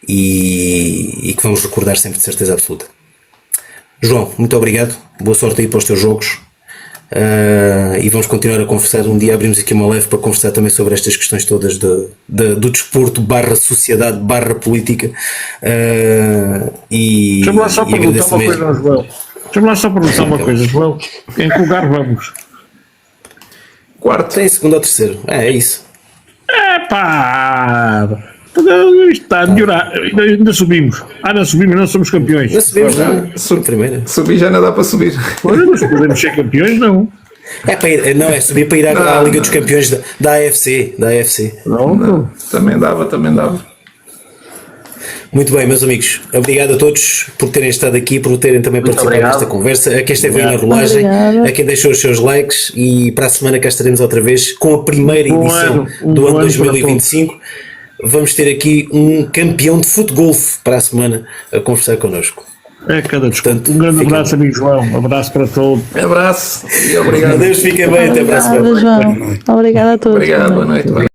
A: e que vamos recordar sempre, de certeza absoluta. João, muito obrigado, boa sorte aí para os teus jogos, e vamos continuar a conversar. Um dia abrimos aqui uma live para conversar também sobre estas questões todas do desporto / sociedade / política, e
F: Deixa-me lá só perguntar uma coisa ao João. Deixa-me lá só perguntar uma coisa, João. Em que lugar vamos?
B: Quarto.
A: Tem segundo ou terceiro, é isso.
F: Epá! Isto está a melhorar. Ainda subimos. Não subimos, não somos campeões.
A: Não subimos, não. Primeira.
B: Subir já não dá para subir.
F: Olha, mas podemos ser campeões, não.
A: É subir para ir à Liga dos Campeões da AFC.
F: Não.
B: Também dava.
A: Muito bem, meus amigos, obrigado a todos por terem estado aqui, por terem também participado
D: obrigado.
A: desta conversa, a quem esteve aí na rolagem,
E: Obrigada.
A: a quem deixou os seus likes, e para a semana cá estaremos outra vez com a primeira
F: Bom
A: edição
F: ano,
A: do
F: bom
A: ano
F: ano para
A: 2025. Vamos ter aqui um campeão de futgolfe para a semana a conversar connosco.
F: É cada desconto.
A: Portanto,
F: Um grande
A: fica-
F: abraço, amigo João. Um abraço para todos.
B: Abraço e obrigado.
A: Adeus, fiquem bem, até para a semana.
E: Obrigada, João. Obrigada a todos.
B: Obrigado, boa noite.